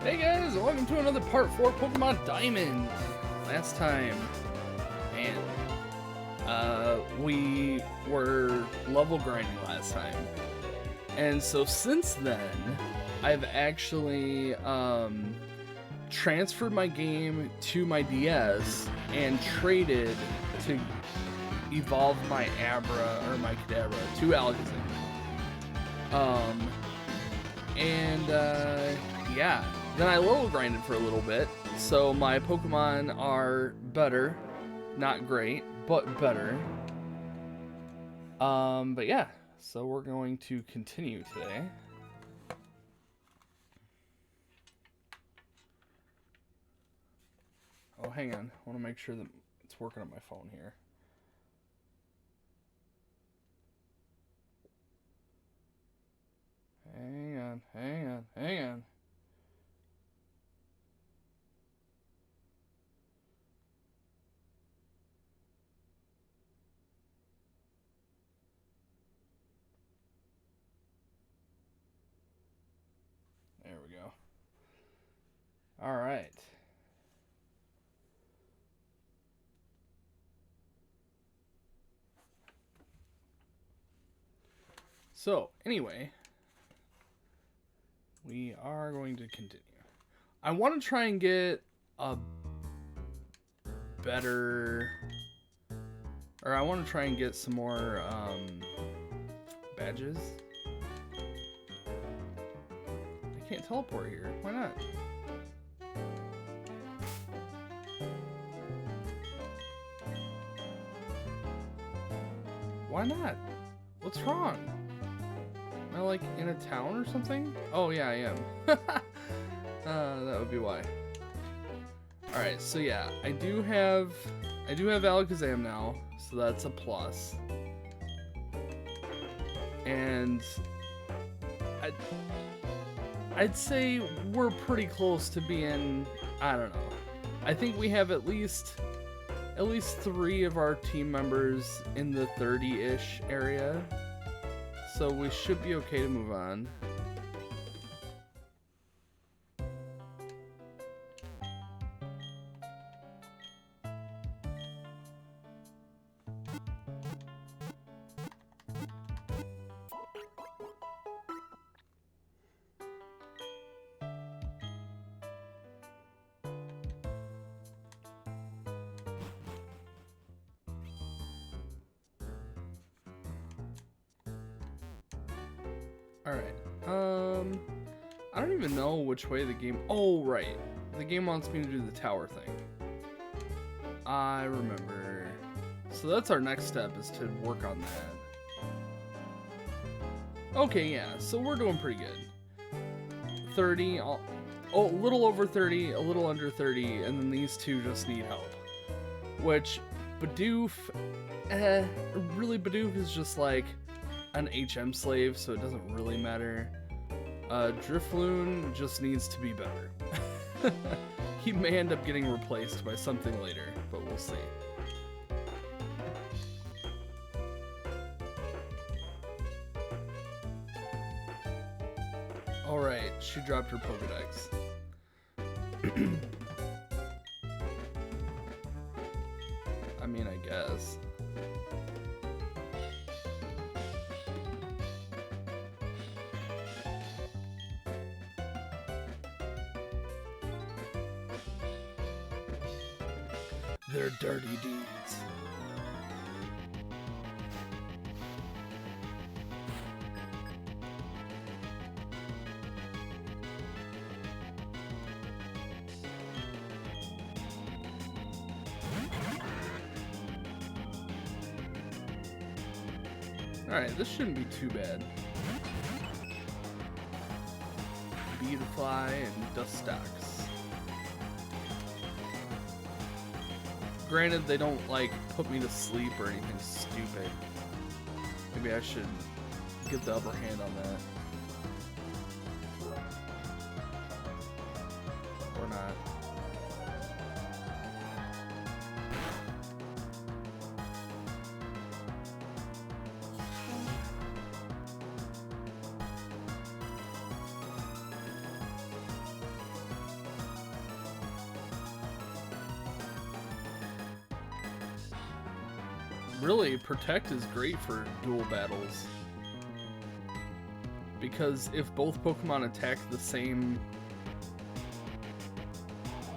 Hey guys, welcome to another part 4 Pokemon Diamond. Last time, man, we were level grinding last time. And so since then, I've actually transferred my game to my DS and traded to evolve my Abra, or my Kadabra, to Alakazam. Yeah. Then I level grinded for a little bit, so my Pokemon are better. Not great, but better. But yeah, so we're going to continue today. Oh, hang on. I want to make sure that it's working on my phone here. Hang on. There we go. All right. So, anyway, we are going to continue. I want to try and get a better... Or I want to try and get some more badges. I can't teleport here. Why not? Why not? What's wrong? Am I like in a town or something? Oh yeah, I am. That would be why. Alright, so yeah, I do have Alakazam now, so that's a plus. And I'd say we're pretty close to being, I don't know. I think we have at least 3 of our team members in the 30-ish area. So we should be okay to move on. Alright, I don't even know which way the game... Oh, right. The game wants me to do the tower thing. I remember. So that's our next step, is to work on that. Okay, yeah, so we're doing pretty good. 30, a little over 30, a little under 30, and then these two just need help. Which, Bidoof, really Bidoof is just like an HM slave, so it doesn't really matter. Drifloon just needs to be better. He may end up getting replaced by something later, but we'll see. Alright, she dropped her Pokedex. I mean, I guess. They're dirty deeds. Alright, this shouldn't be too bad. Beetfly and Dustox. Granted, they don't, like, put me to sleep or anything stupid. Maybe I should get the upper hand on that. Or not. really, Protect is great for dual battles. Because if both Pokemon attack the same,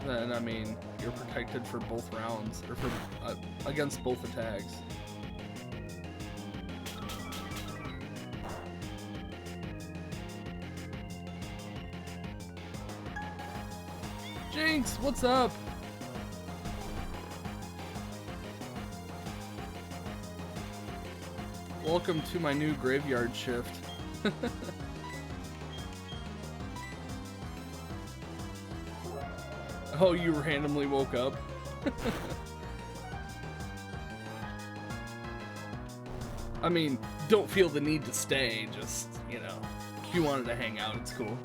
then, I mean, you're protected for both rounds, or for against both attacks. Jinx, what's up? Welcome to my new graveyard shift. Oh, you randomly woke up? I mean, don't feel the need to stay, just, you know, if you wanted to hang out, it's cool.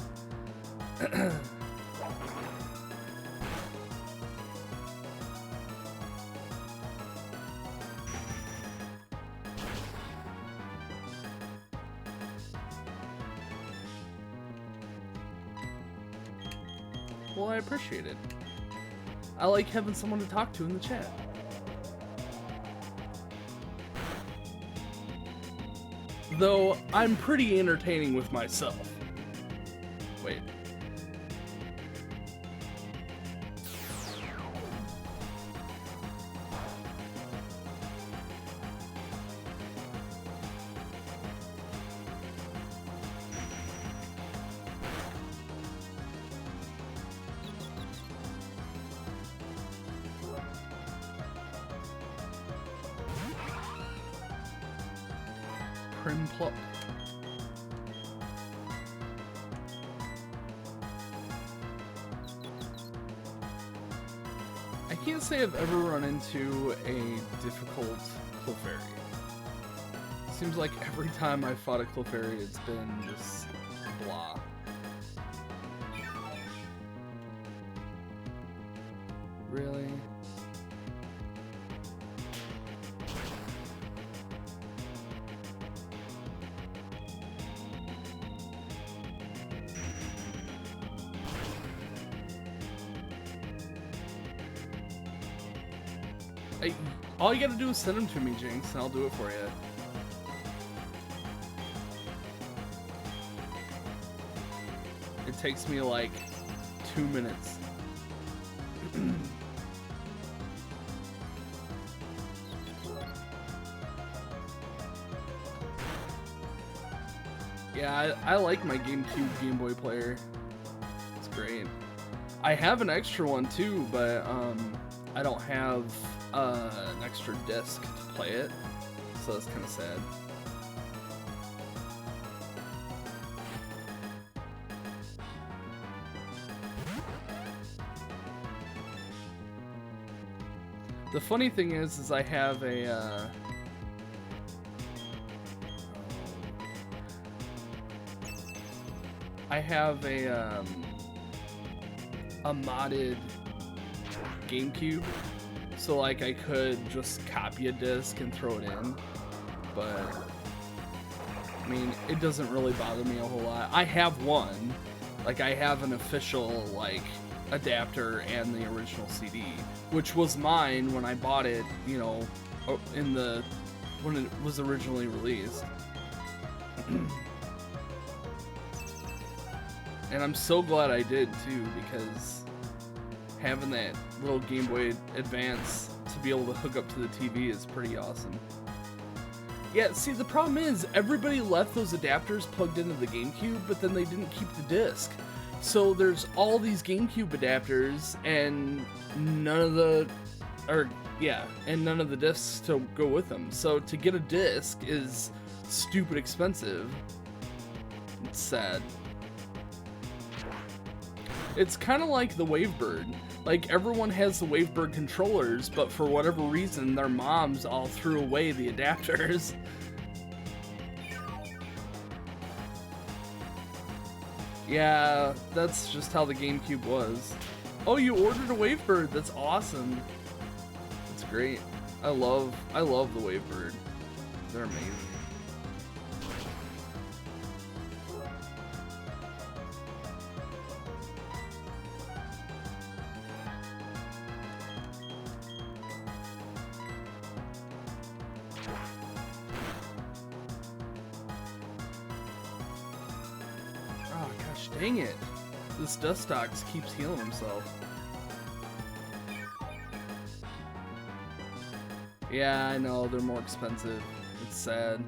Well, I appreciate it. I like having someone to talk to in the chat. Though, I'm pretty entertaining with myself. Wait. Primplop. I can't say I've ever run into a difficult Clefairy. Seems like every time I fought a Clefairy, it's been just blah. Really? All you gotta do is send them to me, Jinx, and I'll do it for you. It takes me like 2 minutes. Yeah, I like my GameCube Game Boy player. It's great. I have an extra one too, but I don't have an extra disc to play it, so that's kind of sad. The funny thing is I have a a modded GameCube, so like I could just copy a disc and throw it in, but I mean it doesn't really bother me a whole lot. I have one, like I have an official like adapter and the original CD, which was mine when I bought it, you know, when it was originally released. And I'm so glad I did too, because having that little Game Boy Advance to be able to hook up to the TV is pretty awesome. Yeah, see, the problem is everybody left those adapters plugged into the GameCube, but then they didn't keep the disc. So there's all these GameCube adapters and none of the discs to go with them. So to get a disc is stupid expensive. It's sad. It's kind of like the Wavebird. Like, everyone has the Wavebird controllers, but for whatever reason, their moms all threw away the adapters. Yeah, that's just how the GameCube was. Oh, you ordered a Wavebird. That's awesome. That's great. I love the Wavebird. They're amazing. Dang it. This Dustox keeps healing himself. Yeah, I know, they're more expensive. It's sad.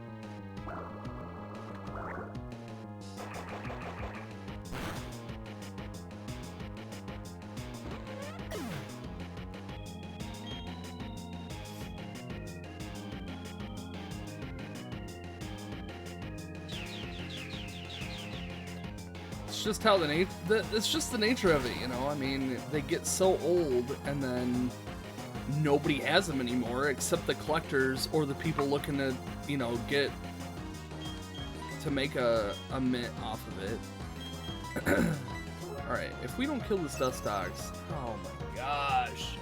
Just how it's just the nature of it, you know. I mean, they get so old and then nobody has them anymore except the collectors or the people looking to, you know, get to make a mint off of it. All right, if we don't kill this Dustox, oh my gosh,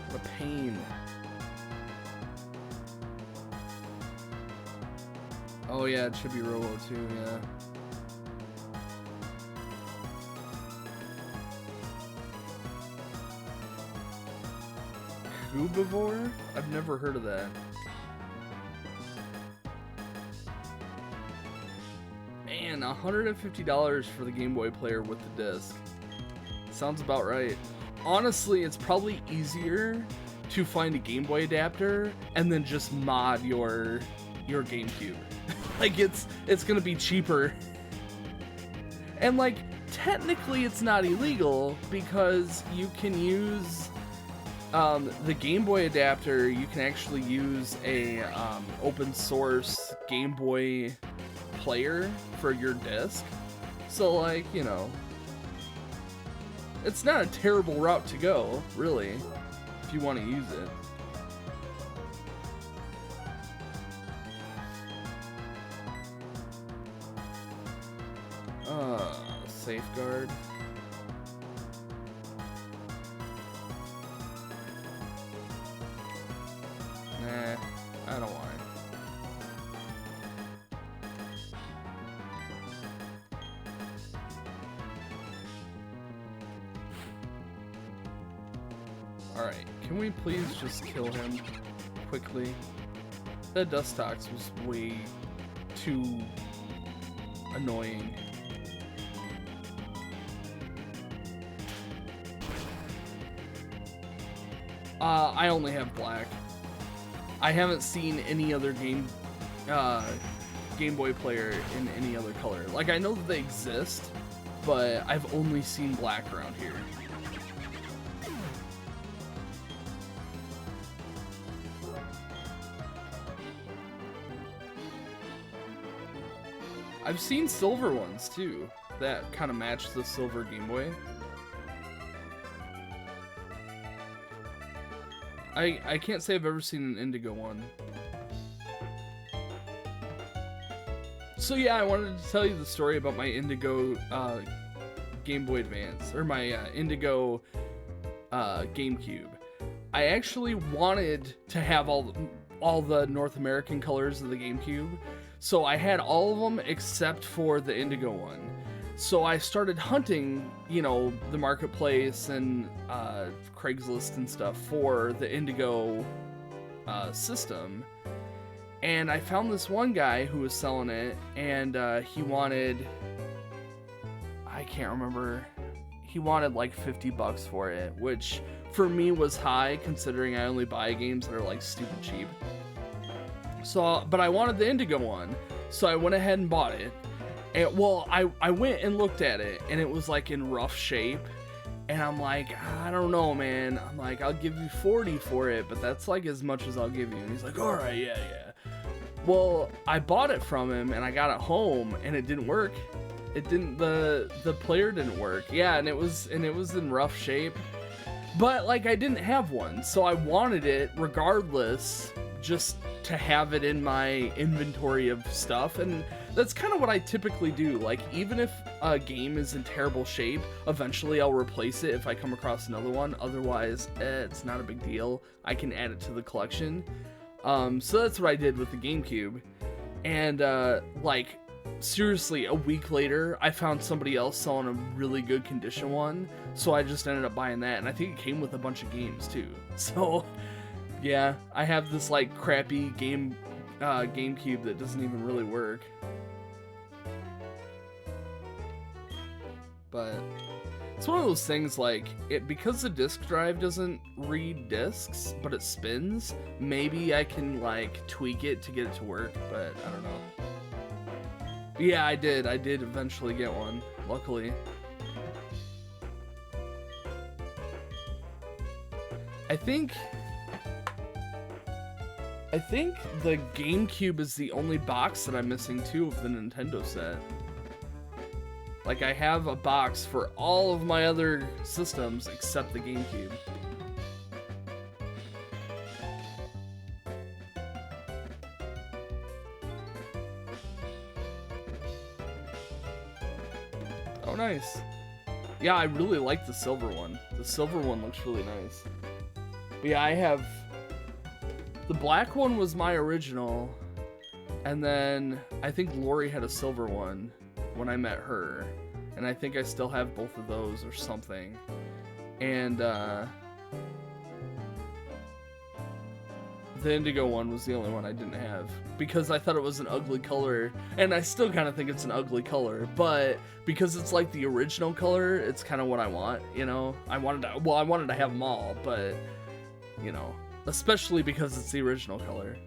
what a pain. Oh yeah, it should be Robo too, yeah. Herbivore? I've never heard of that. Man, $150 for the Game Boy player with the disc. Sounds about right. Honestly, it's probably easier to find a Game Boy adapter and then just mod your GameCube. Like it's gonna be cheaper. And like technically it's not illegal because you can use the Game Boy adapter. You can actually use a open source Game Boy player for your disc. So like, you know, it's not a terrible route to go, really, if you want to use it. Safeguard. Nah, I don't want it. Alright, can we please just kill him quickly? That Dustox was way too annoying. I only have black. I haven't seen any other Game Boy player in any other color. Like, I know that they exist, but I've only seen black around here. I've seen silver ones too, that kind of match the silver Game Boy. I can't say I've ever seen an indigo one. So yeah, I wanted to tell you the story about my indigo Game Boy Advance, or my indigo GameCube. I actually wanted to have all the North American colors of the GameCube, so I had all of them except for the indigo one. So I started hunting, you know, the marketplace and Craigslist and stuff for the indigo system. And I found this one guy who was selling it, and he wanted, I can't remember, he wanted like $50 for it, which for me was high considering I only buy games that are like stupid cheap. So, but I wanted the indigo one, so I went ahead and bought it. And, well, I went and looked at it, and it was like in rough shape, and I'm like, I don't know, man. I'm like, I'll give you 40 for it, but that's like as much as I'll give you. And he's like, all right, yeah. Well, I bought it from him, and I got it home, and it didn't work. It didn't, the player didn't work. Yeah, and it was in rough shape, but like I didn't have one, so I wanted it regardless, just to have it in my inventory of stuff. And that's kind of what I typically do. Like, even if a game is in terrible shape, eventually I'll replace it if I come across another one. Otherwise, it's not a big deal. I can add it to the collection. So that's what I did with the GameCube. And like, seriously, a week later, I found somebody else selling a really good condition one, so I just ended up buying that. And I think it came with a bunch of games too. So yeah, I have this like crappy GameCube that doesn't even really work. but it's one of those things, like, because the disk drive doesn't read disks, but it spins, maybe I can, like, tweak it to get it to work, but I don't know. Yeah, I did eventually get one, luckily. I think the GameCube is the only box that I'm missing too of the Nintendo set. Like, I have a box for all of my other systems except the GameCube. Oh, nice. Yeah, I really like the silver one. The silver one looks really nice. But yeah, I have... The black one was my original, and then I think Lori had a silver one when I met her, and I think I still have both of those or something. And the indigo one was the only one I didn't have because I thought it was an ugly color, and I still kind of think it's an ugly color, but because it's like the original color, it's kind of what I want, you know. I wanted to have them all, but you know, especially because it's the original color.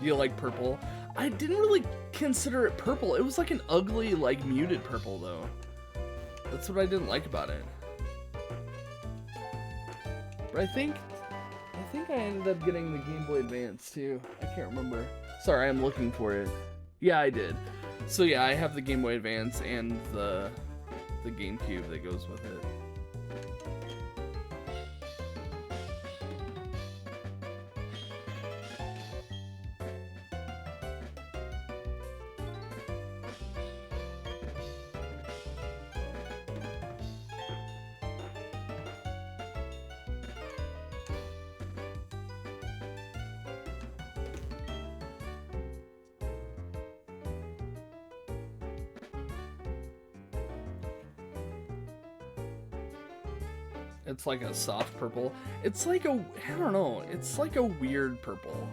You like purple? I didn't really consider it purple. It was like an ugly, like, muted purple, though. That's what I didn't like about it. But I think I ended up getting the Game Boy Advance, too. I can't remember. Sorry, I'm looking for it. Yeah, I did. So yeah, I have the Game Boy Advance and the GameCube that goes with it. It's like a soft purple. It's like a, I don't know, it's like a weird purple.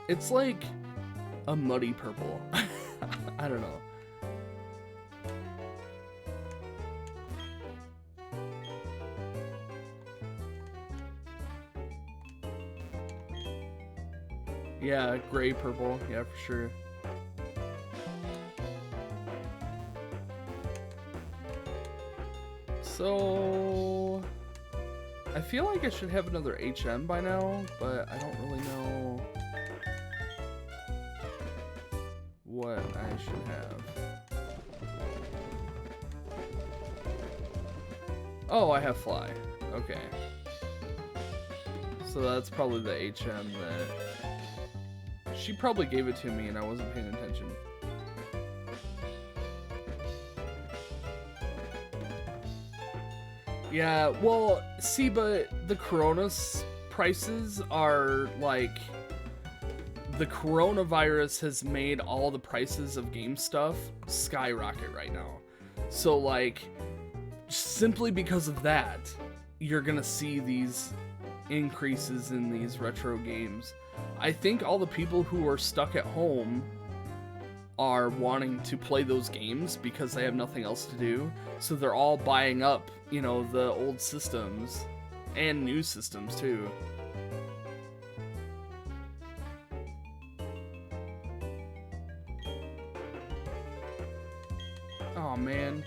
It's like a muddy purple. I don't know. Yeah, gray purple. Yeah, for sure. So, I feel like I should have another HM by now, but I don't really know what I should have. Oh, I have Fly. Okay. So that's probably the HM that... She probably gave it to me and I wasn't paying attention. Yeah, well, see, but the Corona's prices are like... The coronavirus has made all the prices of game stuff skyrocket right now. So, like, simply because of that, you're gonna see these increases in these retro games. I think all the people who are stuck at home are wanting to play those games because they have nothing else to do. So they're all buying up, you know, the old systems and new systems too. Oh man,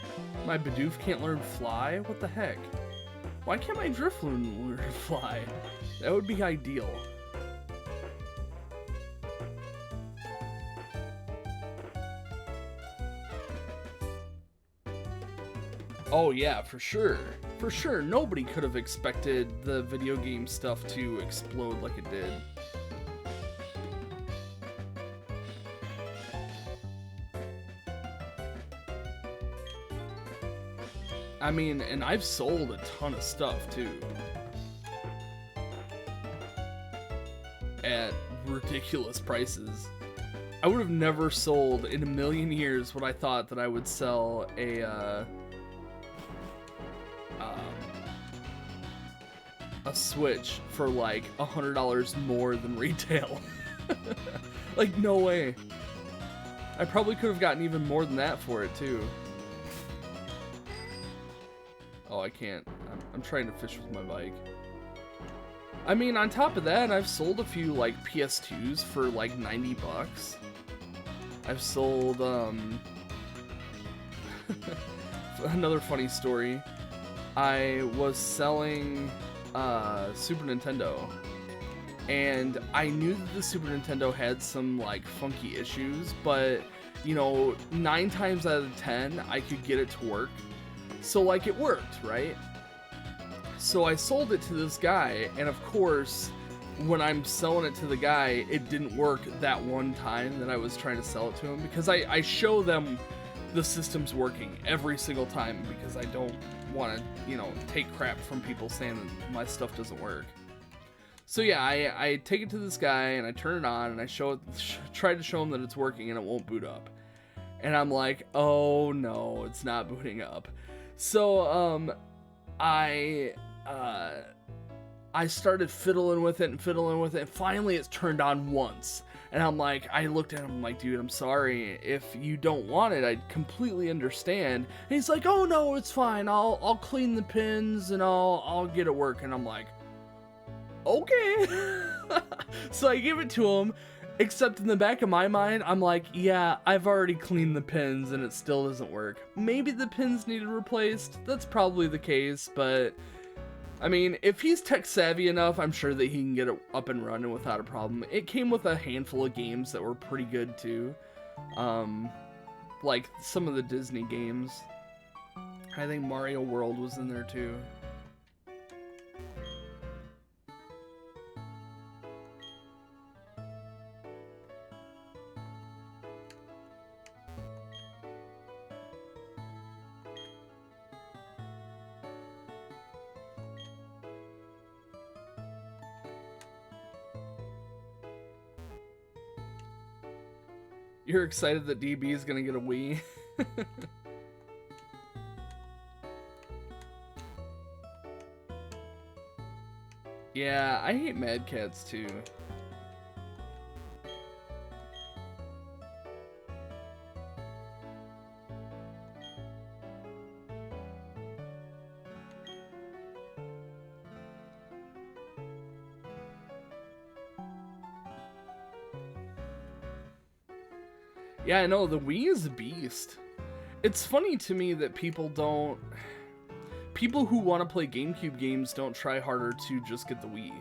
my Bidoof can't learn Fly? What the heck? Why can't my Drifloon learn Fly? That would be ideal. Oh yeah, for sure. For sure, nobody could have expected the video game stuff to explode like it did. I mean, and I've sold a ton of stuff too. At ridiculous prices. I would have never sold in a million years what I thought that I would sell a Switch for like $100 more than retail. Like, no way. I probably could have gotten even more than that for it too. Oh, I can't. I'm trying to fish with my bike. I mean, on top of that, I've sold a few like PS2s for like 90 bucks. I've sold another funny story. I was selling Super Nintendo, and I knew that the Super Nintendo had some like funky issues, but you know, 9 times out of 10 I could get it to work. So like it worked, right? So I sold it to this guy, and of course, when I'm selling it to the guy, it didn't work that one time that I was trying to sell it to him, because I show them the system's working every single time, because I don't want to, you know, take crap from people saying that my stuff doesn't work. So yeah, I take it to this guy, and I turn it on, and I try to show him that it's working, and it won't boot up. And I'm like, oh no, it's not booting up. So I started fiddling with it, and finally it's turned on once. And I'm like, I looked at him, I'm like, dude, I'm sorry. If you don't want it, I completely understand. And he's like, oh no, it's fine. I'll clean the pins and I'll get it working. I'm like, okay. So I give it to him, except in the back of my mind, I'm like, yeah, I've already cleaned the pins and it still doesn't work. Maybe the pins needed replaced. That's probably the case, but I mean, if he's tech savvy enough, I'm sure that he can get it up and running without a problem. It came with a handful of games that were pretty good too. Like some of the Disney games. I think Mario World was in there too. You're excited that DB is gonna get a Wii? Yeah, I hate Mad Cats too. Yeah, I know, the Wii is a beast. It's funny to me that people who want to play GameCube games don't try harder to just get the Wii.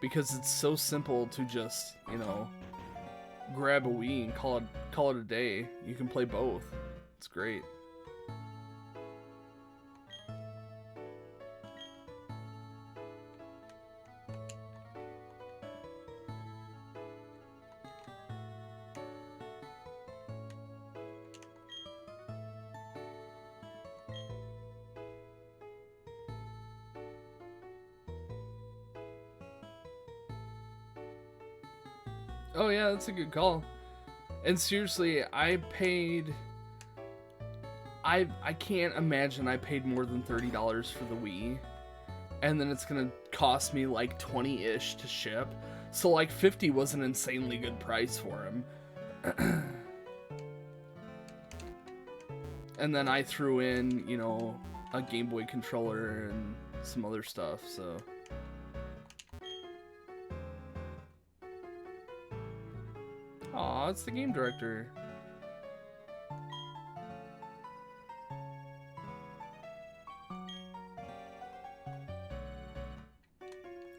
Because it's so simple to just, you know, grab a Wii and call it a day. You can play both. It's great. Oh yeah, that's a good call. And seriously, I can't imagine I paid more than $30 for the Wii. And then it's gonna cost me like 20-ish to ship. So like 50 was an insanely good price for him. And then I threw in, you know, a Game Boy controller and some other stuff, so. Aw, it's the game director.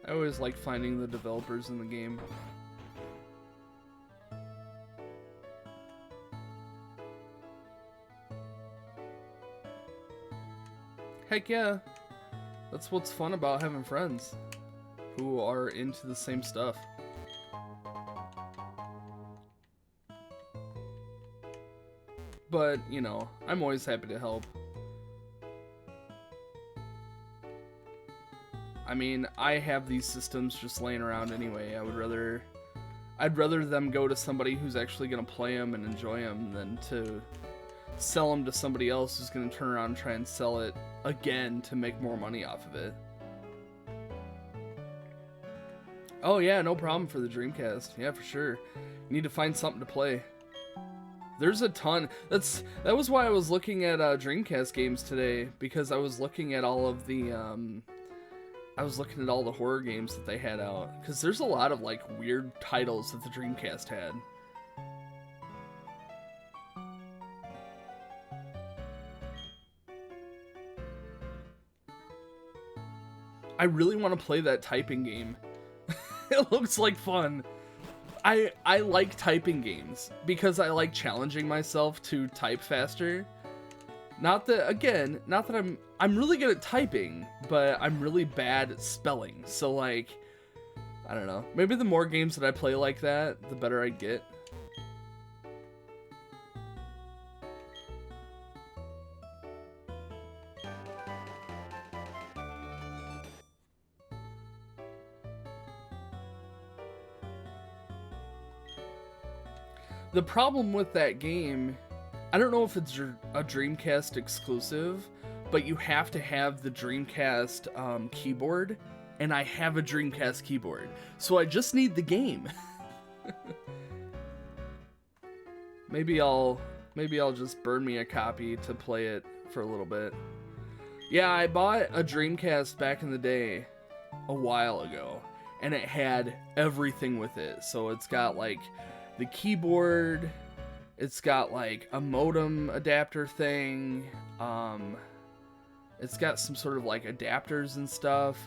I always like finding the developers in the game. Heck yeah. That's what's fun about having friends who are into the same stuff. But, you know, I'm always happy to help. I mean, I have these systems just laying around anyway. I'd rather them go to somebody who's actually going to play them and enjoy them than to sell them to somebody else who's going to turn around and try and sell it again to make more money off of it. Oh yeah, no problem for the Dreamcast. Yeah, for sure. You need to find something to play. There's a ton. That was why I was looking at Dreamcast games today, because I was looking at all of the I was looking at all the horror games that they had out, because there's a lot of like weird titles that the Dreamcast had. I really want to play that typing game. It looks like fun. I like typing games because I like challenging myself to type faster. Not that I'm really good at typing, but I'm really bad at spelling. So like, I don't know. Maybe the more games that I play like that, the better I get. The problem with that game, I don't know if it's a Dreamcast exclusive, but you have to have the Dreamcast keyboard, and I have a Dreamcast keyboard, so I just need the game. Maybe I'll just burn me a copy to play it for a little bit. Yeah, I bought a Dreamcast back in the day, a while ago, and it had everything with it. So it's got like the keyboard, it's got like a modem adapter thing, it's got some sort of like adapters and stuff.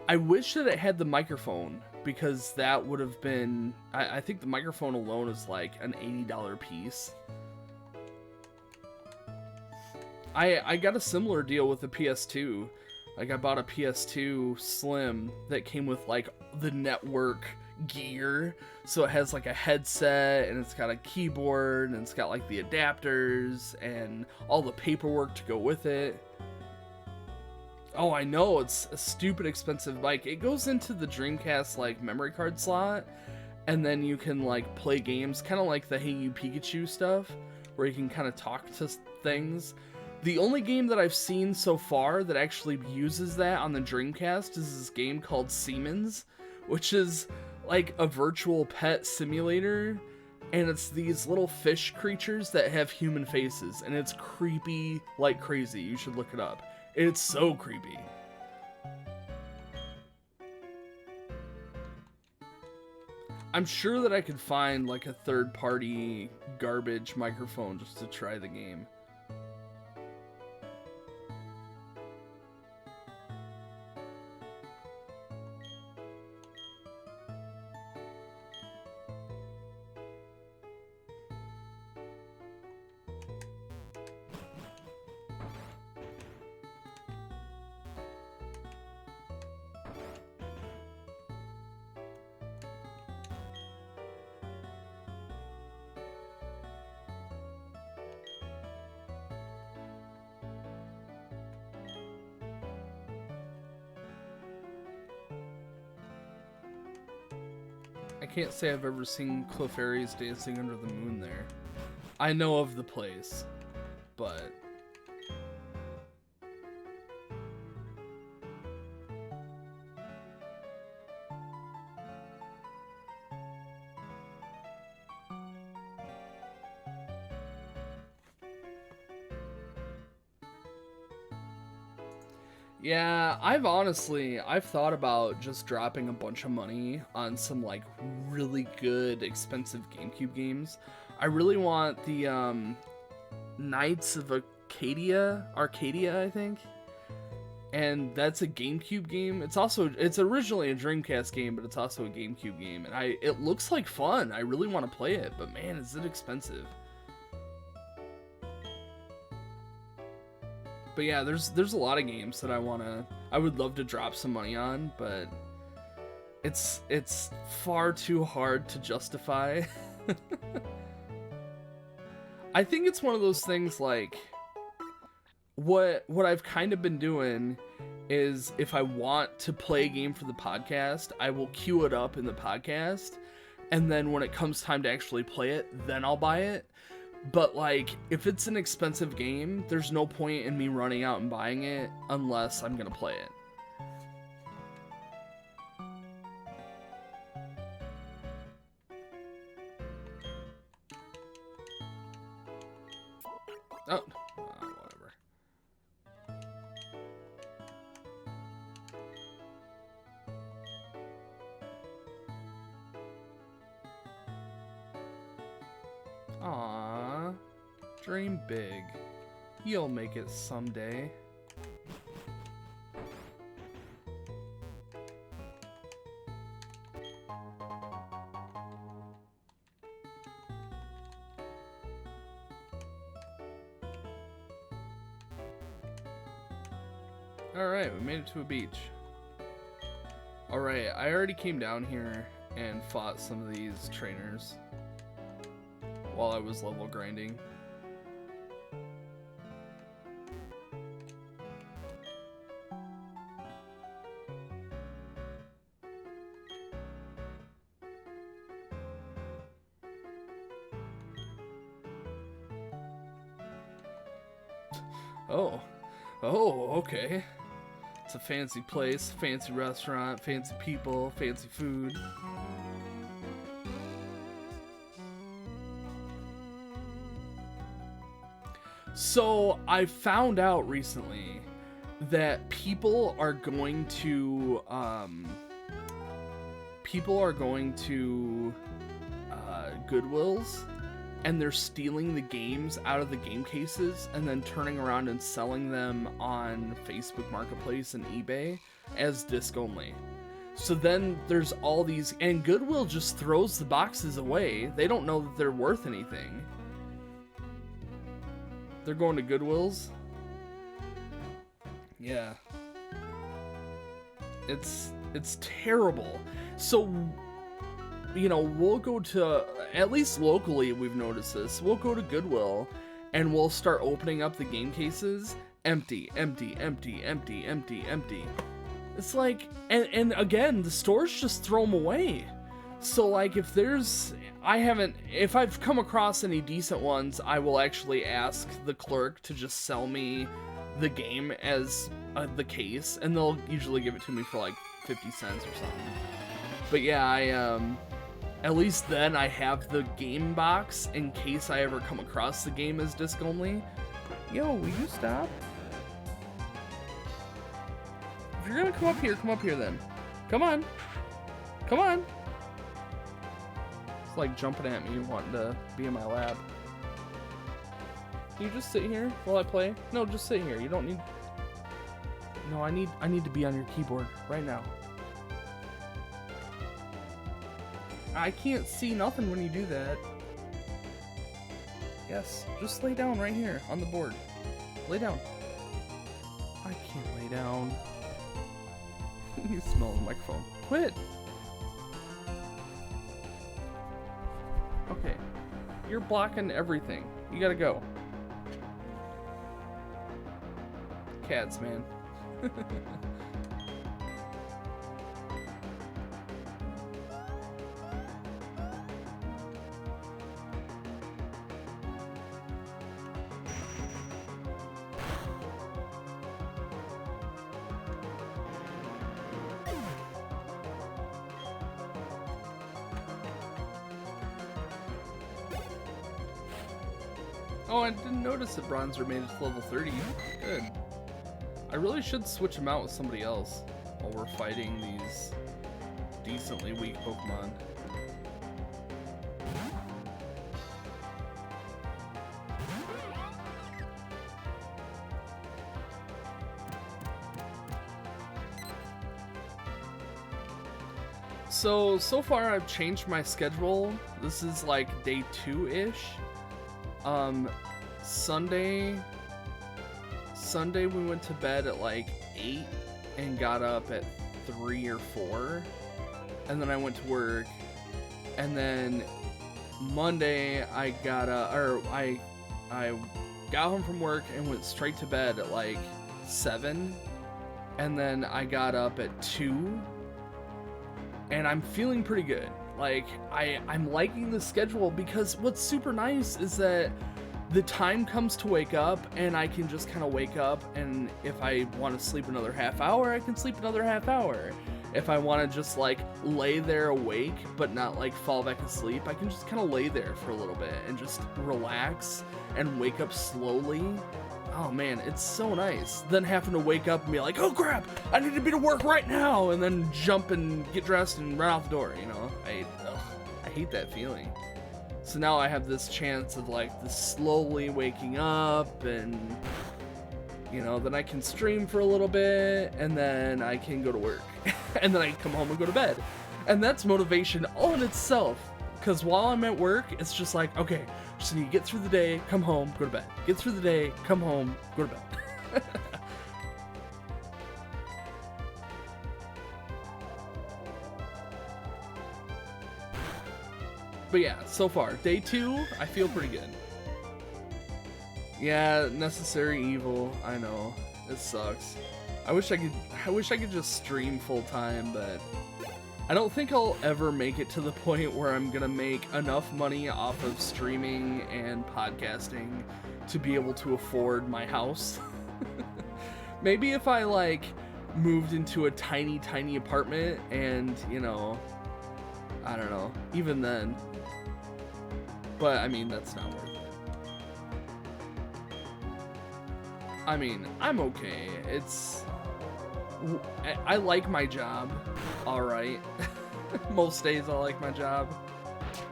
I wish that it had the microphone, because that would have been, I think the microphone alone is like an $80 piece. I got a similar deal with the PS2. Like, I bought a PS2 Slim that came with like the network gear, so it has like a headset, and it's got a keyboard, and it's got like the adapters and all the paperwork to go with it. Oh, I know, it's a stupid expensive bike. It goes into the Dreamcast like memory card slot, and then you can like play games, kind of like the Hey You Pikachu stuff, where you can kind of talk to things. The only game that I've seen so far that actually uses that on the Dreamcast is this game called Siemens, which is like a virtual pet simulator, and it's these little fish creatures that have human faces, and it's creepy like crazy. You should look it up. It's so creepy. I'm sure that I could find like a third-party garbage microphone just to try the game. I can't say I've ever seen Clefairies dancing under the moon there. I know of the place, but... Yeah, I've thought about just dropping a bunch of money on some like really good expensive GameCube games. I really want the Knights of Arcadia, I think. And that's a GameCube game. It's originally a Dreamcast game, but it's also a GameCube game, and it looks like fun. I really want to play it, but man, is it expensive. But yeah, there's a lot of games that I would love to drop some money on, but it's far too hard to justify. I think it's one of those things like what I've kind of been doing is, if I want to play a game for the podcast, I will queue it up in the podcast, and then when it comes time to actually play it, then I'll buy it. But like, if it's an expensive game, there's no point in me running out and buying it unless I'm gonna play it. Oh, whatever. Aww. Dream big. You'll make it someday. Alright, we made it to a beach. Alright, I already came down here and fought some of these trainers while I was level grinding. Oh, okay. It's a fancy place, fancy restaurant, fancy people, fancy food. So I found out recently that people are going to Goodwills, and they're stealing the games out of the game cases and then turning around and selling them on Facebook Marketplace and eBay as disc only. So then there's all these, and Goodwill just throws the boxes away. They don't know that they're worth anything. They're going to Goodwills. Yeah. It's terrible. So, you know, we'll go to, at least locally we've noticed this, we'll go to Goodwill and we'll start opening up the game cases. Empty, empty, empty, empty, empty, empty. It's like, and again, the stores just throw them away. So like if I've come across any decent ones, I will actually ask the clerk to just sell me the game as the case, and they'll usually give it to me for like 50 cents or something. But yeah, at least then I have the game box in case I ever come across the game as disc only. Yo, will you stop? If you're gonna come up here then. Come on. Come on. It's like jumping at me, wanting to be in my lab. Can you just sit here while I play? No, just sit here. You don't need... No, I need to be on your keyboard right now. I can't see nothing when you do that. Yes, just lay down right here on the board. Lay down. I can't lay down. You smell the microphone. Quit! Okay. You're blocking everything. You gotta go. Cats, man. Oh, I didn't notice that Bronzer made it to level 30. Good. I really should switch him out with somebody else while we're fighting these decently weak Pokemon. So far I've changed my schedule. This is like day 2-ish. Sunday we went to bed at like 8 and got up at 3 or 4, and then I went to work, and then Monday I got I got home from work and went straight to bed at like 7, and then I got up at 2, and I'm feeling pretty good. Like I'm liking the schedule, because what's super nice is that the time comes to wake up, and I can just kind of wake up, and if I want to sleep another half hour, I can sleep another half hour. if I want to just like lay there awake but not like fall back asleep, I can just kind of lay there for a little bit and just relax and wake up slowly. Oh man, it's so nice. Then having to wake up and be like, oh crap, I need to be to work right now, and then jump and get dressed and run out the door, you know? I hate that feeling. So now I have this chance of like the slowly waking up, and you know, then I can stream for a little bit, and then I can go to work. And then I come home and go to bed. And that's motivation all in itself. Because while I'm at work, it's just like, okay, just need to get through the day, come home, go to bed. Get through the day, come home, go to bed. But yeah, so far, day 2, I feel pretty good. Yeah, necessary evil, I know. It sucks. I wish I could just stream full time, but I don't think I'll ever make it to the point where I'm gonna make enough money off of streaming and podcasting to be able to afford my house. Maybe if I like moved into a tiny apartment and, you know, I don't know, even then. But I mean, that's not worth it. I mean, I'm okay. I like my job, alright. Most days I like my job.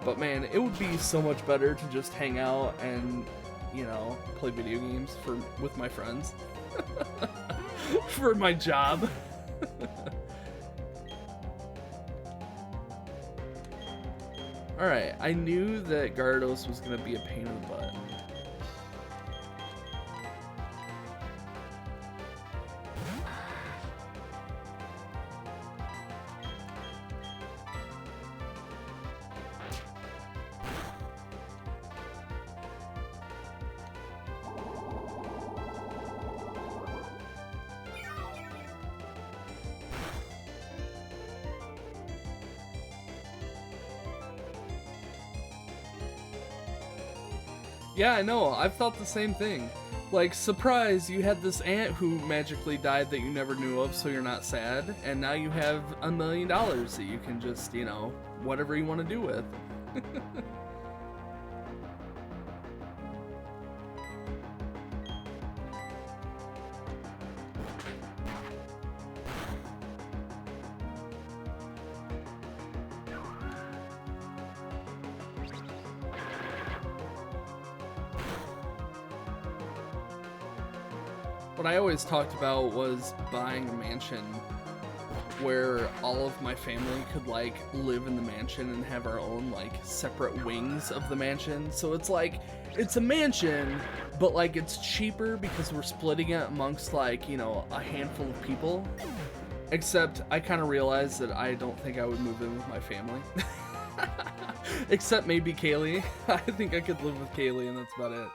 But man, it would be so much better to just hang out and, you know, play video games with my friends. For my job. Alright, I knew that Gyarados was going to be a pain in the butt. Yeah, I know. I've thought the same thing. Like, surprise, you had this aunt who magically died that you never knew of, so you're not sad, and now you have $1 million that you can just, you know, whatever you want to do with. What I always talked about was buying a mansion where all of my family could like live in the mansion and have our own like separate wings of the mansion. So it's like, it's a mansion, but like it's cheaper because we're splitting it amongst like, you know, a handful of people. Except I kind of realized that I don't think I would move in with my family. Except maybe Kaylee. I think I could live with Kaylee and that's about it.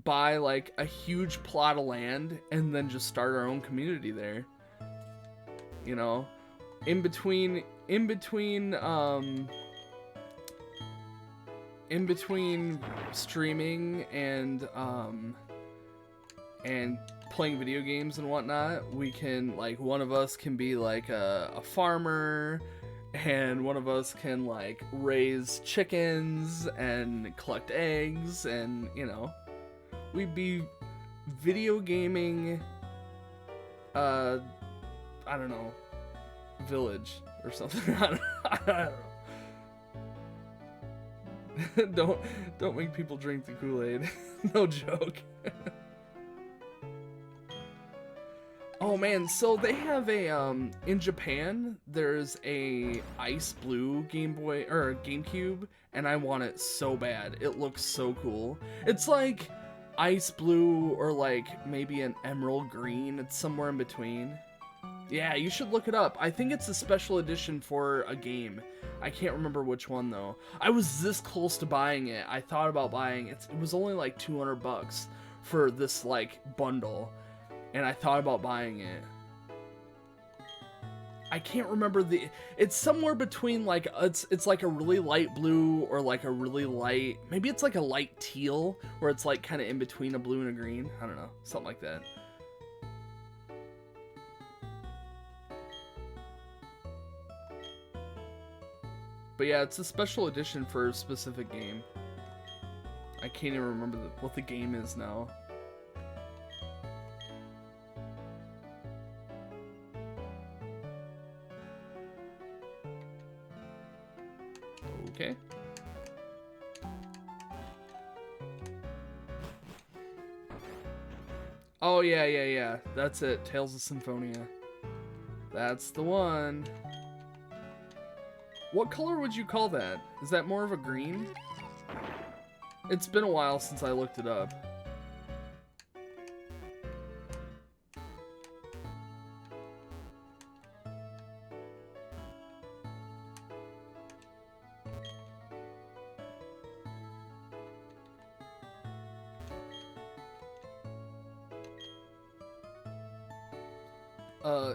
Buy like a huge plot of land and then just start our own community there. You know, in between streaming and playing video games and whatnot, we can like, one of us can be like a farmer, and one of us can like raise chickens and collect eggs, and you know, we'd be video gaming, I don't know, village or something. I don't know. Don't make people drink the Kool-Aid. No joke. Oh man, so they have a in Japan there's a ice blue Game Boy or GameCube, and I want it so bad. It looks so cool. It's like ice blue or like maybe an emerald green. It's somewhere in between. Yeah, you should look it up. I think it's a special edition for a game. I can't remember which one though. I was this close to buying it. I thought about buying it. It was only like $200 for this like bundle. And I thought about buying it. I can't remember the, it's somewhere between like, it's like a really light blue or like a really light, maybe it's like a light teal where it's like kind of in between a blue and a green. I don't know, something like that. But yeah, it's a special edition for a specific game. I can't even remember what the game is now. Okay. Oh, yeah. That's it. Tales of Symphonia. That's the one. What color would you call that? Is that more of a green? It's been a while since I looked it up.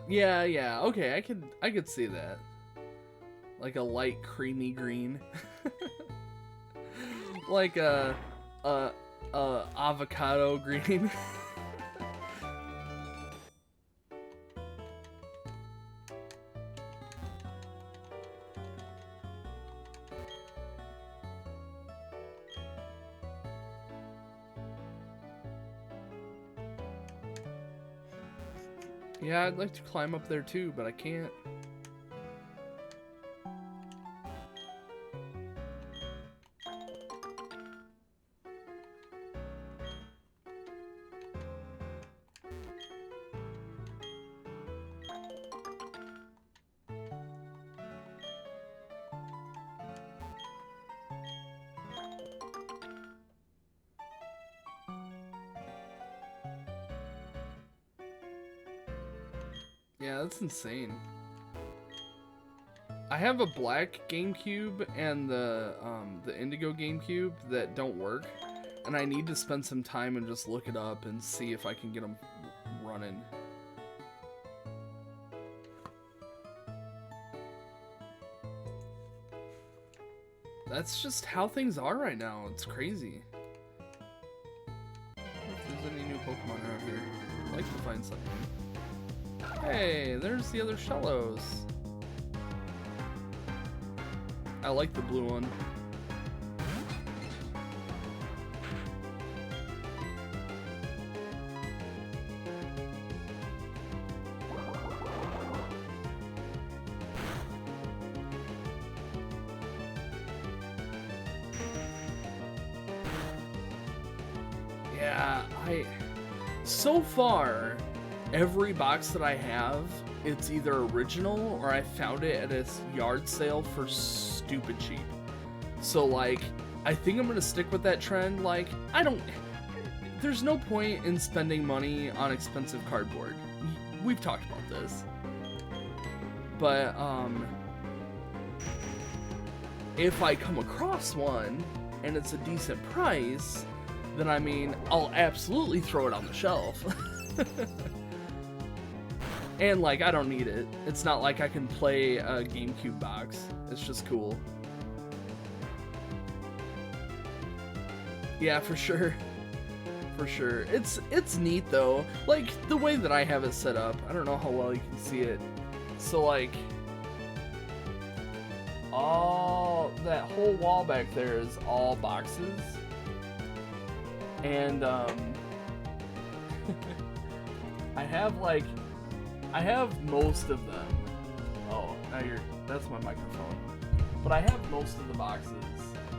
Yeah. Okay, I could see that. Like a light creamy green. Like a avocado green. Yeah, I'd like to climb up there too, but I can't. Yeah, that's insane. I have a black GameCube and the Indigo GameCube that don't work, and I need to spend some time and just look it up and see if I can get them running. That's just how things are right now. It's crazy. I wonder if there's any new Pokemon around here. I'd like to find something. Hey, there's the other Shellos. I like the blue one. Yeah, so far, every box that I have, it's either original or I found it at a yard sale for stupid cheap. So like, I think I'm gonna stick with that trend. Like, there's no point in spending money on expensive cardboard. We've talked about this. But if I come across one and it's a decent price, then I mean, I'll absolutely throw it on the shelf. And like, I don't need it. It's not like I can play a GameCube box. It's just cool. Yeah, for sure. For sure. It's neat though. Like, the way that I have it set up, I don't know how well you can see it. So like, that whole wall back there is all boxes. And I have most of them. Oh, now that's my microphone. But I have most of the boxes.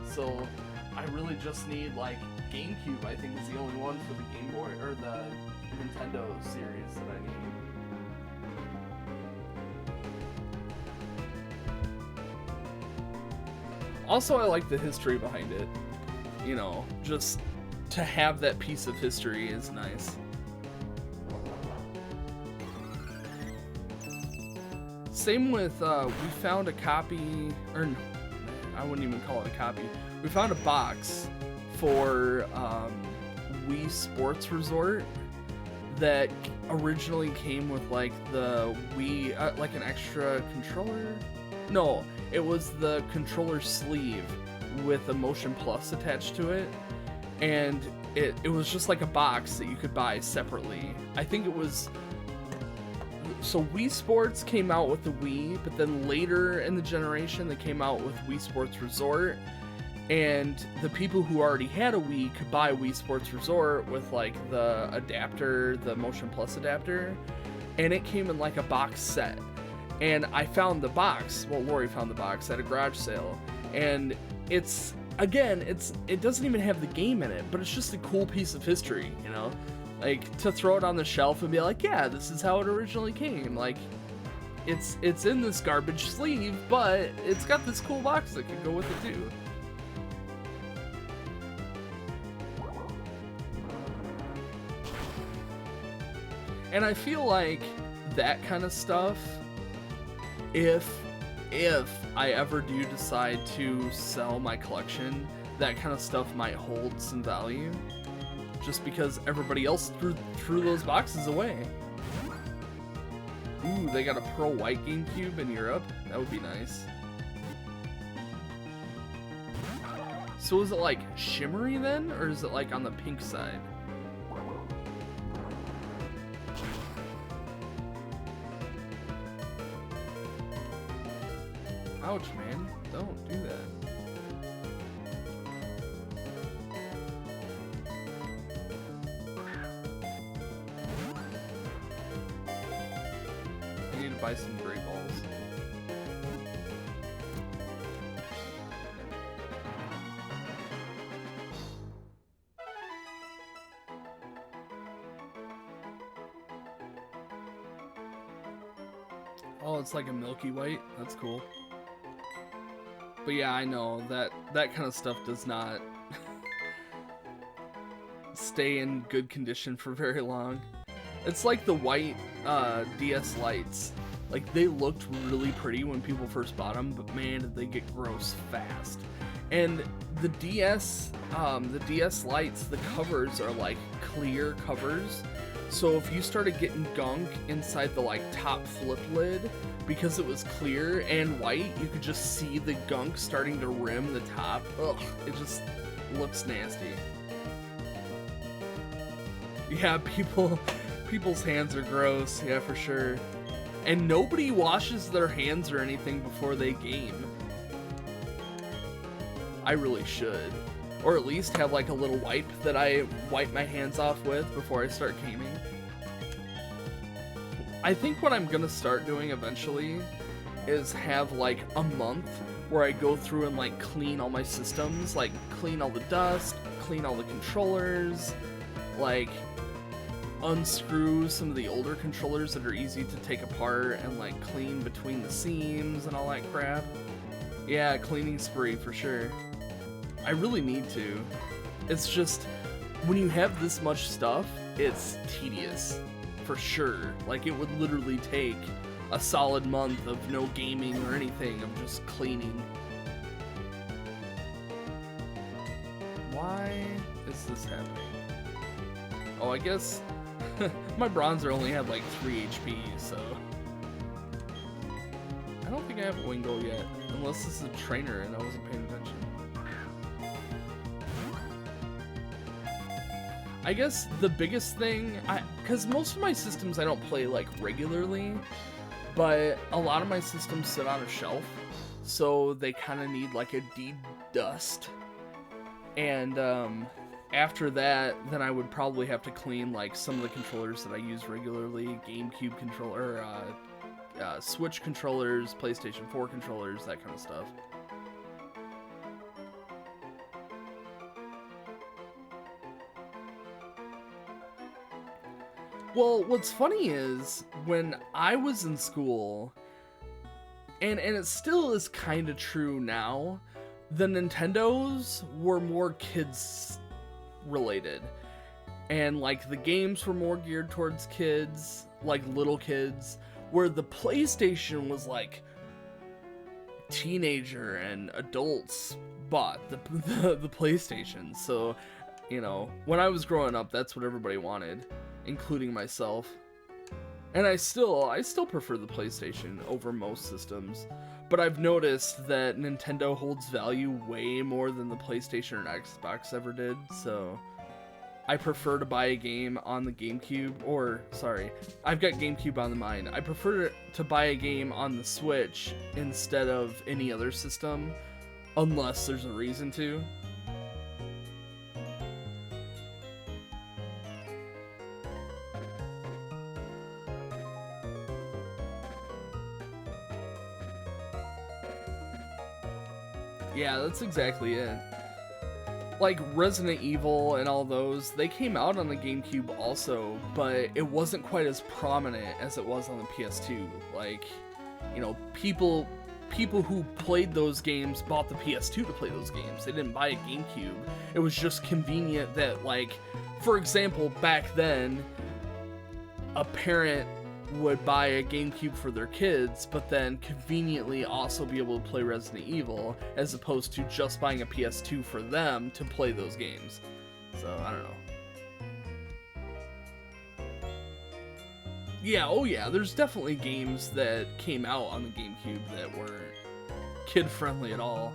So I really just need like GameCube, I think is the only one for the Game Boy or the Nintendo series that I need. Also, I like the history behind it. You know, just to have that piece of history is nice. Same with, we found a copy, or no, I wouldn't even call it a copy. We found a box for Wii Sports Resort that originally came with like the Wii, like an extra controller. No, it was the controller sleeve with a Motion Plus attached to it, and it was just like a box that you could buy separately. I think it was. So Wii Sports came out with the Wii, but then later in the generation they came out with Wii Sports Resort, and the people who already had a Wii could buy Wii Sports Resort with like the adapter, the Motion Plus adapter, and it came in like a box set. And I found the box, well, Lori found the box at a garage sale, and it's, again, it doesn't even have the game in it, but it's just a cool piece of history, you know? Like, to throw it on the shelf and be like, yeah, this is how it originally came. Like, it's in this garbage sleeve, but it's got this cool box that could go with it too. And I feel like that kind of stuff, if I ever do decide to sell my collection, that kind of stuff might hold some value. Just because everybody else threw those boxes away. Ooh, they got a Pearl White GameCube in Europe. That would be nice. So is it like shimmery then, or is it like on the pink side? Ouch, man. Don't do that. Buy some Great Balls. Oh, it's like a milky white. That's cool. But yeah, I know that kind of stuff does not stay in good condition for very long. It's like the white DS Lites. Like, they looked really pretty when people first bought them, but man, did they get gross fast. And the DS Lites, the covers are like clear covers. So if you started getting gunk inside the like top flip lid, because it was clear and white, you could just see the gunk starting to rim the top. Ugh, it just looks nasty. Yeah, people's hands are gross, yeah, for sure. And nobody washes their hands or anything before they game. I really should. Or at least have like a little wipe that I wipe my hands off with before I start gaming. I think what I'm gonna start doing eventually is have like a month where I go through and like clean all my systems, like clean all the dust, clean all the controllers, like unscrew some of the older controllers that are easy to take apart and like clean between the seams and all that crap. Yeah, cleaning spree for sure. I really need to. It's just, when you have this much stuff, it's tedious for sure. Like, it would literally take a solid month of no gaming or anything, of just cleaning. Why is this happening? Oh, I guess my bronzer only had like 3 HP, so I don't think I have a Wingo yet, unless this is a trainer and I wasn't paying attention. I guess the biggest thing, because most of my systems I don't play like regularly, but a lot of my systems sit on a shelf, so they kind of need like a de-dust. And after that, then I would probably have to clean like some of the controllers that I use regularly, GameCube controller, Switch controllers, PlayStation 4 controllers, that kind of stuff. Well, what's funny is, when I was in school, and it still is kind of true now, the Nintendos were more kids related. And like the games were more geared towards kids, like little kids, where the PlayStation was like teenager and adults bought the PlayStation. So, you know, when I was growing up, that's what everybody wanted. including myself. And I still prefer the PlayStation over most systems, but I've noticed that Nintendo holds value way more than the PlayStation or Xbox ever did, so I prefer to buy a game on the GameCube, or sorry, I've got GameCube on the mind. I prefer to buy a game on the Switch instead of any other system, unless there's a reason to. Yeah, that's exactly it. Like Resident Evil and all those, they came out on the GameCube also, but it wasn't quite as prominent as it was on the PS2. Like, you know, people who played those games bought the PS2 to play those games. They didn't buy a GameCube. It was just convenient that, like, for example, back then, a parent would buy a GameCube for their kids, but then conveniently also be able to play Resident Evil, as opposed to just buying a PS2 for them to play those games. So, I don't know. Yeah, oh yeah, there's definitely games that came out on the GameCube that weren't kid-friendly at all.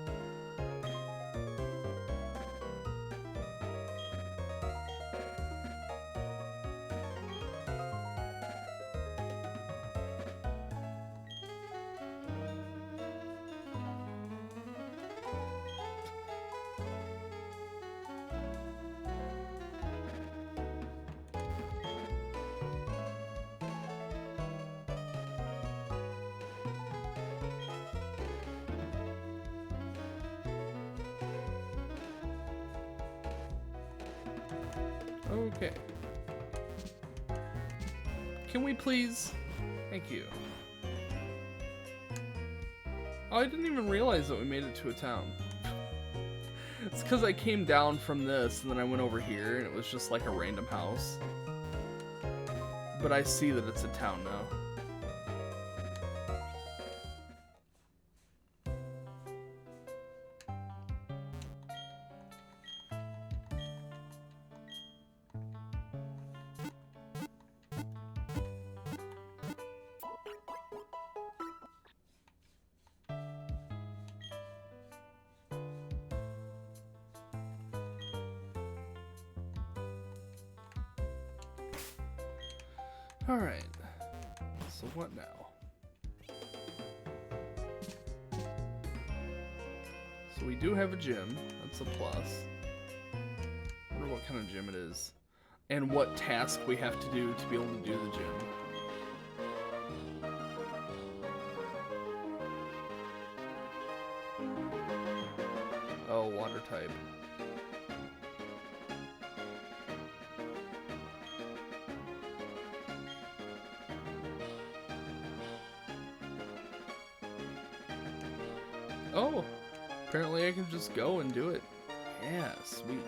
Okay. Can we please? Thank you. Oh, I didn't even realize that we made it to a town. It's because I came down from this and then I went over here and it was just like a random house. But I see that it's a town now. Alright, so what now? So we do have a gym, that's a plus. I wonder what kind of gym it is. And what task we have to do to be able to do the gym. Oh, water type. Oh, apparently I can just go and do it. Yeah, sweet.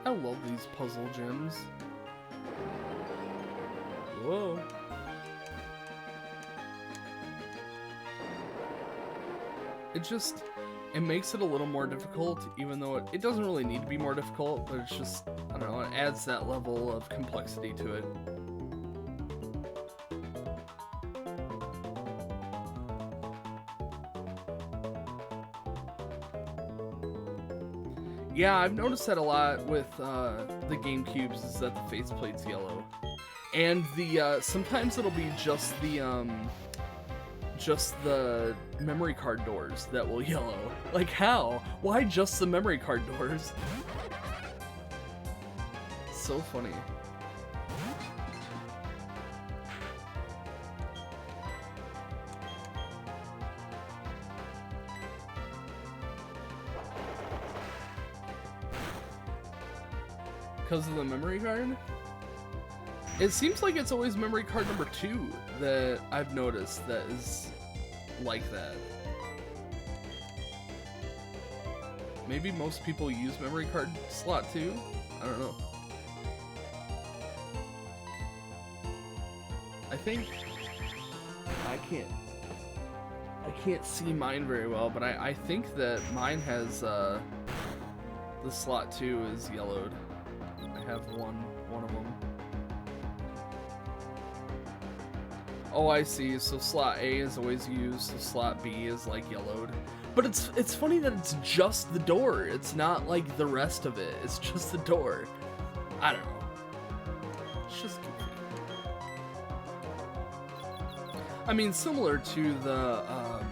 I love these puzzle gyms. Whoa. It makes it a little more difficult, even though it doesn't really need to be more difficult, but it's just, I don't know, it adds that level of complexity to it. Yeah, I've noticed that a lot with the GameCubes, is that the faceplate's yellow. And the, sometimes it'll be just the memory card doors that will yellow. Like, how? Why just the memory card doors? So funny. Because of the memory card? It seems like it's always memory card number 2 that I've noticed that is like that. Maybe most people use memory card slot 2? I don't know. I can't see mine very well, but I think that mine has the slot 2 is yellowed. I have one of them. Oh, I see. So slot A is always used, so slot B is like yellowed. But it's funny that it's just the door. It's not like the rest of it. It's just the door. I don't know. It's just goofy. I mean, similar to the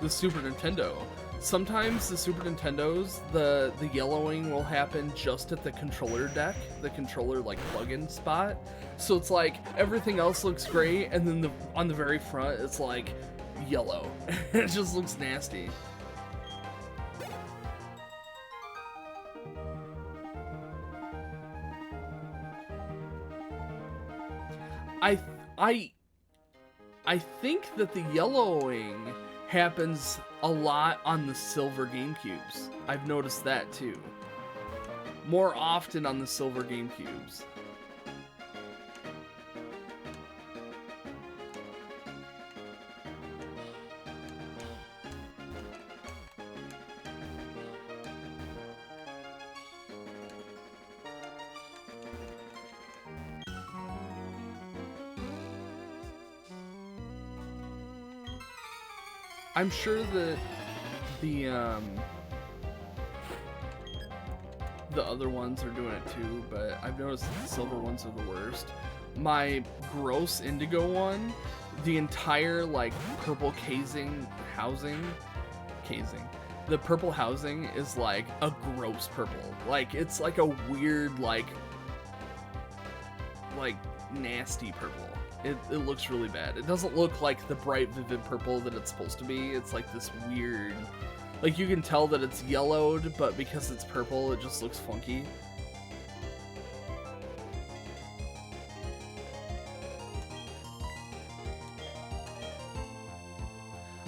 Super Nintendo. Sometimes the Super Nintendos, the yellowing will happen just at the controller deck, the controller like plug-in spot. So it's like everything else looks great, and then on the very front it's like yellow. It just looks nasty. I think that the yellowing happens a lot on the silver GameCubes. I've noticed that too. More often on the silver GameCubes. I'm sure that the other ones are doing it too, but I've noticed that the silver ones are the worst. My gross indigo one, the entire like purple the purple housing is like a gross purple. Like it's like a weird like nasty purple. It looks really bad. It doesn't look like the bright, vivid purple that it's supposed to be. It's like this weird... Like, you can tell that it's yellowed, but because it's purple, it just looks funky.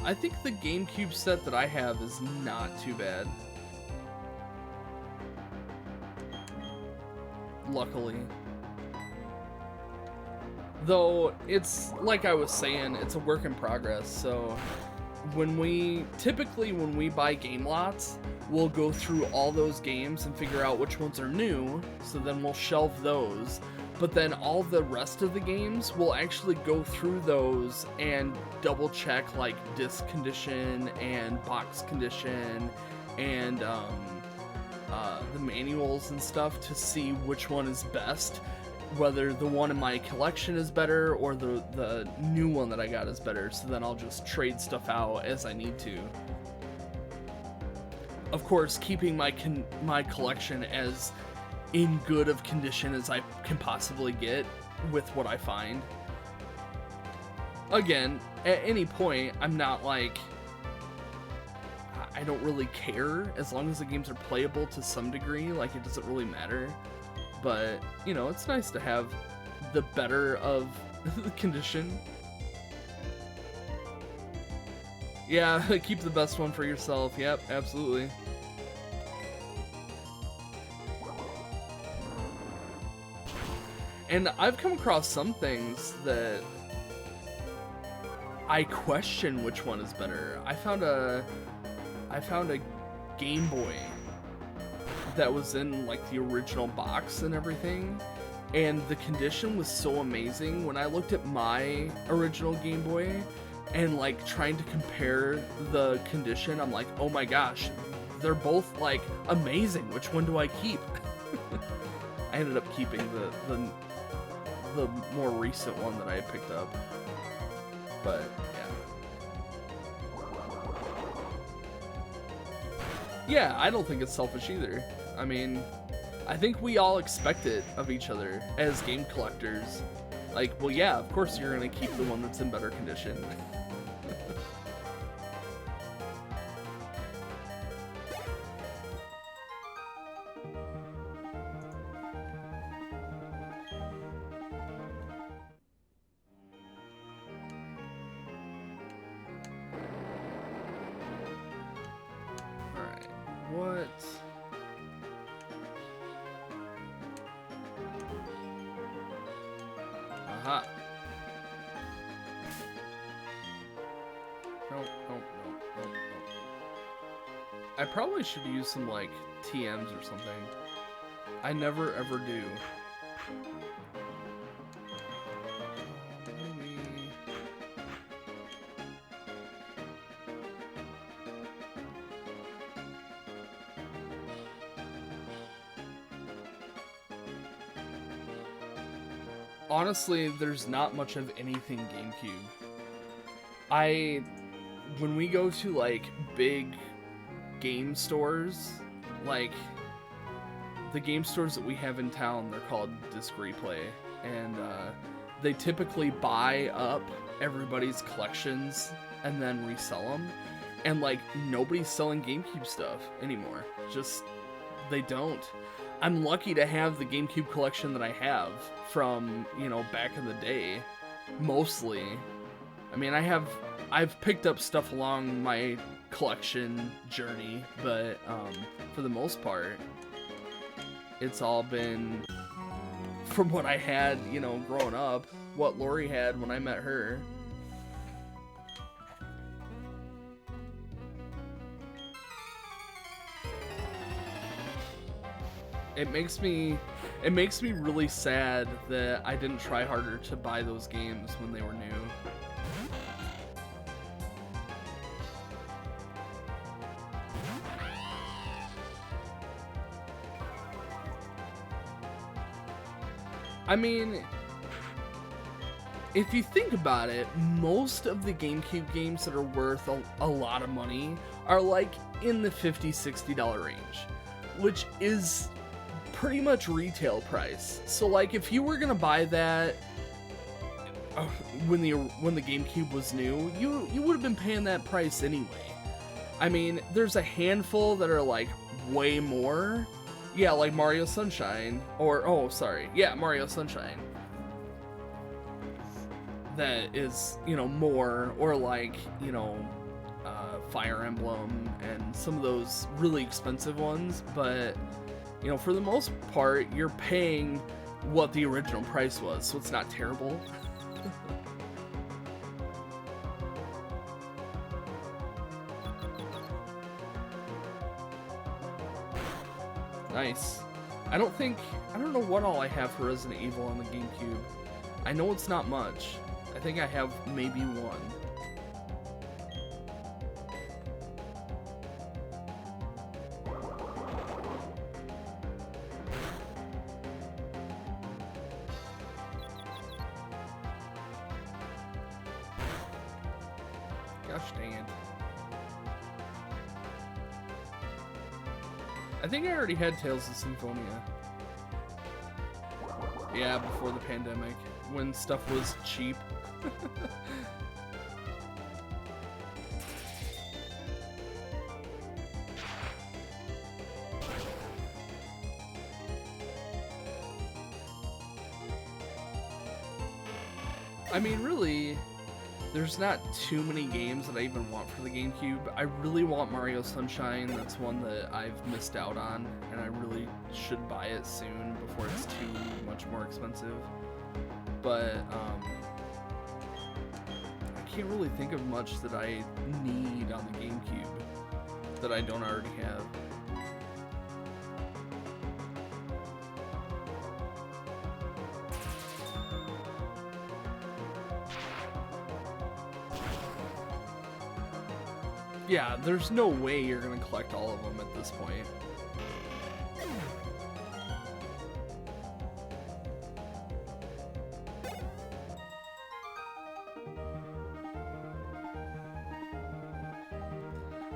I think the GameCube set that I have is not too bad. Luckily. Though, it's, like I was saying, it's a work in progress, so when we buy game lots, we'll go through all those games and figure out which ones are new, so then we'll shelve those, but then all the rest of the games, we'll actually go through those and double check, like, disc condition and box condition and, the manuals and stuff to see which one is best. Whether the one in my collection is better or the new one that I got is better, so then I'll just trade stuff out as I need to. Of course, keeping my collection as in good of condition as I can possibly get with what I find. Again, at any point, I'm not like... I don't really care, as long as the games are playable to some degree, like it doesn't really matter. But, you know, it's nice to have the better of the condition. Yeah, keep the best one for yourself. Yep, absolutely. And I've come across some things that I question which one is better. I found a Game Boy that was in like the original box and everything, and the condition was so amazing. When I looked at my original Game Boy and like trying to compare the condition, I'm like, oh my gosh, they're both like amazing. Which one do I keep? I ended up keeping the more recent one that I had picked up, but yeah, I don't think it's selfish either. I mean, I think we all expect it of each other as game collectors. Like, well, yeah, of course you're gonna keep the one that's in better condition. Alright, what... Aha. No, nope. I probably should use some, like, TMs or something. I never, ever do. Maybe... Honestly, there's not much of anything GameCube. When we go to, like, big game stores, like, the game stores that we have in town, they're called Disc Replay, and they typically buy up everybody's collections and then resell them, and, like, nobody's selling GameCube stuff anymore. Just, they don't. I'm lucky to have the GameCube collection that I have from, you know, back in the day, mostly. I mean, I've picked up stuff along my collection journey, but for the most part, it's all been from what I had, you know, growing up, what Lori had when I met her. It makes me really sad that I didn't try harder to buy those games when they were new. I mean, if you think about it, most of the GameCube games that are worth a lot of money are like in the $50, $60 range, which is pretty much retail price. So like if you were gonna buy that when the GameCube was new, you would have been paying that price anyway. I mean, there's a handful that are like way more. Yeah, like Mario Sunshine, or, oh, sorry, yeah, Mario Sunshine. That is, you know, more, or like, you know, Fire Emblem, and some of those really expensive ones, but, you know, for the most part, you're paying what the original price was, so it's not terrible. Nice. I don't know what all I have for Resident Evil on the GameCube. I know it's not much. I think I have maybe one. Gosh dang it. I think I already had Tales of Symphonia. Yeah, before the pandemic, when stuff was cheap. I mean, really, there's not too many games that I even want for the GameCube. I really want Mario Sunshine. That's one that I've missed out on, and I really should buy it soon before it's too much more expensive. But I can't really think of much that I need on the GameCube that I don't already have. Yeah, there's no way you're gonna collect all of them at this point.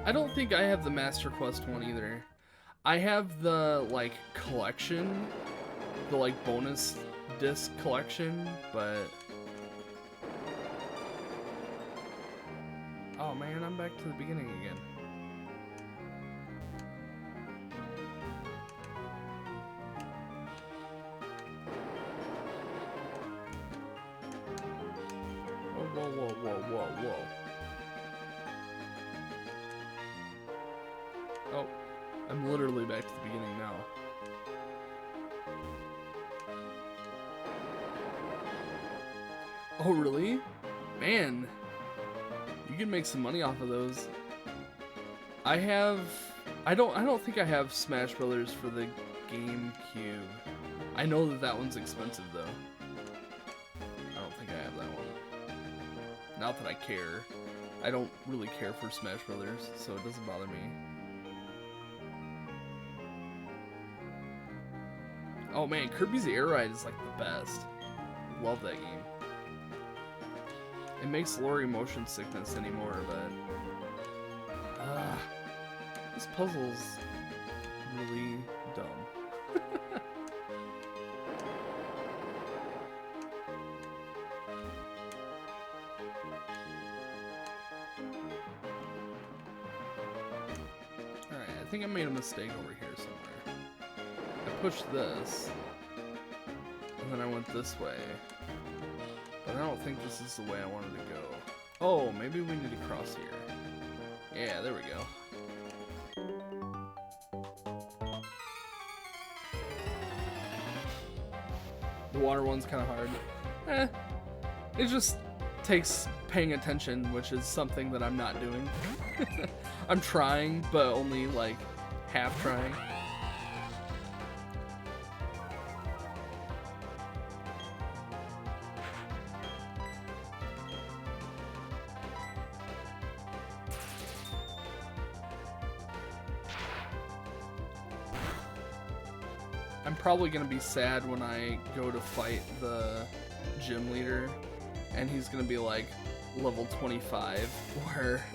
I don't think I have the Master Quest one either. I have the, like, collection, the, like, bonus disc collection, but... Oh man, I'm back to the beginning again. Whoa, whoa, whoa, whoa, whoa, whoa. Oh, I'm literally back to the beginning now. Oh, really? Man. You You can make some money off of those. I don't think I have Smash Brothers for the GameCube. I know that one's expensive though. I don't think I have that one. Not that I care. I don't really care for Smash Brothers, so it doesn't bother me. Oh man, Kirby's Air Ride is like the best. Love that game. It makes Lori motion sickness anymore, but this puzzle's really dumb. Alright, I think I made a mistake over here somewhere. I pushed this, and then I went this way. But I don't think this is the way I wanted to go. Oh, maybe we need to cross here. Yeah, there we go. The water one's kind of hard. It just takes paying attention, which is something that I'm not doing. I'm trying, but only like half trying. I'm probably gonna be sad when I go to fight the gym leader and he's gonna be like level 25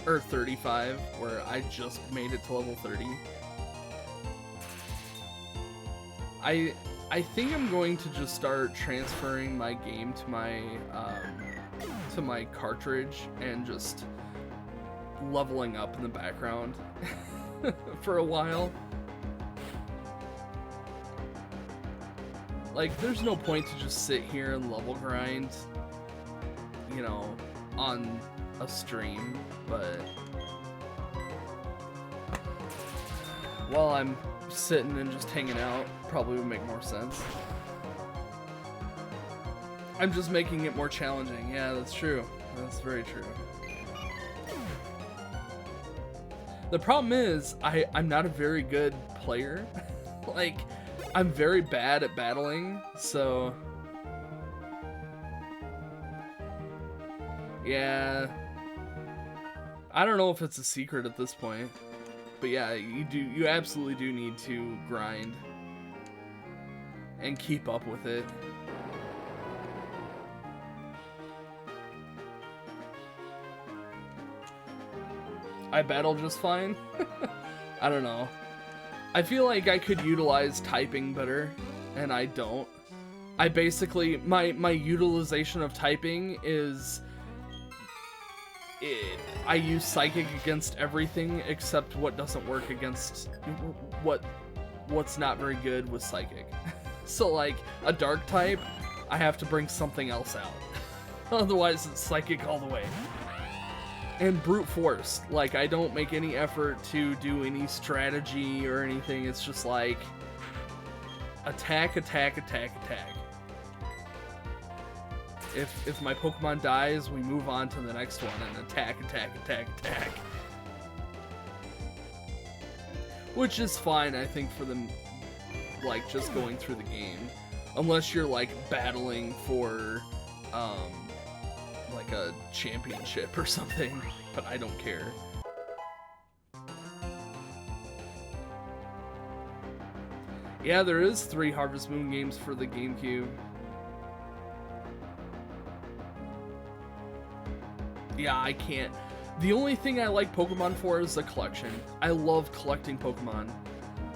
or 35 where I just made it to level 30. I think I'm going to just start transferring my game to my cartridge and just leveling up in the background for a while. Like, there's no point to just sit here and level grind, you know, on a stream, but while I'm sitting and just hanging out, probably would make more sense. I'm just making it more challenging. Yeah, that's true. That's very true. The problem is, I'm not a very good player. Like, I'm very bad at battling, so yeah, I don't know if it's a secret at this point, but yeah, you absolutely do need to grind and keep up with it. I battle just fine. I don't know. I feel like I could utilize typing better, and I don't. I basically, my utilization of typing is, I use Psychic against everything except what doesn't work against, what's not very good with Psychic. So like, a Dark type, I have to bring something else out. Otherwise it's Psychic all the way. And brute force, like I don't make any effort to do any strategy or anything. It's just like attack, attack, attack, attack. If my Pokemon dies, we move on to the next one and attack, attack, attack, attack. Which is fine, I think, for them, like just going through the game, unless you're like battling for like a championship or something, but I don't care. Yeah, there is 3 Harvest Moon games for the GameCube. Yeah, I can't. The only thing I like Pokemon for is the collection. I love collecting Pokemon.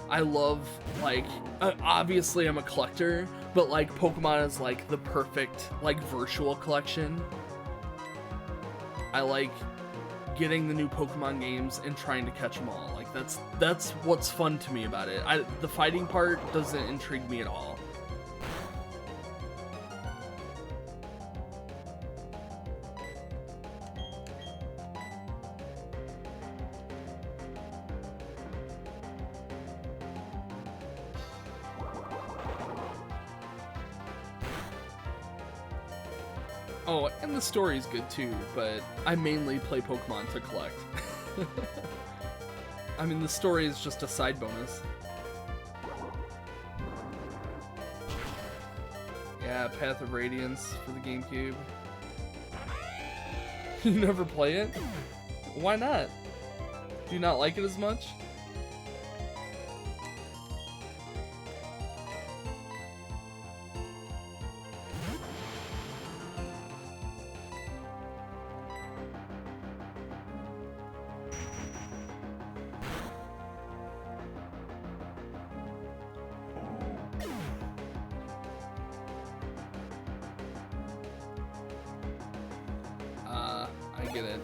I love, like, obviously I'm a collector, but like Pokemon is like the perfect, like, virtual collection. I like getting the new Pokemon games and trying to catch them all. Like, that's what's fun to me about it. The fighting part doesn't intrigue me at all. Oh, and the story's good too, but I mainly play Pokemon to collect. I mean, the story is just a side bonus. Yeah, Path of Radiance for the GameCube. You never play it? Why not? Do you not like it as much? I get it.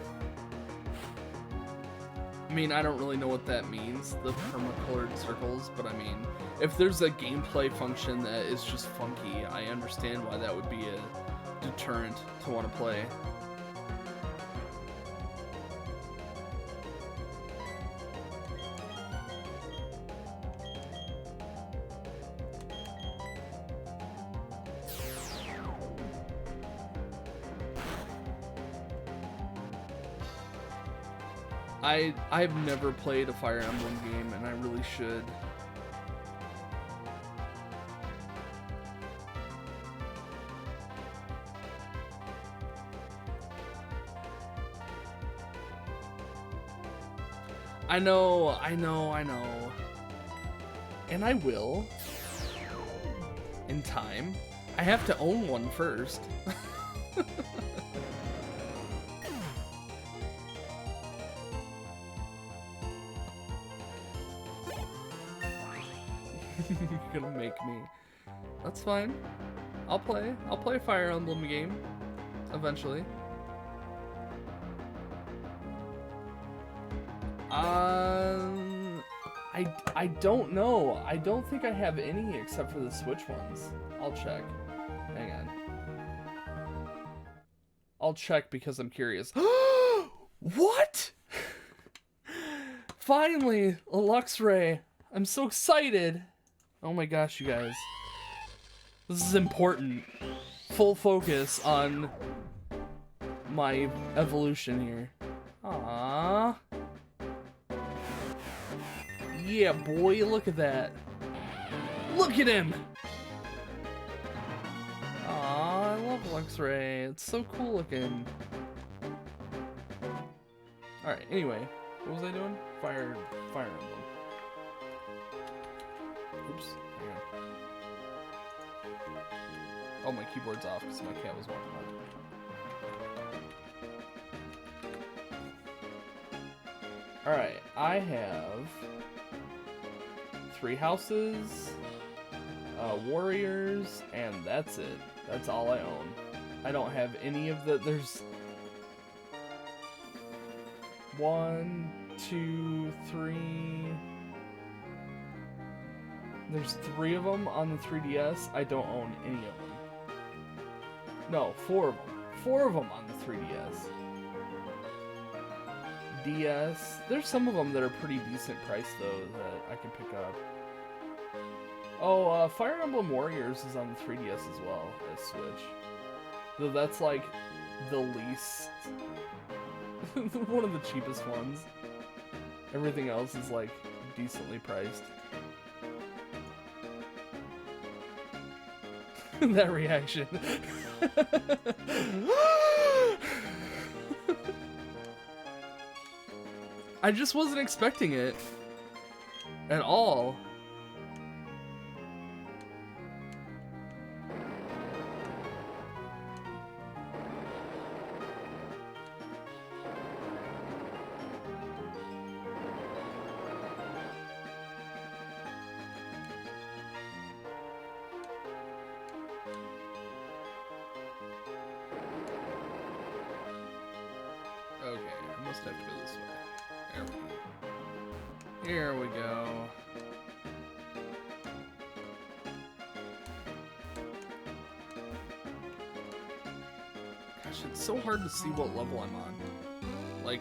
I mean, I don't really know what that means, the perma-colored circles, but I mean, if there's a gameplay function that is just funky, I understand why that would be a deterrent to want to play. I've never played a Fire Emblem game, and I really should. I know. And I will. In time. I have to own one first. You're gonna make me. That's fine. I'll play a Fire Emblem game eventually. I don't know. I don't think I have any except for the Switch ones. I'll check. Hang on. I'll check because I'm curious. What? Finally, a Luxray. I'm so excited. Oh my gosh, you guys. This is important. Full focus on my evolution here. Aww. Yeah, boy, look at that. Look at him! Aww, I love Luxray. It's so cool looking. Alright, anyway. What was I doing? Fire Emblem. Oops. Hang on. Oh, my keyboard's off because my cat was walking on. Alright, I have 3 houses, warriors, and that's it. That's all I own. I don't have any of the... There's 1, 2, 3... There's 3 of them on the 3DS. I don't own any of them. No, 4 of them. 4 of them on the 3DS. DS. There's some of them that are pretty decent price though that I can pick up. Oh, Fire Emblem Warriors is on the 3DS as well as Switch. Though that's like the least... one of the cheapest ones. Everything else is like decently priced. That reaction. I just wasn't expecting it at all. Okay, I must have to go this way. There we go. Here we go. Gosh, it's so hard to see what level I'm on. Like,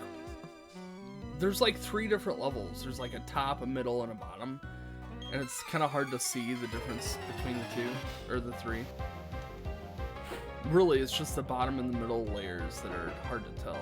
there's like 3 different levels. There's like a top, a middle, and a bottom. And it's kind of hard to see the difference between the 2, or the 3. really, it's just the bottom and the middle layers that are hard to tell.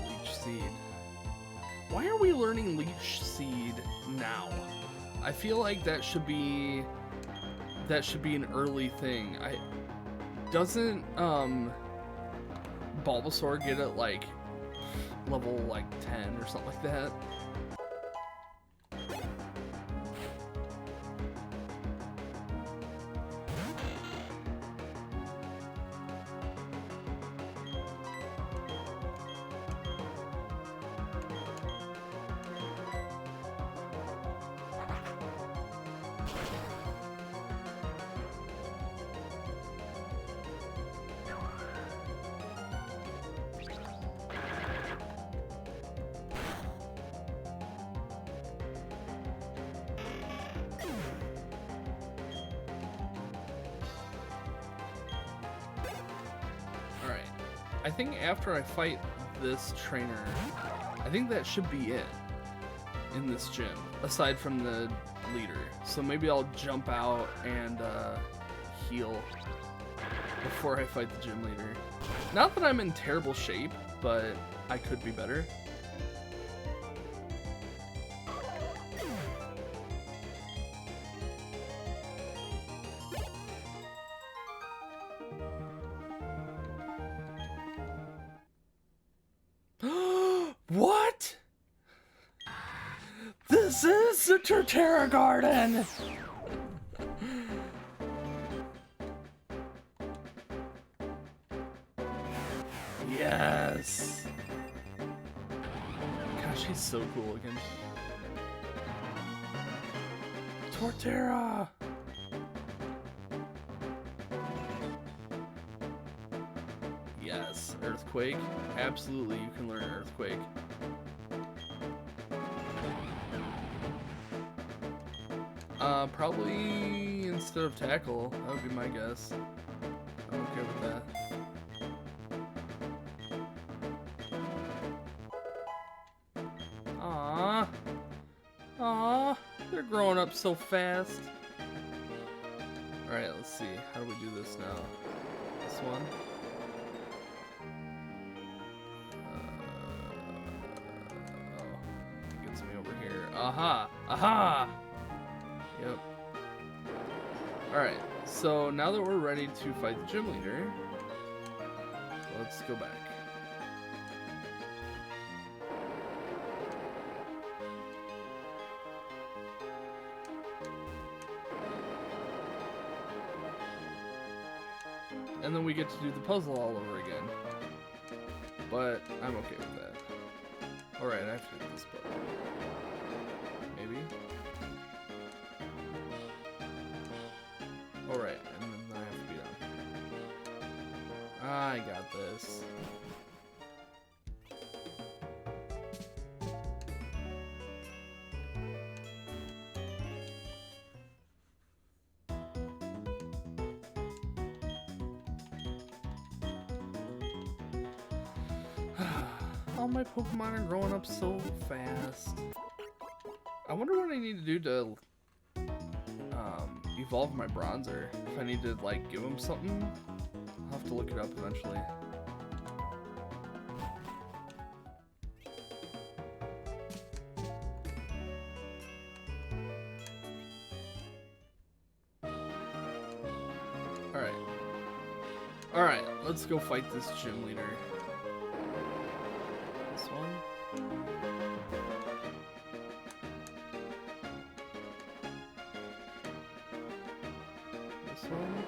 Leech Seed. Why are we learning Leech Seed now? I feel like that should be an early thing. Doesn't Bulbasaur get it like level like 10 or something like that? I think after I fight this trainer, I think that should be it in this gym, aside from the leader. So maybe I'll jump out and heal before I fight the gym leader. Not that I'm in terrible shape, but I could be better. What? This is the Torterra Garden! Yes! Gosh, he's so cool again. Torterra! Yes, Earthquake. Absolutely, you can learn Earthquake. Probably instead of Tackle. That would be my guess. I'm okay with that. Aww. Aww. They're growing up so fast. Alright, let's see. How do we do this now? This one? It gets me over here. Aha! Aha! Yep. Alright, so now that we're ready to fight the gym leader, let's go back. And then we get to do the puzzle all over again. But I'm okay with that. Alright, I have to do this puzzle. Maybe? Alright, and then I have to be done. I got this. All my Pokemon are growing up so fast. I wonder what I need to do to evolve my Bronzer. If I need to like give him something, I'll have to look it up eventually. Alright, let's go fight this gym leader. This one. This one.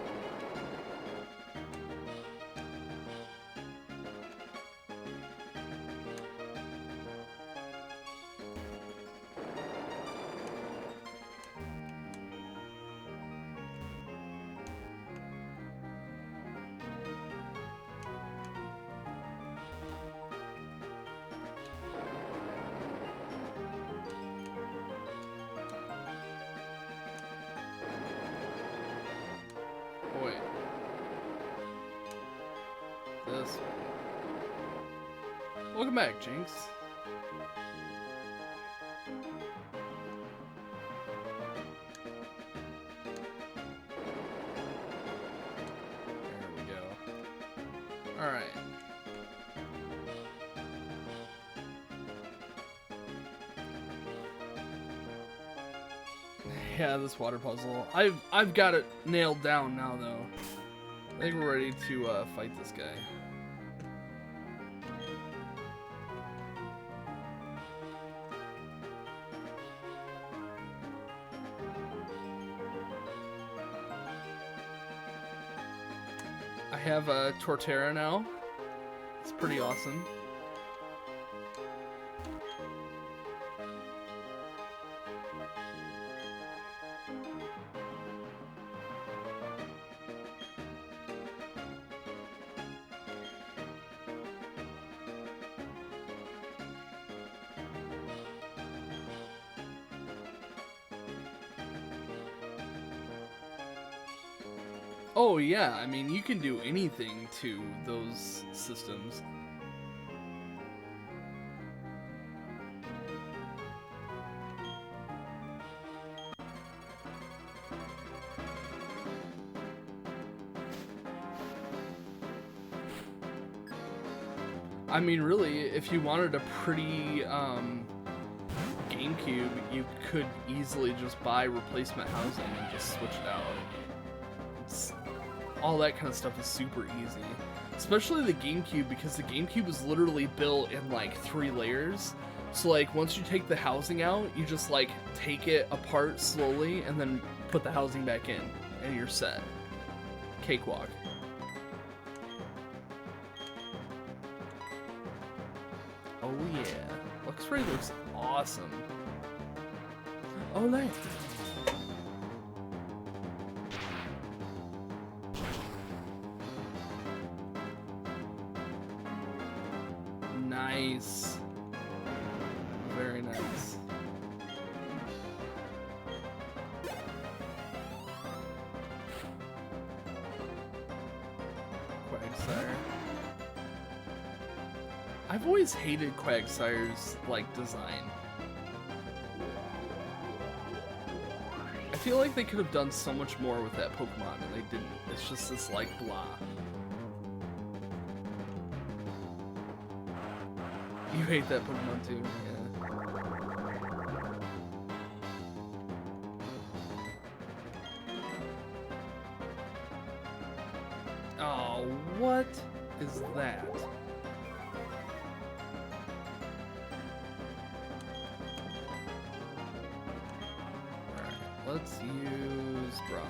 this. Welcome back, Jinx. There we go. Alright. Yeah, this water puzzle. I've got it nailed down now, though. I think we're ready to fight this guy. I have a Torterra now. It's pretty awesome. Oh yeah, I mean, you can do anything to those systems. I mean, really, if you wanted a pretty GameCube, you could easily just buy replacement housing and just switch it out. All that kind of stuff is super easy, especially the GameCube, because the GameCube is literally built in like 3 layers. So like once you take the housing out, you just like take it apart slowly and then put the housing back in and you're set. Cakewalk. Oh yeah, Luxray looks awesome. Oh nice. Nice. Very nice. Quagsire. I've always hated Quagsire's like design. I feel like they could have done so much more with that Pokemon and they didn't. It's just this like blah. You hate that Pokemon too, yeah. Oh, what is that? Alright, let's use Bronzer.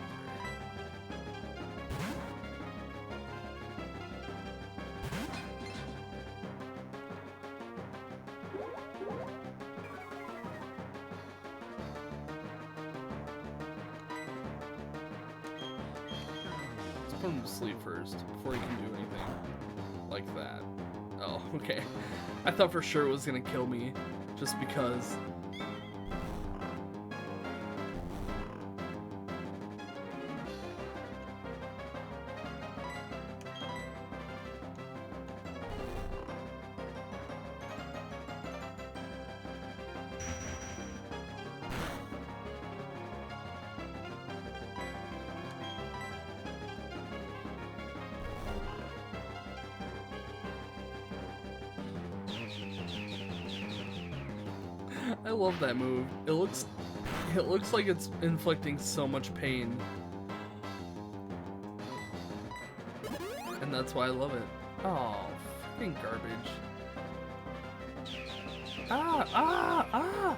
Put him to sleep first before he can do anything like that. Oh, okay. I thought for sure it was gonna kill me just because. I love that move. It looks like it's inflicting so much pain. And that's why I love it. Oh, fucking garbage. Ah, ah, ah!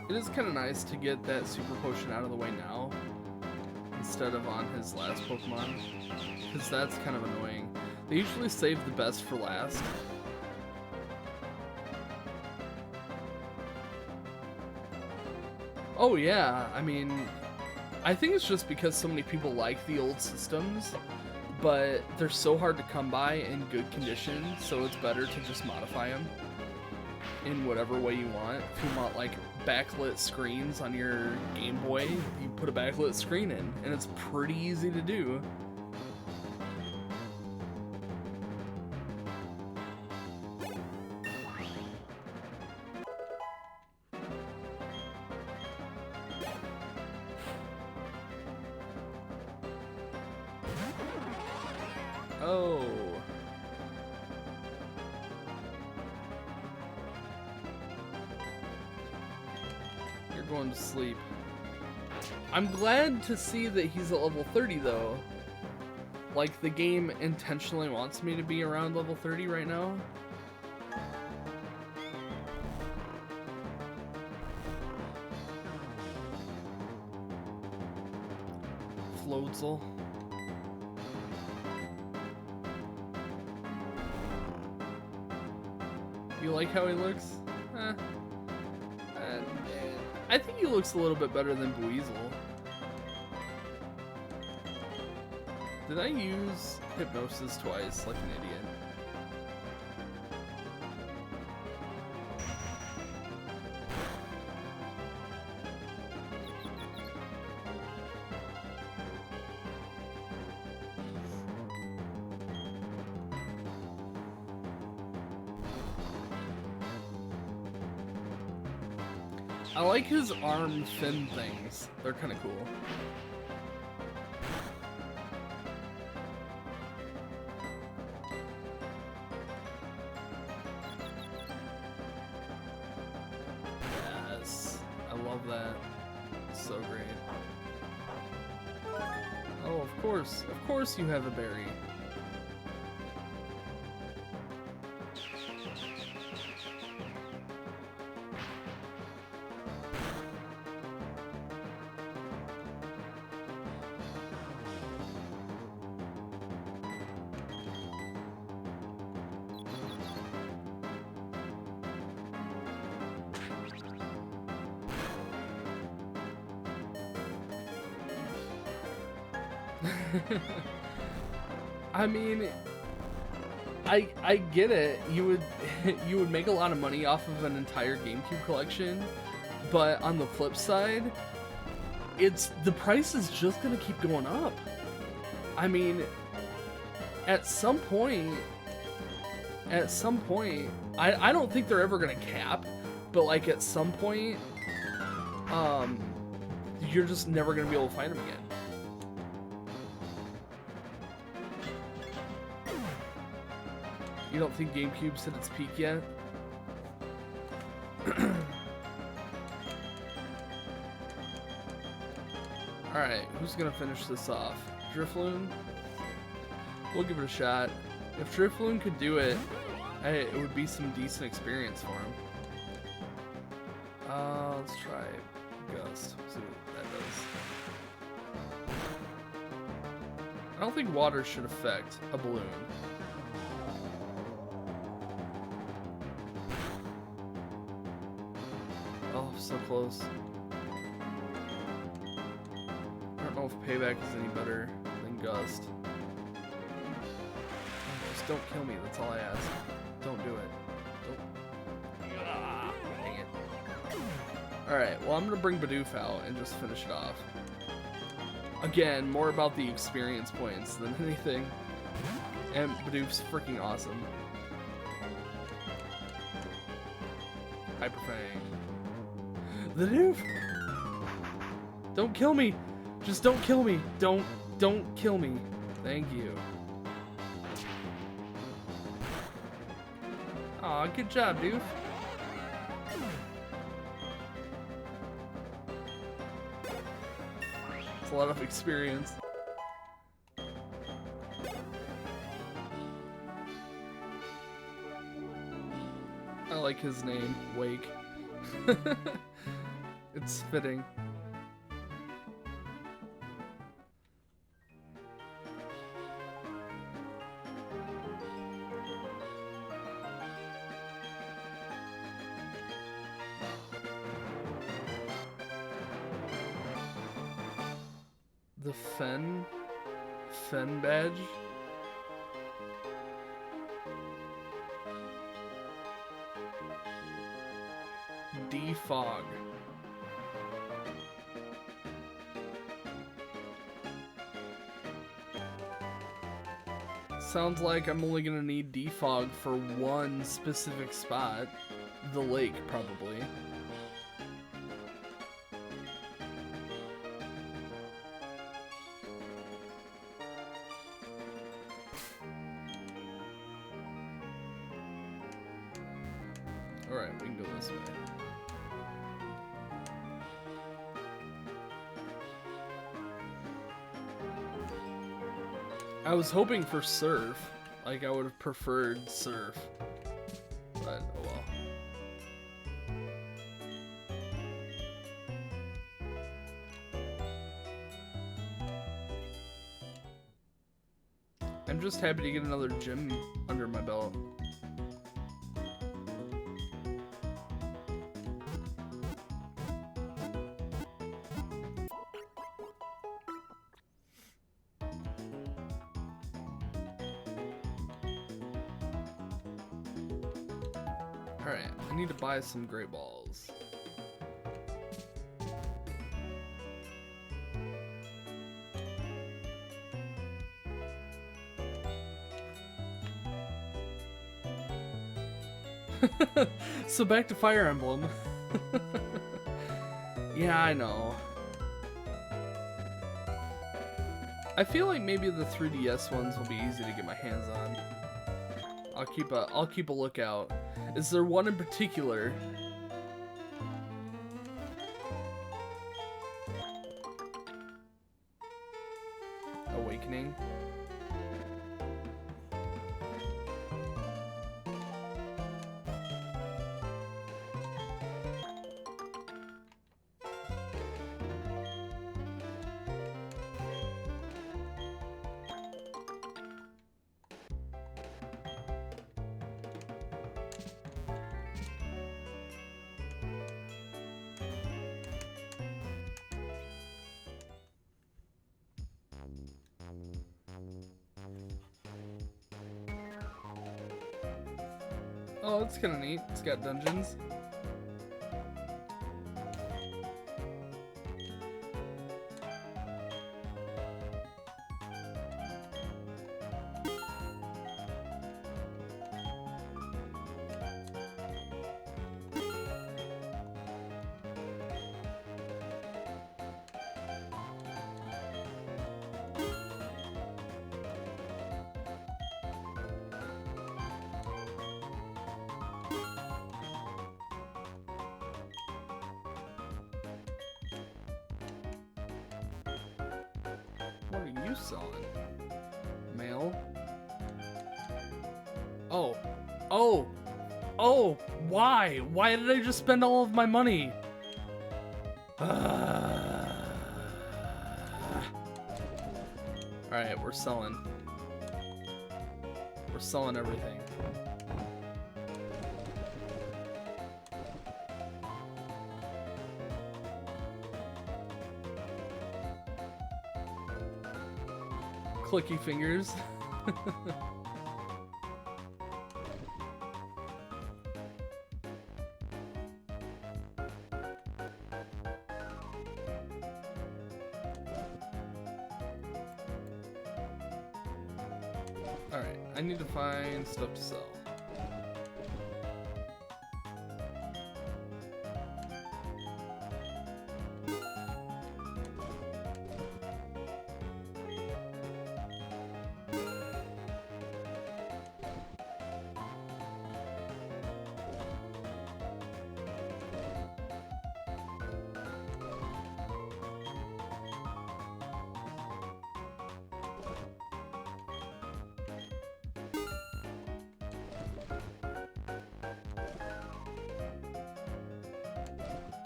It is kind of nice to get that super potion out of the way now instead of on his last Pokemon, because that's kind of annoying. They usually save the best for last, Oh yeah, I mean, I think it's just because so many people like the old systems, but they're so hard to come by in good condition, so it's better to just modify them in whatever way you want. If you want like backlit screens on your Game Boy, you put a backlit screen in, and it's pretty easy to do. Oh. You're going to sleep. I'm glad to see that he's at level 30 though. Like, the game intentionally wants me to be around level 30 right now. Floatzel. You like how he looks? I think he looks a little bit better than Buizel. Did I use Hypnosis twice like an idiot? I like his arm fin things. They're kind of cool. Yes. I love that. It's so great. Oh, of course. Of course you have a berry. I mean, I get it. You would make a lot of money off of an entire GameCube collection, but on the flip side, the price is just gonna keep going up. I mean, at some point, I don't think they're ever gonna cap, but like at some point, you're just never gonna be able to find them again. You don't think GameCube's hit its peak yet? Alright, who's gonna finish this off? Drifloon? We'll give it a shot. If Drifloon could do it, it would be some decent experience for him. Let's try Gust. See what that does. I don't think water should affect a balloon. Oh, so close. I don't know if Payback is any better than Gust. Just don't kill me, that's all I ask. Don't do it. Don't. Ah, dang it. Alright, well I'm gonna bring Bidoof out and just finish it off. Again, more about the experience points than anything. And Bidoof's freaking awesome. Hyper Fang. The Doof! Don't kill me! Just don't kill me! Don't kill me. Thank you. Aw, good job, Doof. It's a lot of experience. I like his name, Wake. It's fitting. The Fen badge? Defog. Sounds like I'm only gonna need defog for one specific spot. The lake, probably. Alright, we can go this way. I was hoping for surf. Like, I would have preferred surf. But, oh well. I'm just happy to get another gym under my belt. Alright, I need to buy some great balls. So back to Fire Emblem. Yeah, I know. I feel like maybe the 3DS ones will be easy to get my hands on. I'll keep a lookout. Is there one in particular? Awakening. Oh, that's kind of neat. It's got dungeons. What are you selling? Mail? Oh. Oh! Oh! Why? Why did I just spend all of my money? Alright, we're selling. We're selling everything. Clicky fingers. Alright, I need to find stuff to sell.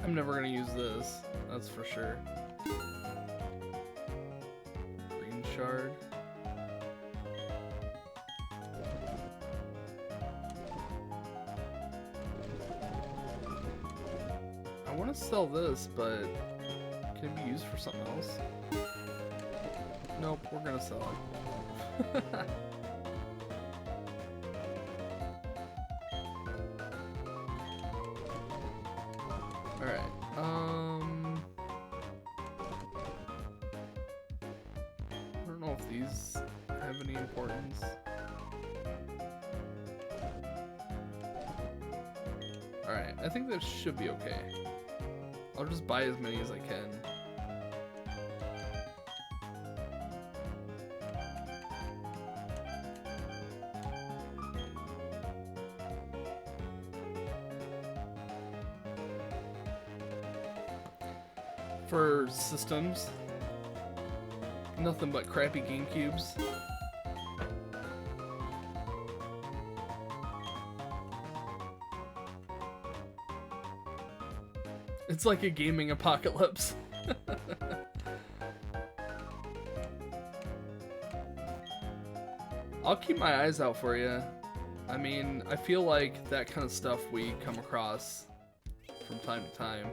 I'm never gonna use this, that's for sure. Green shard. I want to sell this, but can it be used for something else? Nope, we're gonna sell it. Alright, I don't know if these have any importance. Alright, I think this should be okay. I'll just buy as many as I can. For systems, nothing but crappy GameCubes. It's like a gaming apocalypse. I'll keep my eyes out for you. I mean, I feel like that kind of stuff we come across from time to time.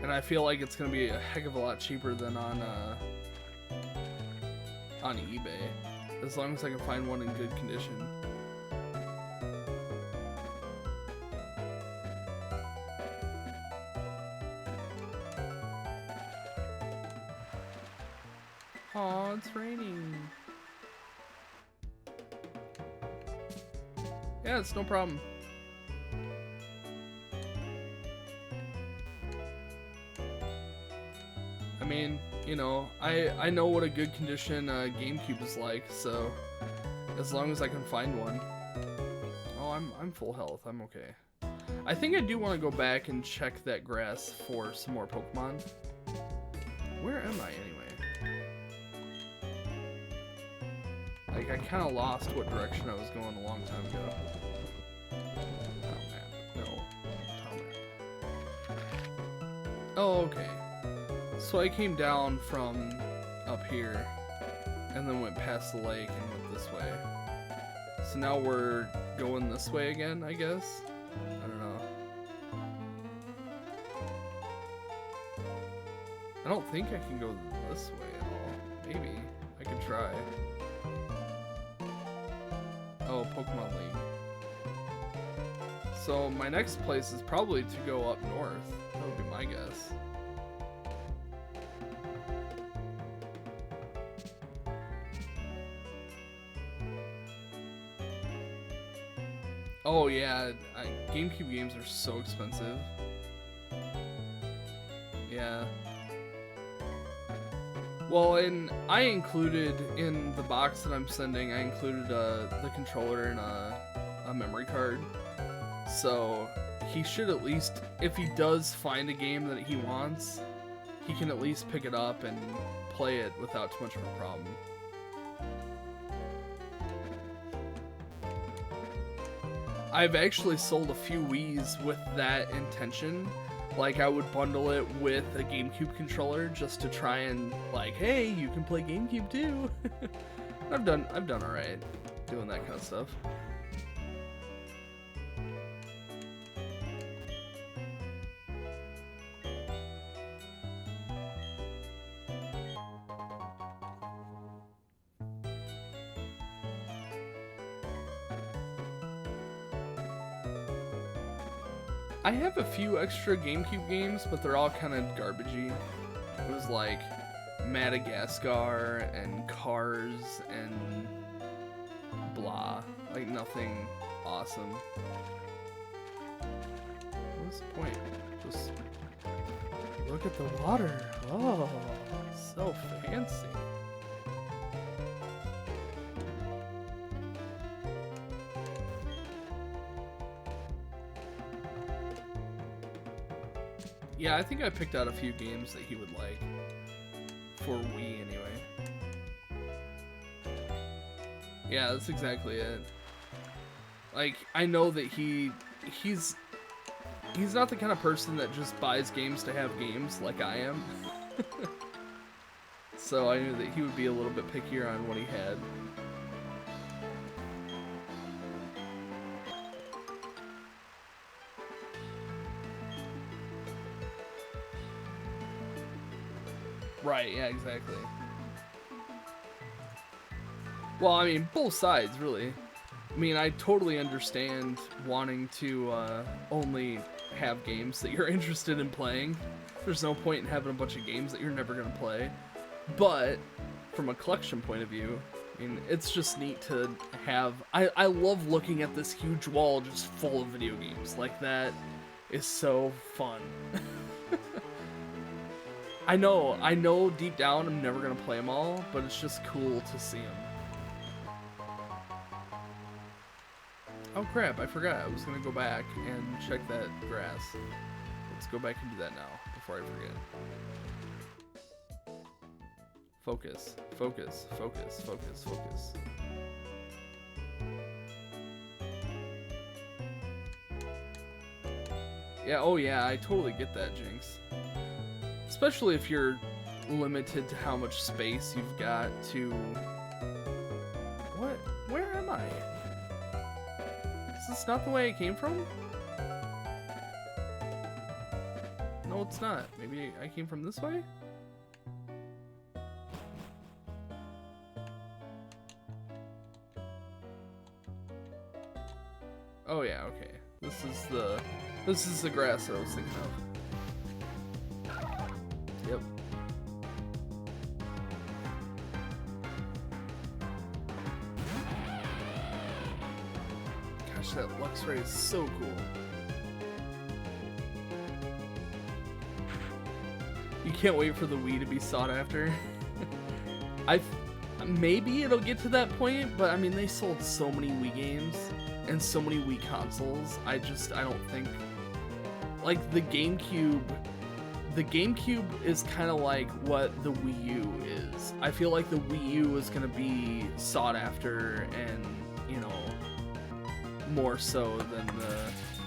And I feel like it's gonna be a heck of a lot cheaper than on eBay, as long as I can find one in good condition. Aw, it's raining. Yeah, it's no problem. I mean, you know, I know what a good condition GameCube is like, so as long as I can find one. Oh, I'm full health. I'm okay. I think I do want to go back and check that grass for some more Pokemon. Where am I anyway? Like, I kind of lost what direction I was going a long time ago. Tile map. No. Tile map. Oh, okay. So I came down from up here, and then went past the lake and went this way. So now we're going this way again, I guess? I don't know. I don't think I can go this way at all. Maybe. I could try. Oh, Pokemon League. So my next place is probably to go up north. That would be my guess. Oh yeah, GameCube games are so expensive. Yeah. Well, and I included in the box that I'm sending, I included the controller and a memory card. So he should at least, if he does find a game that he wants, he can at least pick it up and play it without too much of a problem. I've actually sold a few Wiis with that intention. Like, I would bundle it with a GameCube controller just to try and, like, hey, you can play GameCube too. I've done alright doing that kind of stuff. I have a few extra GameCube games, but they're all kind of garbagey. It was like Madagascar and Cars and blah. Like nothing awesome. What's the point? Just look at the water. Oh, so fancy. Yeah, I think I picked out a few games that he would like. For Wii, anyway. Yeah, that's exactly it. Like, I know that he's not the kind of person that just buys games to have games like I am. So I knew that he would be a little bit pickier on what he had. Right, yeah, exactly. Well, I mean, both sides, really. I mean, I totally understand wanting to only have games that you're interested in playing. There's no point in having a bunch of games that you're never going to play. But from a collection point of view, I mean, it's just neat to have... I love looking at this huge wall just full of video games. Like, that is so fun. I know deep down I'm never going to play them all, but it's just cool to see them. Oh crap, I forgot. I was going to go back and check that grass. Let's go back and do that now, before I forget. Focus, focus, focus, focus, focus. Yeah, oh yeah, I totally get that, Jinx. Especially if you're limited to how much space you've got to... What? Where am I? Is this not the way I came from? No, it's not. Maybe I came from this way? Oh yeah, okay. This is the grass that I was thinking of. Yep. Gosh, that Lux Ray is so cool. You can't wait for the Wii to be sought after. Maybe it'll get to that point, but I mean, they sold so many Wii games and so many Wii consoles. I don't think, like, the GameCube is kind of like what the Wii U is. I feel like the Wii U is going to be sought after and, you know, more so than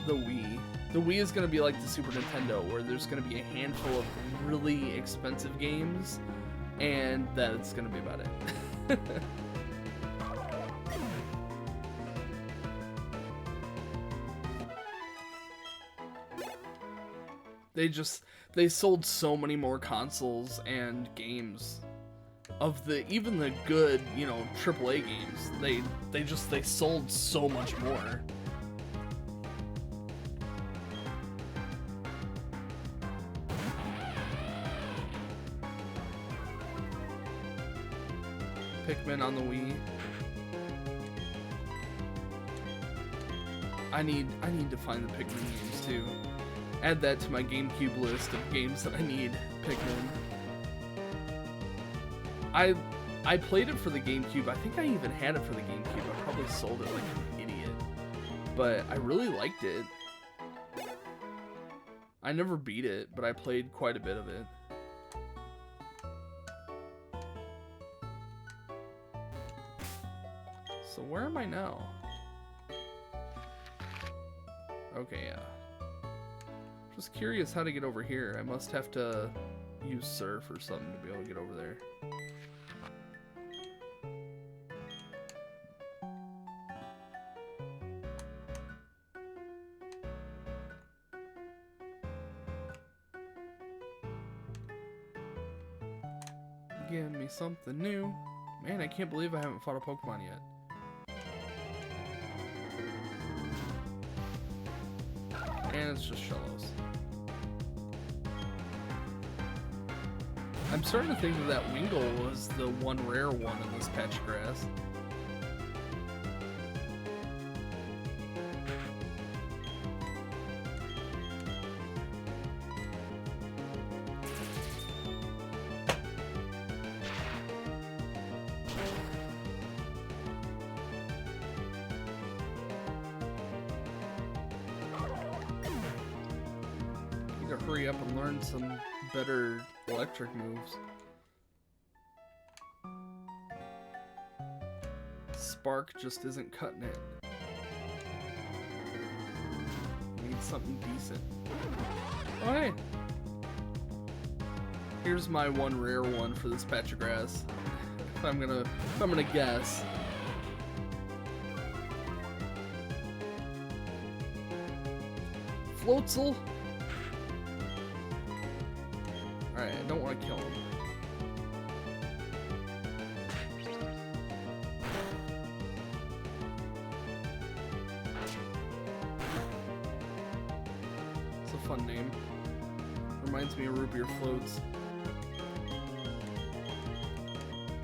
the Wii. The Wii is going to be like the Super Nintendo, where there's going to be a handful of really expensive games, and that's going to be about it. They sold so many more consoles and games of even the good, you know, AAA games. They sold so much more. Pikmin on the Wii. I need to find the Pikmin games too. Add that to my GameCube list of games that I need. Pikmin. I played it for the GameCube. I think I even had it for the GameCube. I probably sold it like an idiot. But I really liked it. I never beat it, but I played quite a bit of it. So where am I now? Okay, yeah. Just curious how to get over here. I must have to use surf or something to be able to get over there. Give me something new. Man, I can't believe I haven't fought a Pokemon yet. And it's just Shellos. I'm starting to think that Wingull was the one rare one in this patch of grass. Hurry up and learn some better electric moves. Spark just isn't cutting it. Need something decent. Oh hey! Here's my one rare one for this patch of grass. if I'm gonna guess. Floatzel. Alright, I don't want to kill him. fun name. Reminds me of root beer floats.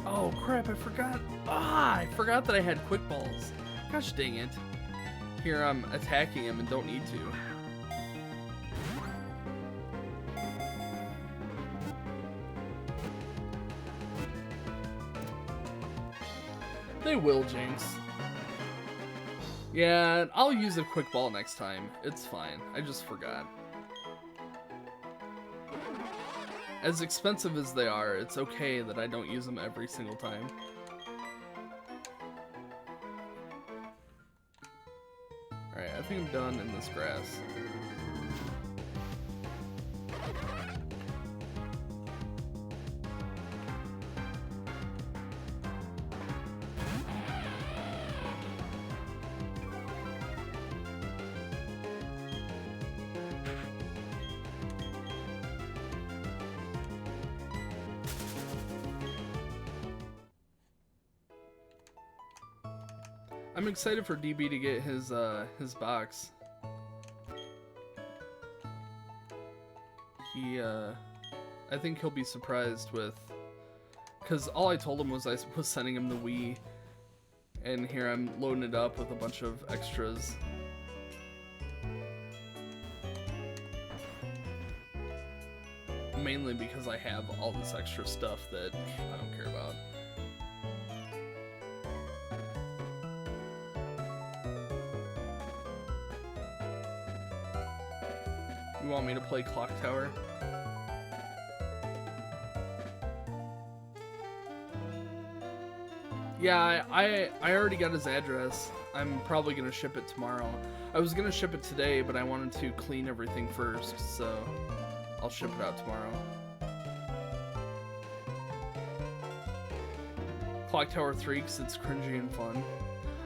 Oh crap, I forgot. I forgot that I had quick balls. Gosh dang it. Here I'm attacking him and don't need to. They will, Jinx. Yeah, I'll use a quick ball next time. It's fine. I just forgot. As expensive as they are, it's okay that I don't use them every single time. Alright, I think I'm done in this grass. I'm excited for DB to get his box. I think he'll be surprised with, because all I told him was I was sending him the Wii, and here I'm loading it up with a bunch of extras. Mainly because I have all this extra stuff that I don't care about. You want me to play Clock Tower? Yeah, I already got his address. I'm probably gonna ship it tomorrow. I was gonna ship it today, but I wanted to clean everything first, so I'll ship it out tomorrow. Clock Tower 3, because it's cringy and fun.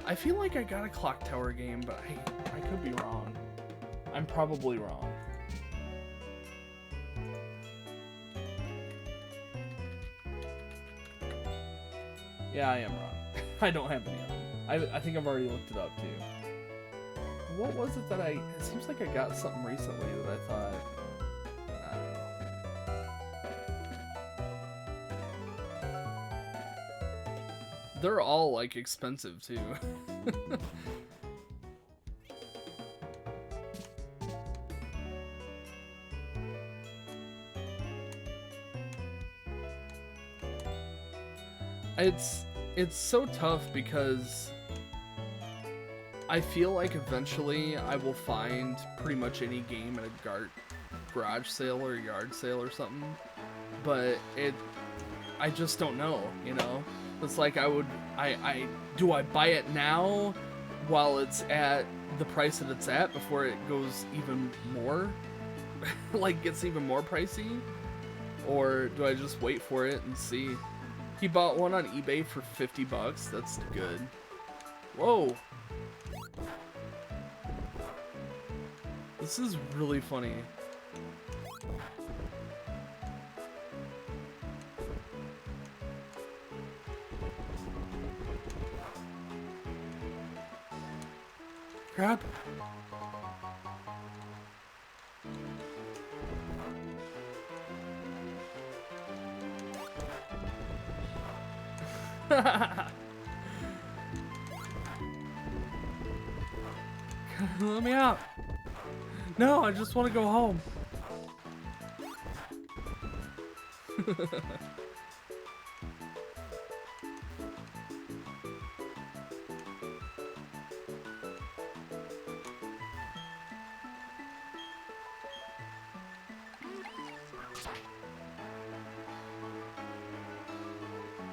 I feel like I got a Clock Tower game, but I could be wrong. I'm probably wrong. Yeah, I am wrong. I don't have any of them. I think I've already looked it up too. What was it that it seems like I got something recently that I thought, I don't know. They're all like expensive too. It's so tough because I feel like eventually I will find pretty much any game at a garage sale or yard sale or something, but I just don't know, you know? It's like do I buy it now while it's at the price that it's at before it goes even more, like gets even more pricey, or do I just wait for it and see? He bought one on eBay for $50. That's good. Whoa. This is really funny. Crap. Let me out. No, I just want to go home.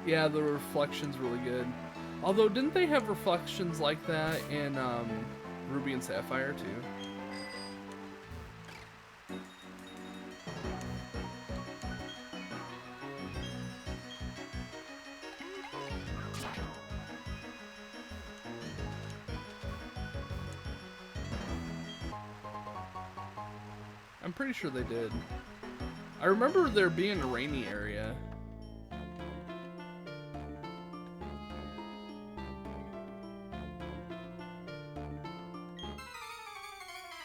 Yeah, the reflection's really good. Although, didn't they have reflections like that in Ruby and Sapphire too? I'm pretty sure they did. I remember there being a rainy area.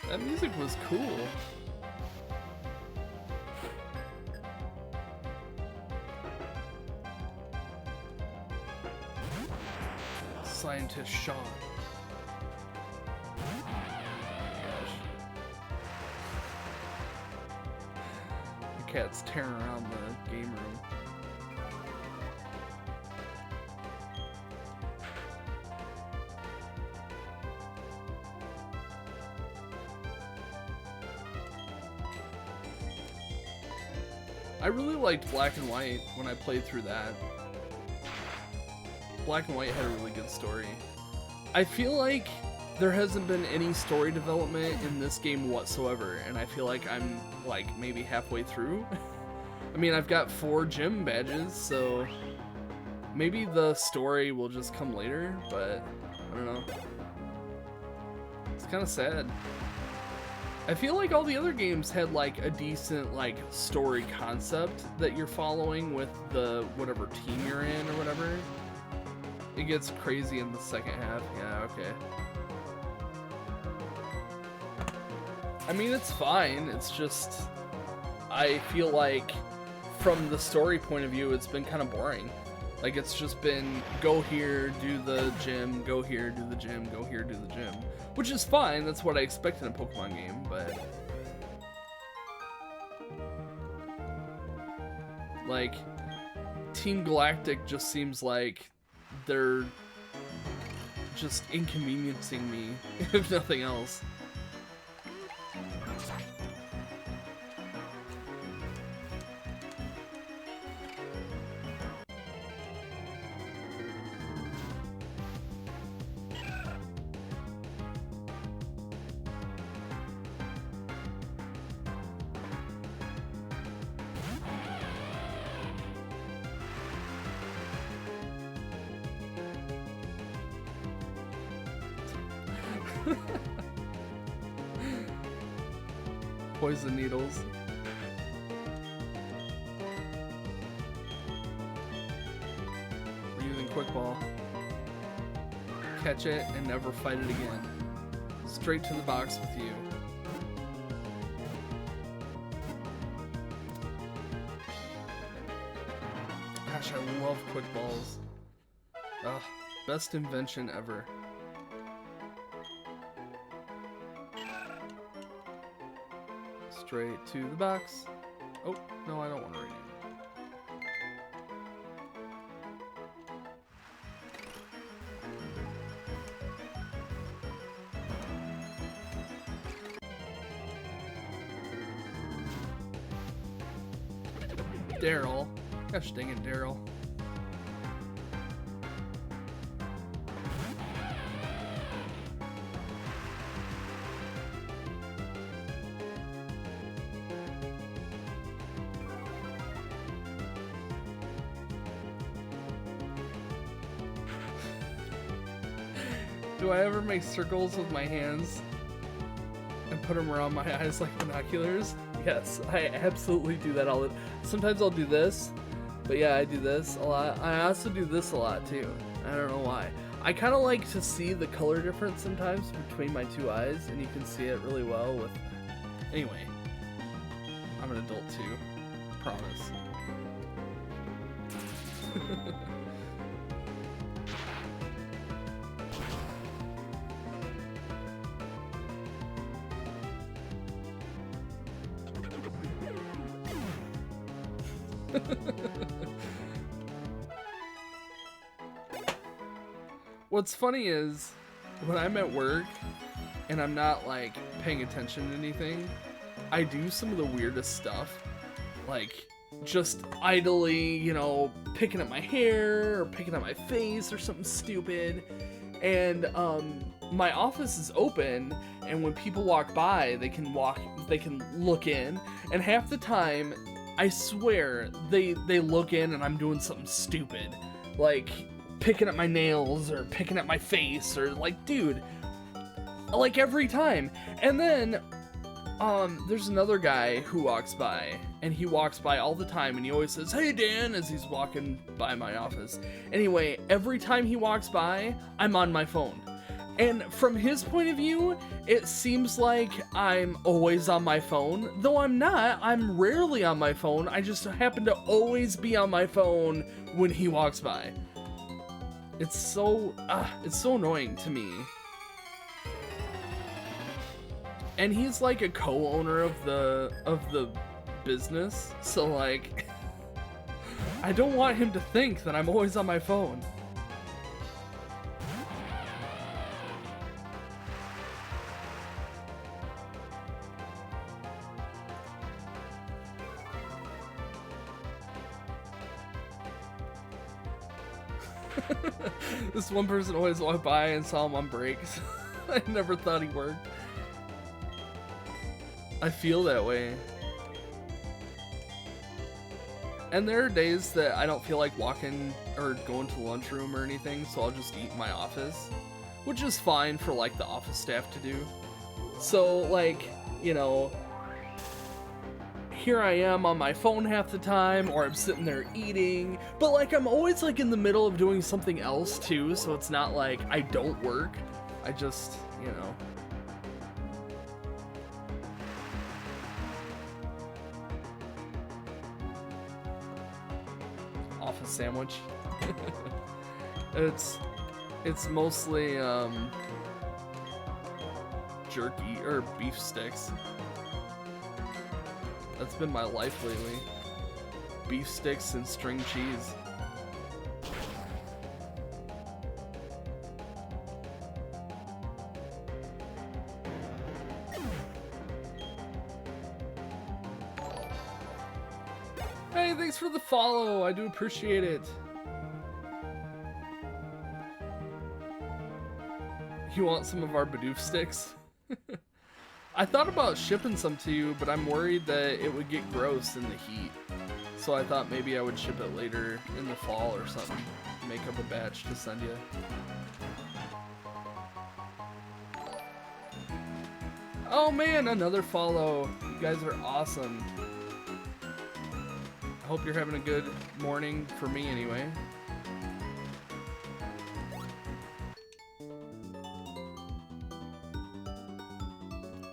That music was cool. Scientist Sean. The cat's tearing around the game room. I really liked Black and White when I played through that. Black and White had a really good story. I feel like there hasn't been any story development in this game whatsoever, and I feel like I'm like maybe halfway through. I mean, I've got 4 gym badges, so maybe the story will just come later, but I don't know. It's kind of sad. I feel like all the other games had like a decent like story concept that you're following with the whatever team you're in or whatever. It gets crazy in the second half. Yeah, okay. I mean, it's fine. It's just, I feel like from the story point of view, it's been kind of boring. Like, it's just been go here, do the gym, go here, do the gym, go here, do the gym. Which is fine, that's what I expect in a Pokemon game, but... like, Team Galactic just seems like they're just inconveniencing me, if nothing else. Poison needles. We're using Quick Ball. Catch it and never fight it again. Straight to the box with you. Gosh, I love Quick Balls. Ugh, best invention ever. Straight to the box. Oh, no, I don't want to read it. Daryl. Gosh dang it, Daryl. Do I ever make circles with my hands and put them around my eyes like binoculars? Yes, I absolutely do that all the time. Sometimes I'll do this, but yeah, I do this a lot. I also do this a lot too. I don't know why. I kind of like to see the color difference sometimes between my 2 eyes, and you can see it really well with... Anyway, I'm an adult too. Promise. What's funny is when I'm at work and I'm not like paying attention to anything, I do some of the weirdest stuff, like just idly, you know, picking at my hair or picking at my face or something stupid. And my office is open, and when people walk by, they can look in, and half the time, I swear, they look in and I'm doing something stupid, like picking at my nails or picking at my face, or like, dude, like every time. And then there's another guy who walks by, and he walks by all the time, and he always says, "Hey Dan," as he's walking by my office. Anyway, every time he walks by, I'm on my phone. And from his point of view, it seems like I'm always on my phone, though I'm not. I'm rarely on my phone. I just happen to always be on my phone when he walks by. It's so annoying to me. And he's like a co-owner of the business, so like I don't want him to think that I'm always on my phone. This one person always walked by and saw him on breaks. I never thought he worked. I feel that way. And there are days that I don't feel like walking or going to the lunchroom or anything, so I'll just eat in my office, which is fine for like the office staff to do. So like, you know, here I am on my phone half the time, or I'm sitting there eating, but like I'm always like in the middle of doing something else too, so it's not like I don't work. I just, you know. Office sandwich. It's mostly jerky or beef sticks. That's been my life lately. Beef sticks and string cheese. Hey, thanks for the follow. I do appreciate it. You want some of our Bidoof sticks? I thought about shipping some to you, but I'm worried that it would get gross in the heat. So I thought maybe I would ship it later in the fall or something. Make up a batch to send you. Oh man, another follow. You guys are awesome. I hope you're having a good morning, for me anyway.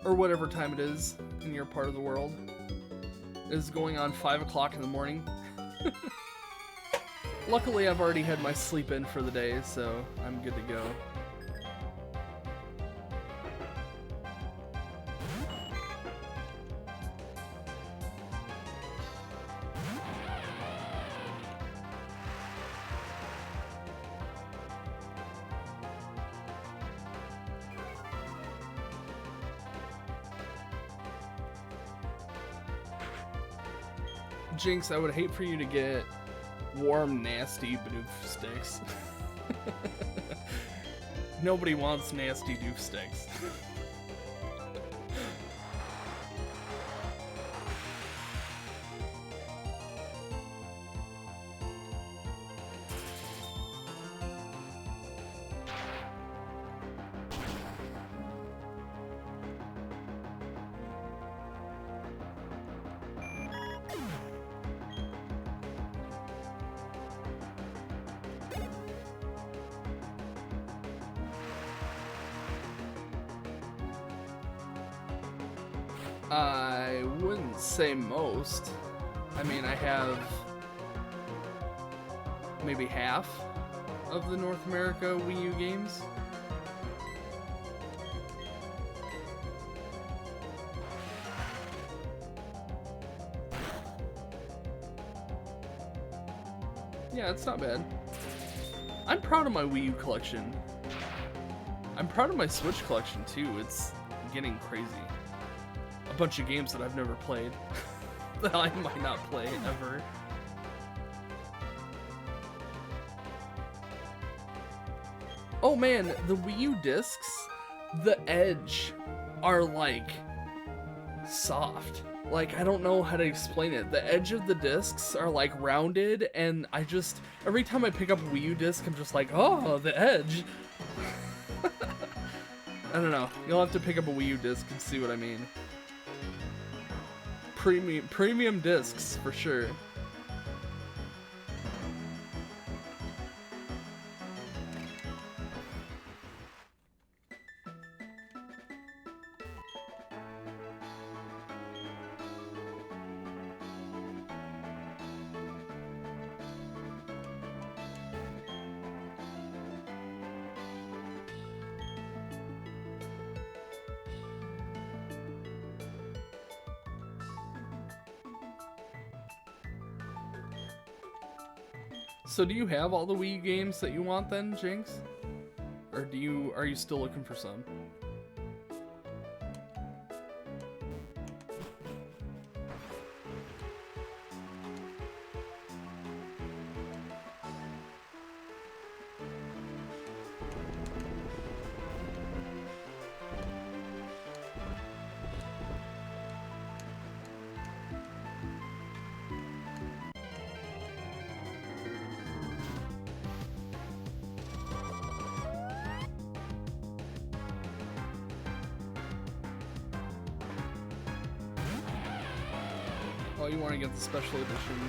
Or whatever time it is in your part of the world. It is going on 5 o'clock in the morning. Luckily, I've already had my sleep in for the day, so I'm good to go. Jinx, I would hate for you to get warm, nasty Bidoof sticks. Nobody wants nasty doof sticks. I wouldn't say most. I mean, I have maybe half of the North America Wii U games. Yeah, it's not bad. I'm proud of my Wii U collection. I'm proud of my Switch collection too. It's getting crazy. A bunch of games that I've never played that I might not play ever. Oh man, the Wii U discs, the edge are like soft. Like, I don't know how to explain it. The edge of the discs are like rounded, and I just, every time I pick up a Wii U disc, I'm just like, oh, the edge. I don't know. You'll have to pick up a Wii U disc and see what I mean. Premium discs for sure. So do you have all the Wii U games that you want then, Jinx? Or are you still looking for some? Oh, you want to get the special edition?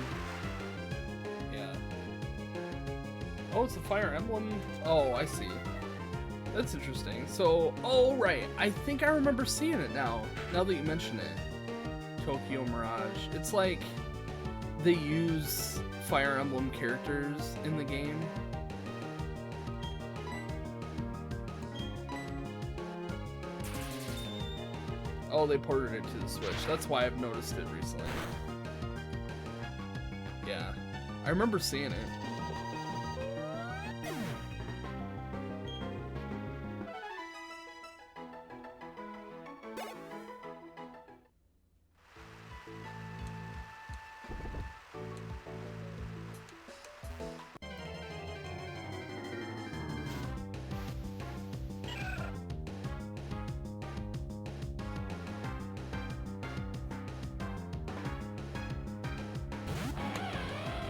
Yeah. Oh, it's a Fire Emblem. Oh, I see. That's interesting. So, oh right, I think I remember seeing it now. Now that you mention it, Tokyo Mirage. It's like they use Fire Emblem characters in the game. Oh, they ported it to the Switch. That's why I've noticed it recently. Yeah, I remember seeing it.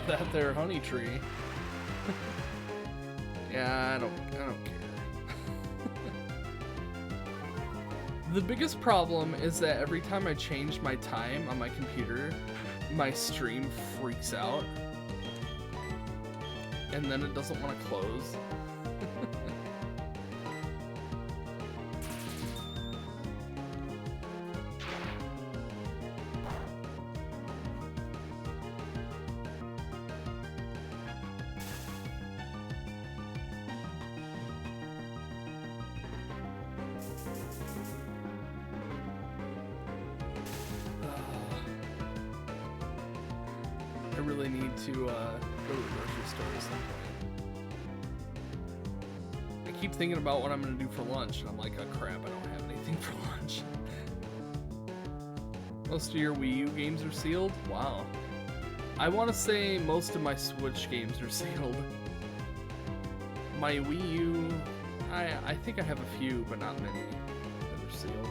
That there honey tree. Yeah, I don't care. The biggest problem is that every time I change my time on my computer, my stream freaks out. And then it doesn't want to close. I really need to go to the grocery store at some point. I keep thinking about what I'm gonna do for lunch, and I'm like, oh crap, I don't have anything for lunch. Most of your Wii U games are sealed? Wow. I want to say most of my Switch games are sealed. My Wii U, I think I have a few, but not many that are sealed.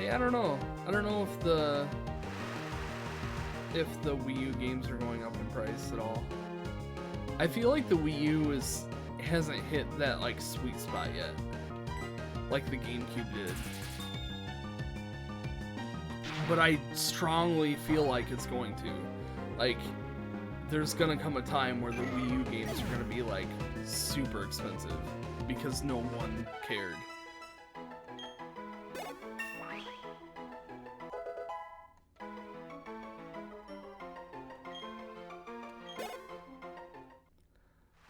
I don't know. I don't know if the Wii U games are going up in price at all. I feel like the Wii U hasn't hit that like sweet spot yet, like the GameCube did. But I strongly feel like it's going to. Like, there's gonna come a time where the Wii U games are gonna be like super expensive because no one cared.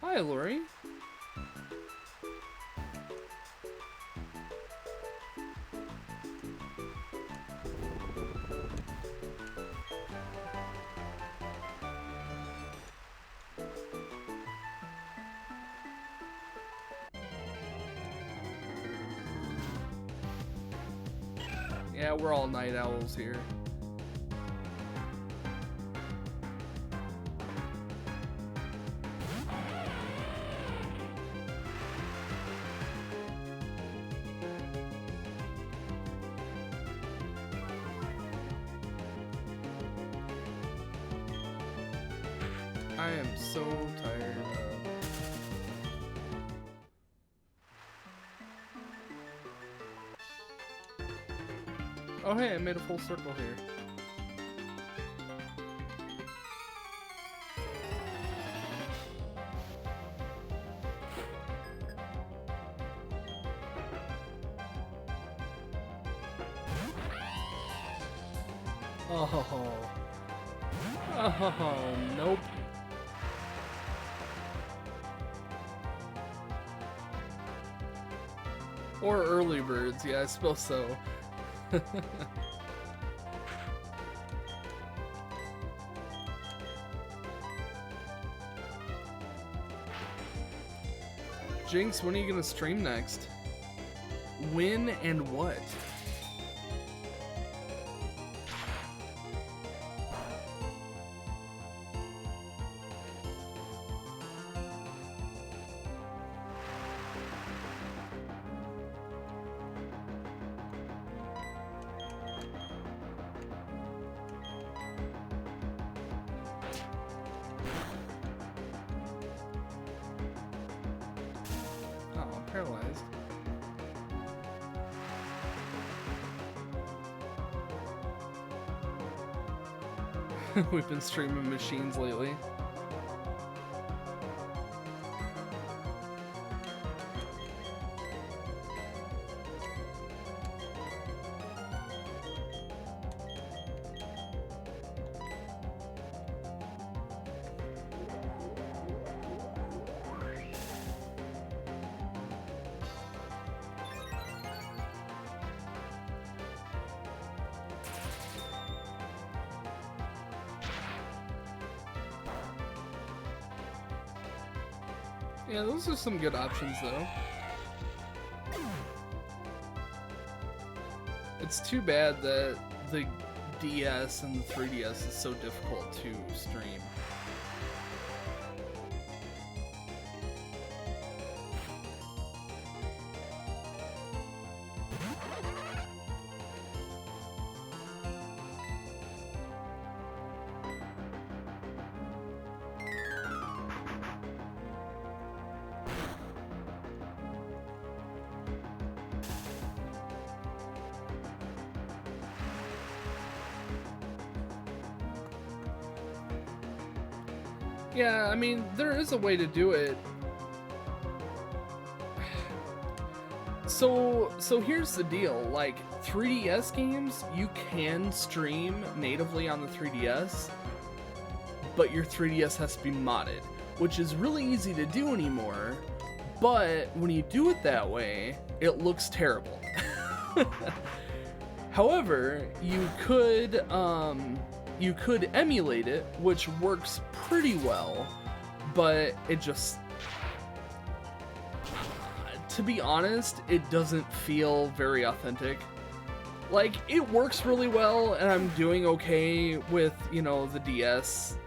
Hi, Lori. Yeah, we're all night owls here. I am so tired of... Oh hey, I made a full circle here. Oh. Oh, nope. Or early birds, yeah, I suppose so. Jinx, when are you gonna stream next? When and what? Paralyzed. We've been streaming machines lately. Yeah, those are some good options, though. It's too bad that the DS and the 3DS is so difficult to stream. Yeah, I mean, there is a way to do it. So here's the deal, like, 3DS games, you can stream natively on the 3DS, but your 3DS has to be modded, which is really easy to do anymore, but when you do it that way, it looks terrible. However, you could emulate it, which works pretty well, but it just, to be honest, it doesn't feel very authentic. Like, it works really well, and I'm doing okay with, you know, the DS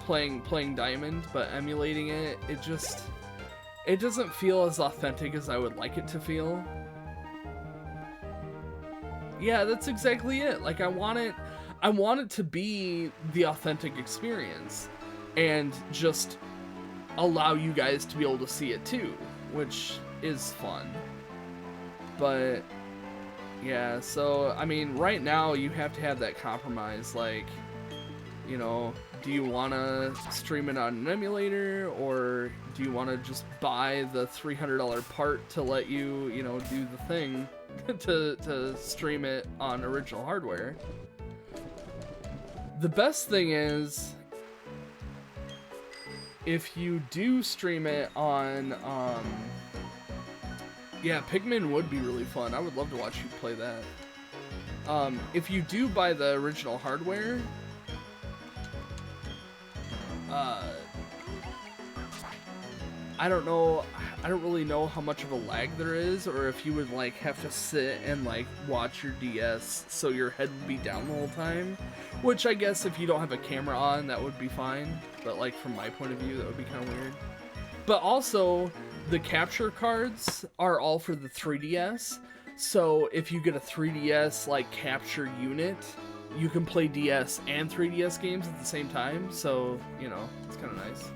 playing Diamond, but emulating it, it doesn't feel as authentic as I would like it to feel. Yeah, that's exactly it. Like, I want it to be the authentic experience and just allow you guys to be able to see it too, which is fun. But yeah, so I mean, right now you have to have that compromise, like, you know, do you want to stream it on an emulator, or do you want to just buy the $300 part to let you, you know, do the thing to stream it on original hardware? The best thing is, if you do stream it on, yeah, Pikmin would be really fun. I would love to watch you play that. If you do buy the original hardware, I don't know, I don't really know how much of a lag there is, or if you would like have to sit and like watch your DS so your head would be down the whole time, which I guess if you don't have a camera on, that would be fine, but like from my point of view, that would be kind of weird. But also, the capture cards are all for the 3DS, so if you get a 3DS like capture unit, you can play DS and 3DS games at the same time, so, you know, it's kind of nice.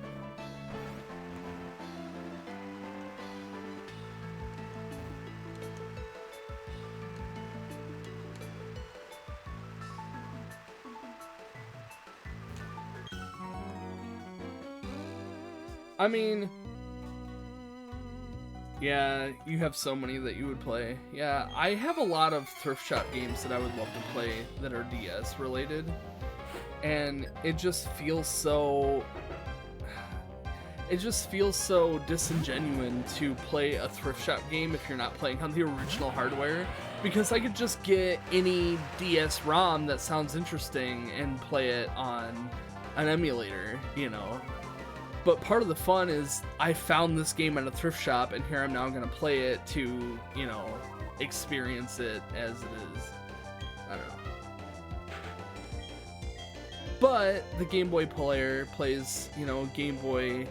I mean, yeah, you have so many that you would play. Yeah, I have a lot of thrift shop games that I would love to play that are DS related, and it just feels so disingenuous to play a thrift shop game if you're not playing on the original hardware, because I could just get any DS ROM that sounds interesting and play it on an emulator, you know. But part of the fun is I found this game at a thrift shop, and here I'm now going to play it to, you know, experience it as it is. I don't know. But the Game Boy player plays, you know, Game Boy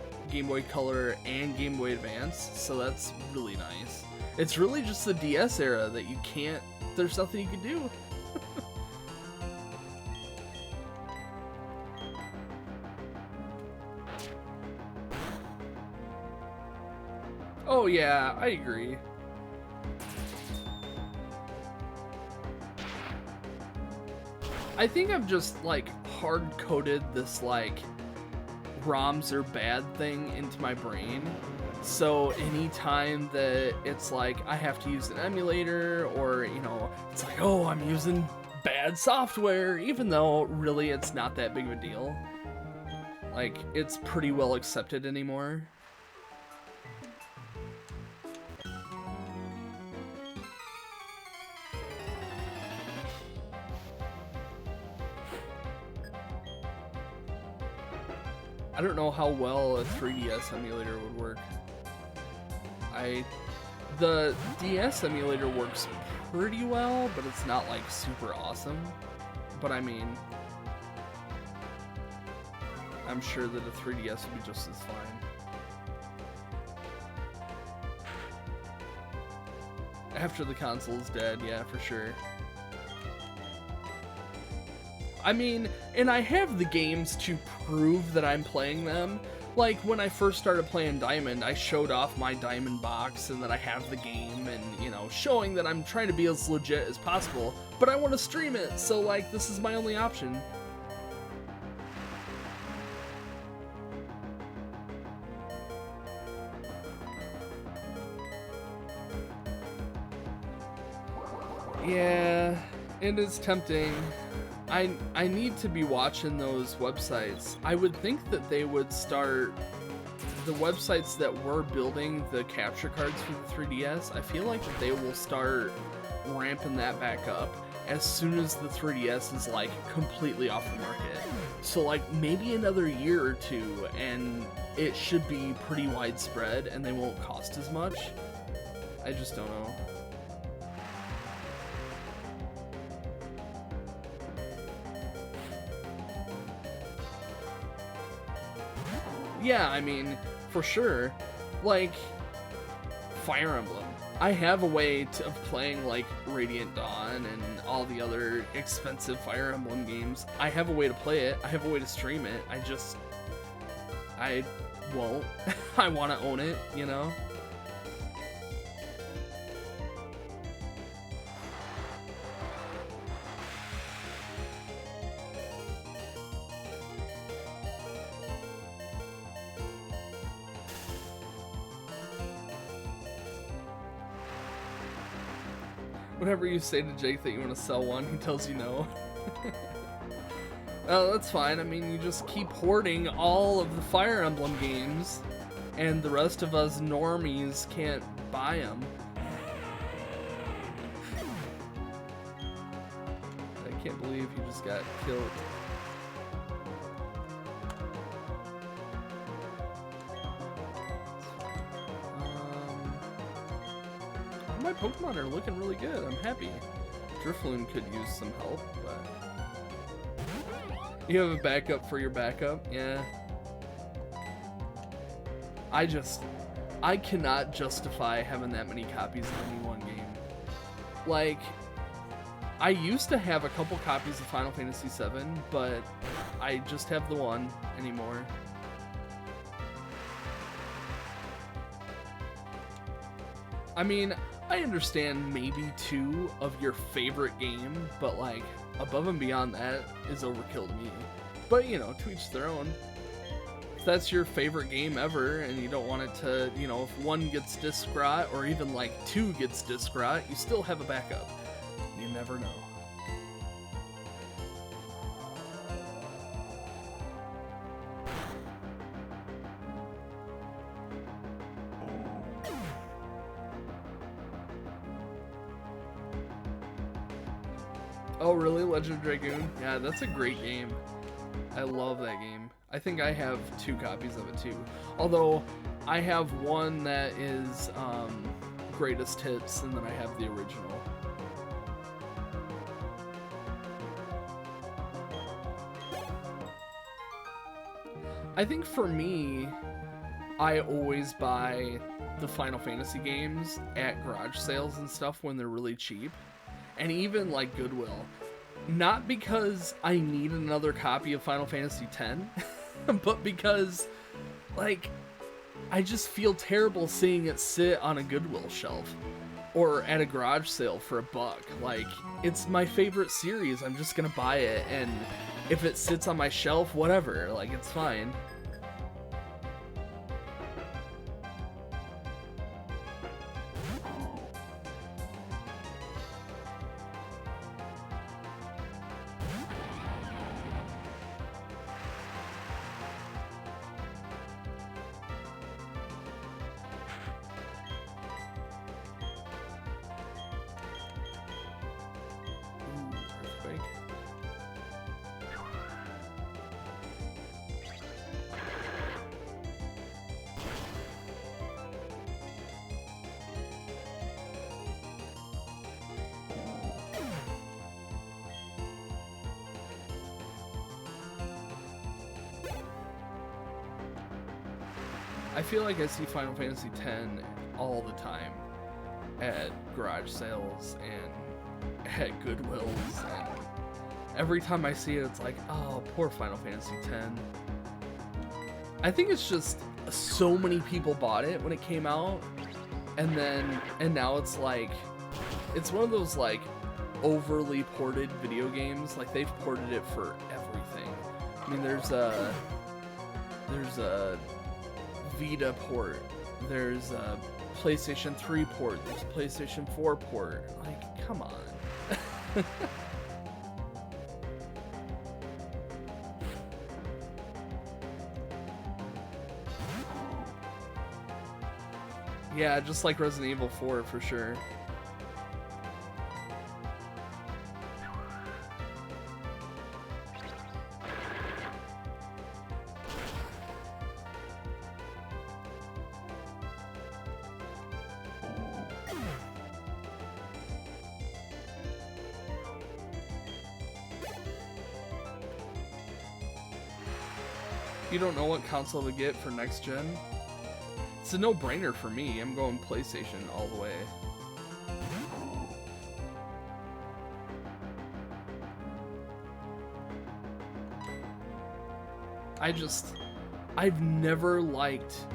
Color, and Game Boy Advance, so that's really nice. It's really just the DS era that you can't, there's nothing you can do. Oh yeah, I agree. I think I've just like hard-coded this like ROMs are bad thing into my brain. So anytime that it's like I have to use an emulator, or you know, it's like, oh, I'm using bad software, even though really it's not that big of a deal. Like, it's pretty well accepted anymore. I don't know how well a 3DS emulator would work. The DS emulator works pretty well, but it's not like super awesome. But I mean, I'm sure that a 3DS would be just as fine. After the console's dead, yeah, for sure. I mean, and I have the games to prove that I'm playing them. Like, when I first started playing Diamond, I showed off my Diamond box and that I have the game and, you know, showing that I'm trying to be as legit as possible, but I want to stream it, so, like, this is my only option. Yeah, it is tempting. I need to be watching those websites. I would think that they would start the websites that were building the capture cards for the 3DS. I feel like that they will start ramping that back up as soon as the 3DS is like completely off the market. So like maybe another year or two and it should be pretty widespread and they won't cost as much. I just don't know. Yeah, I mean, for sure. Like, Fire Emblem. I have a way of playing, like, Radiant Dawn and all the other expensive Fire Emblem games. I have a way to play it. I have a way to stream it. I won't. I want to own it, you know? Whenever you say to Jake that you want to sell one, he tells you no. Oh, that's fine. I mean, you just keep hoarding all of the Fire Emblem games, and the rest of us normies can't buy them. I can't believe he just got killed. My Pokemon are looking really good. I'm happy. Drifloon could use some help, but... You have a backup for your backup? Yeah. I cannot justify having that many copies of any one game. Like, I used to have a couple copies of Final Fantasy VII, but I just have the one anymore. I mean, I understand maybe 2 of your favorite game, but like, above and beyond that is overkill to me. But, you know, to each their own. If that's your favorite game ever, and you don't want it to, you know, if 1 gets disc rot, or even like 2 gets disc rot, you still have a backup. You never know. Oh, really? Legend of Dragoon? Yeah, that's a great game. I love that game. I think I have 2 copies of it too. Although I have one that is greatest hits, and then I have the original. I think for me, I always buy the Final Fantasy games at garage sales and stuff when they're really cheap, and even like Goodwill. Not because I need another copy of Final Fantasy X, but because, like, I just feel terrible seeing it sit on a Goodwill shelf or at a garage sale for $1. Like, it's my favorite series. I'm just gonna buy it, and if it sits on my shelf, whatever. Like, it's fine. I feel like I see Final Fantasy X all the time at garage sales and at Goodwills, and every time I see it, it's like, oh, poor Final Fantasy X. I think it's just so many people bought it when it came out, and now it's like, it's one of those like overly ported video games. Like, they've ported it for everything. I mean, there's a Vita port, there's a PlayStation 3 port, there's a PlayStation 4 port. Like, come on. Yeah, just like Resident Evil 4 for sure. You don't know what console to get for next gen? It's a no-brainer for me. I'm going PlayStation all the way. I've never liked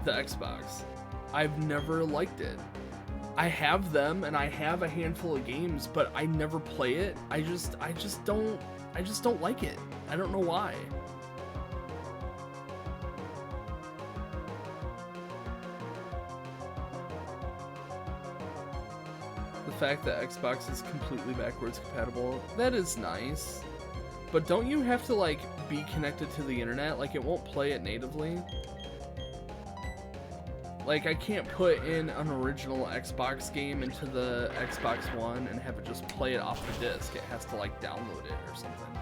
the Xbox. I've never liked it. I have them, and I have a handful of games, but I never play it. I just don't like it. I don't know why. The fact that Xbox is completely backwards compatible, that is nice. But don't you have to, like, be connected to the internet? Like, it won't play it natively. Like, I can't put in an original Xbox game into the Xbox One and have it just play it off the disc. It has to, like, download it or something.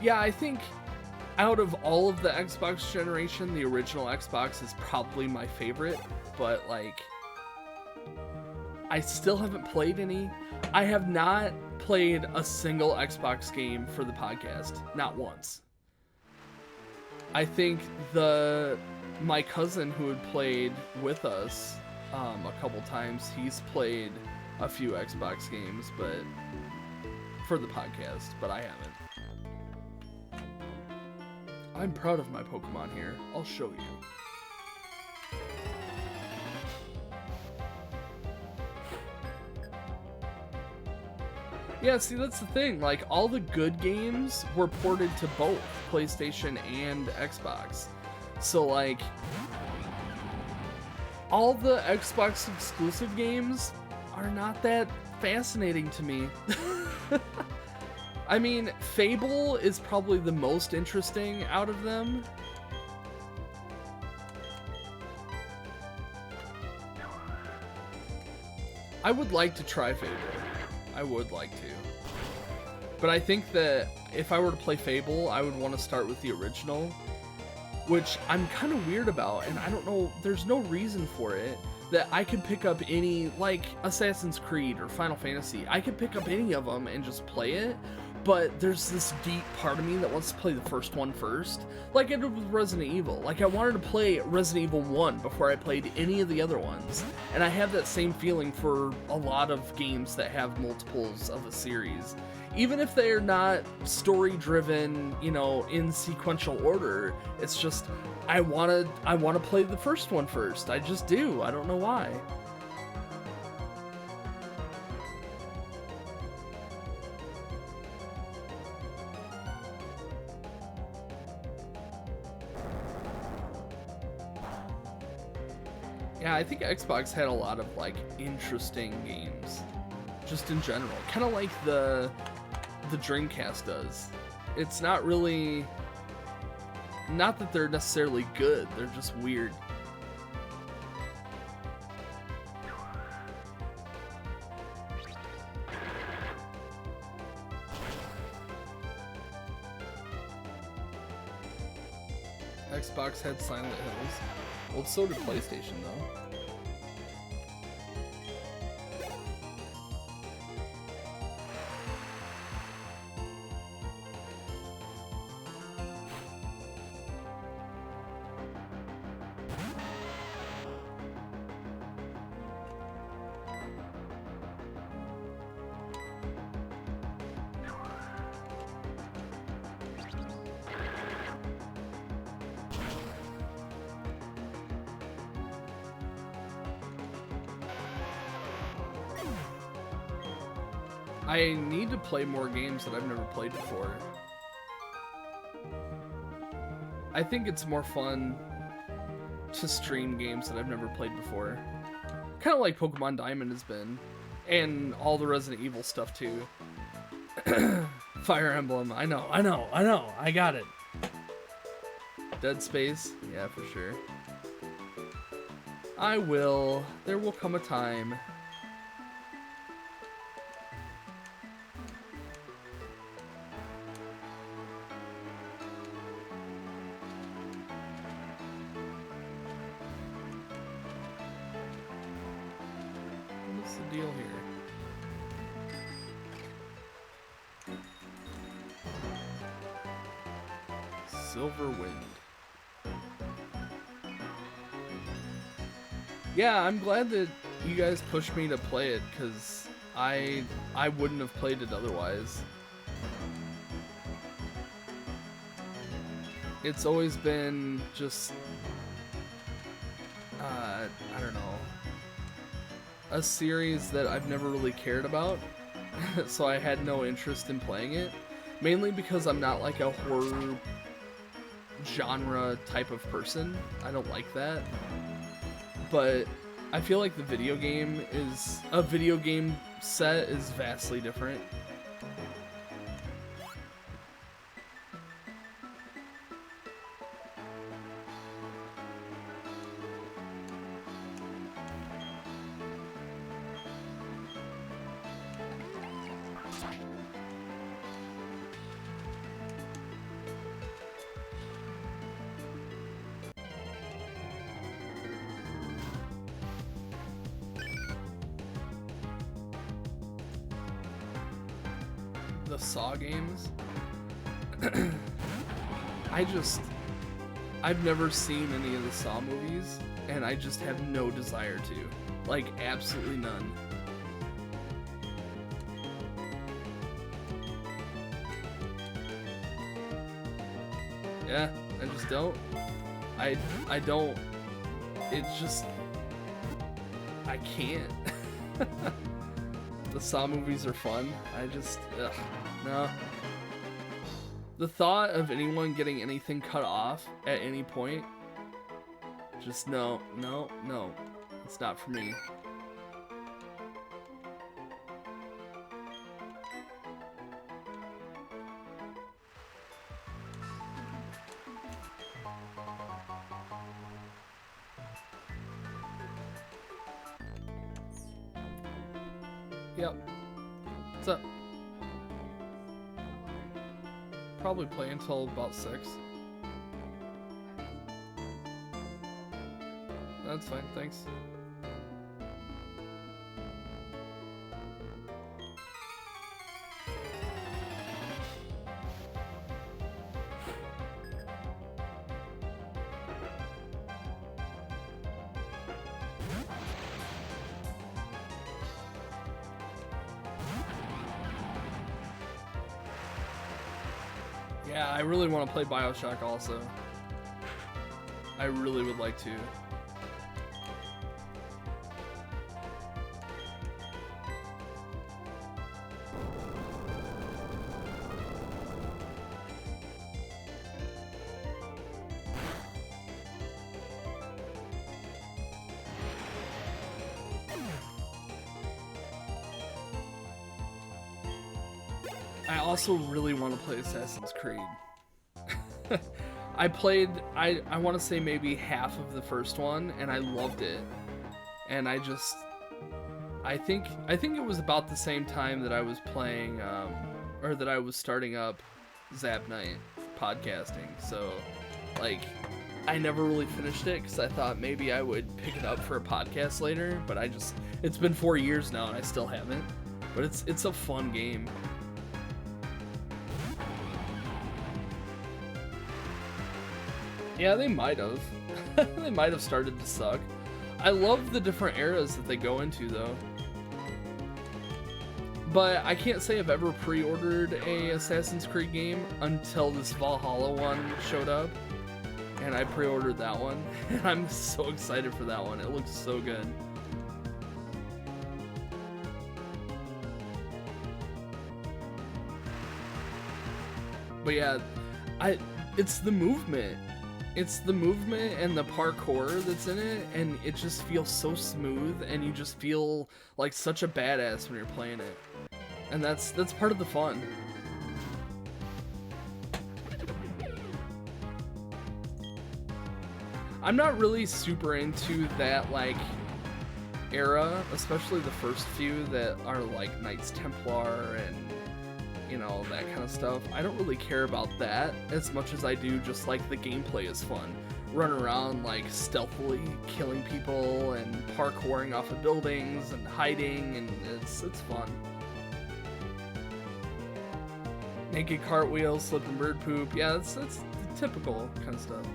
Yeah, I think out of all of the Xbox generation, the original Xbox is probably my favorite, but, like, I still haven't played any. I have not played a single Xbox game for the podcast. Not once. I think my cousin who had played with us a couple times, he's played a few Xbox games, but for the podcast, but I haven't. I'm proud of my Pokemon here. I'll show you. Yeah, see, that's the thing. Like, all the good games were ported to both PlayStation and Xbox. So, like, all the Xbox exclusive games are not that fascinating to me. I mean, Fable is probably the most interesting out of them. I would like to try Fable. I would like to. But I think that if I were to play Fable, I would want to start with the original, which I'm kind of weird about, and I don't know, there's no reason for it, that I could pick up any, like Assassin's Creed or Final Fantasy, I could pick up any of them and just play it, but there's this deep part of me that wants to play the first one first, like I did with Resident Evil. Like, I wanted to play Resident Evil 1 before I played any of the other ones, and I have that same feeling for a lot of games that have multiples of a series. Even if they're not story-driven, you know, in sequential order, it's just, I wanna play the first one first. I just do. I don't know why. Yeah, I think Xbox had a lot of, like, interesting games, just in general. Kind of like the Dreamcast does. It's not really, not that they're necessarily good, they're just weird. Xbox had Silent Hills. Well, so did PlayStation, though. I need to play more games that I've never played before. I think it's more fun to stream games that I've never played before. Kind of like Pokemon Diamond has been. And all the Resident Evil stuff too. Fire Emblem, I know, I got it. Dead Space, yeah, for sure. I will. There will come a time. What's the deal here? Silver Wind. Yeah, I'm glad that you guys pushed me to play it, because I wouldn't have played it otherwise. It's always been just, I don't know, a series that I've never really cared about, so I had no interest in playing it, mainly because I'm not like a horror genre type of person. I don't like that. But I feel like the video game set is vastly different. The Saw games. I've never seen any of the Saw movies, and I just have no desire to. Like, absolutely none. Yeah, I just don't. I don't. It's just, I can't. The Saw movies are fun. I just, ugh, no. The thought of anyone getting anything cut off at any point, just no. It's not for me. Yep. probably play until about 6. That's fine, thanks. Yeah, I really want to play BioShock also. I really would like to. I also really want to play Assassin's Creed. I played, I want to say maybe half of the first one, and I loved it. And I think it was about the same time that I was playing, or that I was starting up Zap Night podcasting. So, like, I never really finished it because I thought maybe I would pick it up for a podcast later, but it's been 4 years now and I still haven't. But it's a fun game. Yeah, they might have. They might have started to suck. I love the different eras that they go into, though. But I can't say I've ever pre-ordered a Assassin's Creed game until this Valhalla one showed up. And I pre-ordered that one. And I'm so excited for that one. It looks so good. But yeah, it's the movement. It's the movement and the parkour that's in it, and it just feels so smooth, and you just feel like such a badass when you're playing it. And that's part of the fun. I'm not really super into that, like, era, especially the first few that are like Knights Templar and, you know, that kind of stuff. I don't really care about that as much as I do just like the gameplay is fun. Run around like stealthily killing people and parkouring off of buildings and hiding, and it's fun. Naked cartwheels, slipping bird poop. Yeah, that's the typical kind of stuff.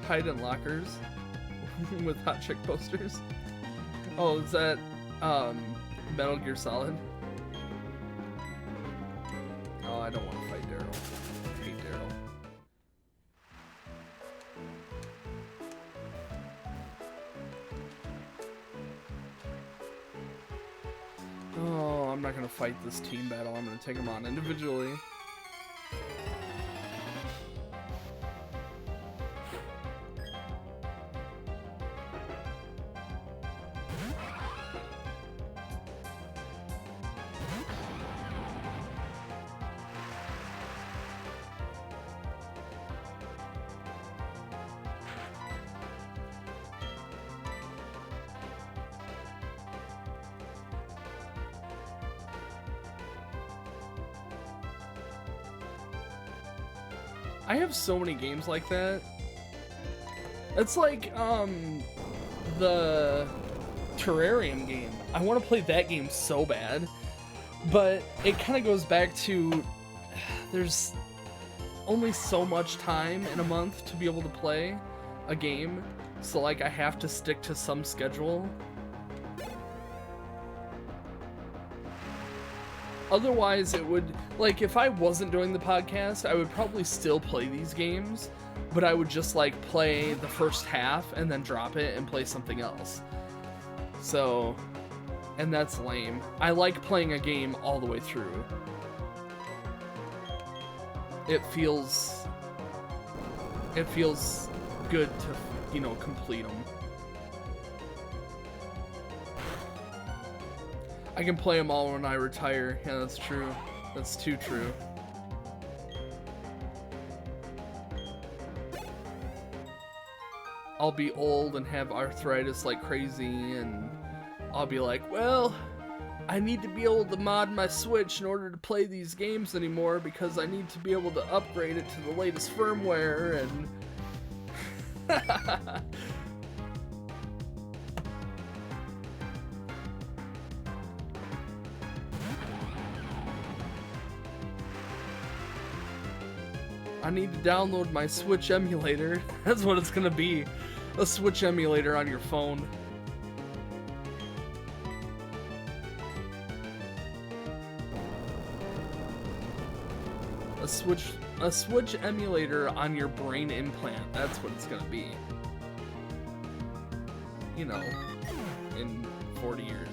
Hide in lockers with hot chick posters. Oh, is that Metal Gear Solid? Oh, I don't want to fight Daryl. I hate Daryl. Oh, I'm not gonna fight this team battle. I'm gonna take them on individually. I have so many games like that. It's like, the Terrarium game. I want to play that game so bad, but it kind of goes back to, there's only so much time in a month to be able to play a game, so like I have to stick to some schedule. Otherwise, it would, like, if I wasn't doing the podcast, I would probably still play these games, but I would just, like, play the first half and then drop it and play something else. So, and that's lame. I like playing a game all the way through. It feels good to, you know, complete them. I can play them all when I retire. Yeah, that's true. That's too true. I'll be old and have arthritis like crazy, and I'll be like, well, I need to be able to mod my Switch in order to play these games anymore because I need to be able to upgrade it to the latest firmware and... I need to download my Switch emulator. That's what it's gonna be. A Switch emulator on your phone. A Switch emulator on your brain implant. That's what it's gonna be. You know, in 40 years.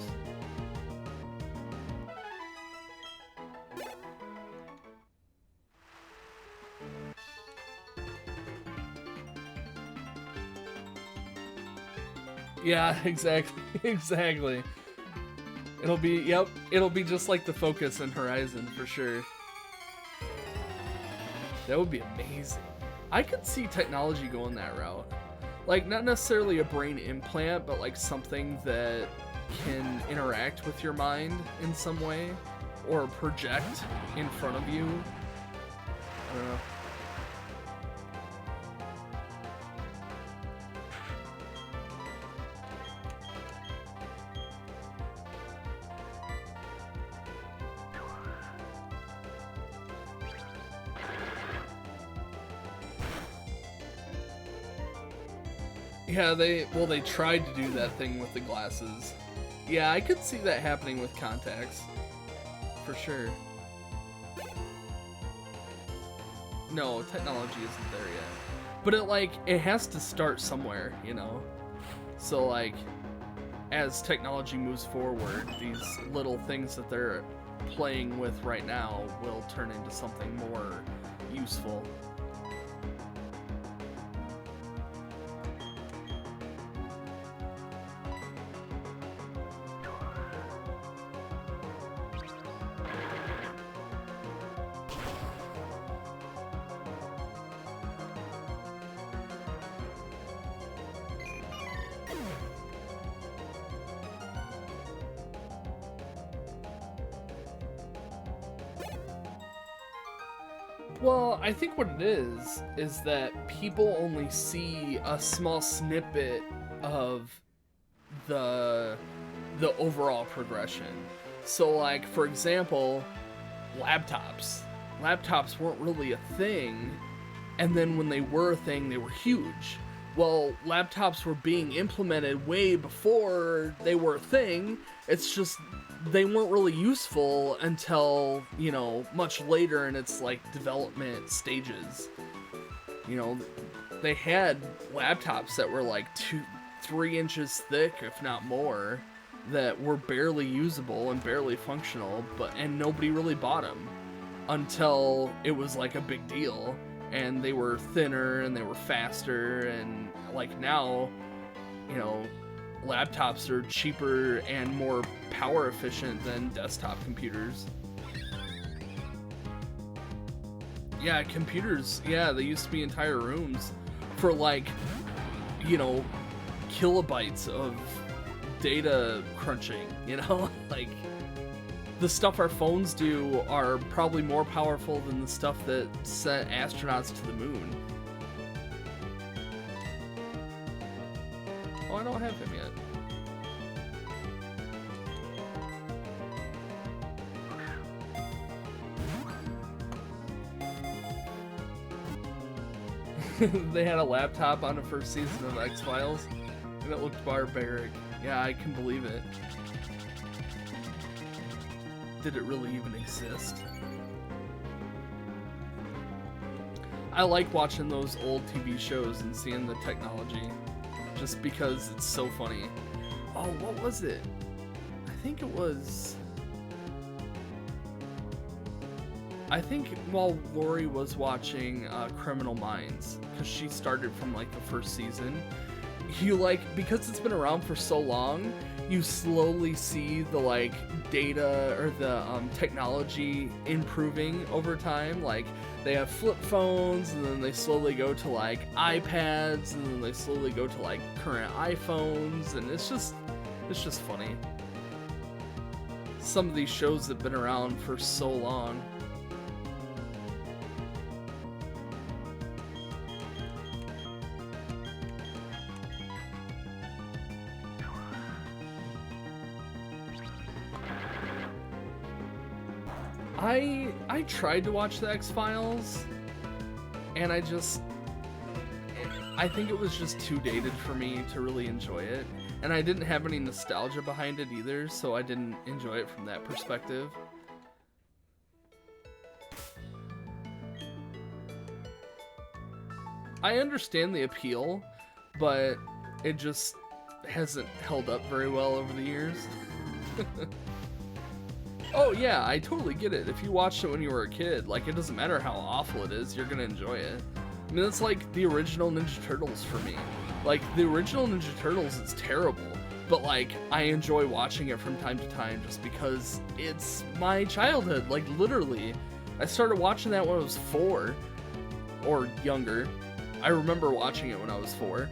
Yeah, exactly. It'll be just like the Focus and Horizon for sure. That would be amazing. I could see technology going that route. Like, not necessarily a brain implant, but like something that can interact with your mind in some way, or project in front of you. I don't know. Yeah, they tried to do that thing with the glasses. Yeah, I could see that happening with contacts. For sure. No, technology isn't there yet. But it has to start somewhere, you know? So, like, as technology moves forward, these little things that they're playing with right now will turn into something more useful. Well, I think what it is that people only see a small snippet of the overall progression. So, like, for example, laptops. Laptops weren't really a thing, and then when they were a thing, they were huge. Well, laptops were being implemented way before they were a thing. It's just they weren't really useful until, you know, much later in its, like, development stages. You know, they had laptops that were, like, 3 inches thick, if not more, that were barely usable and barely functional, and nobody really bought them until it was, like, a big deal. And they were thinner, and they were faster, and, like, now, you know, laptops are cheaper and more power efficient than desktop computers. Yeah, computers, yeah, they used to be entire rooms for, like, you know, kilobytes of data crunching, you know? Like, the stuff our phones do are probably more powerful than the stuff that sent astronauts to the moon. Oh, I don't have him yet. They had a laptop on the first season of X-Files, and it looked barbaric. Yeah, I can believe it. Did it really even exist? I like watching those old TV shows and seeing the technology, just because it's so funny. Oh, what was it? I think while Lori was watching Criminal Minds, because she started from, like, the first season, you, like, because it's been around for so long, you slowly see the, like, data or the technology improving over time. Like, they have flip phones, and then they slowly go to, like, iPads, and then they slowly go to, like, current iPhones, and it's It's just funny. Some of these shows have been around for so long. I tried to watch the X-Files, and I think it was just too dated for me to really enjoy it. And I didn't have any nostalgia behind it either, so I didn't enjoy it from that perspective. I understand the appeal, but it just hasn't held up very well over the years. Oh yeah, I totally get it. If you watched it when you were a kid, like, it doesn't matter how awful it is, you're gonna enjoy it. I mean, that's like the original Ninja Turtles for me. Like, the original Ninja Turtles is terrible, but like, I enjoy watching it from time to time just because it's my childhood, like, literally. I started watching that when I was 4, or younger. I remember watching it when I was 4.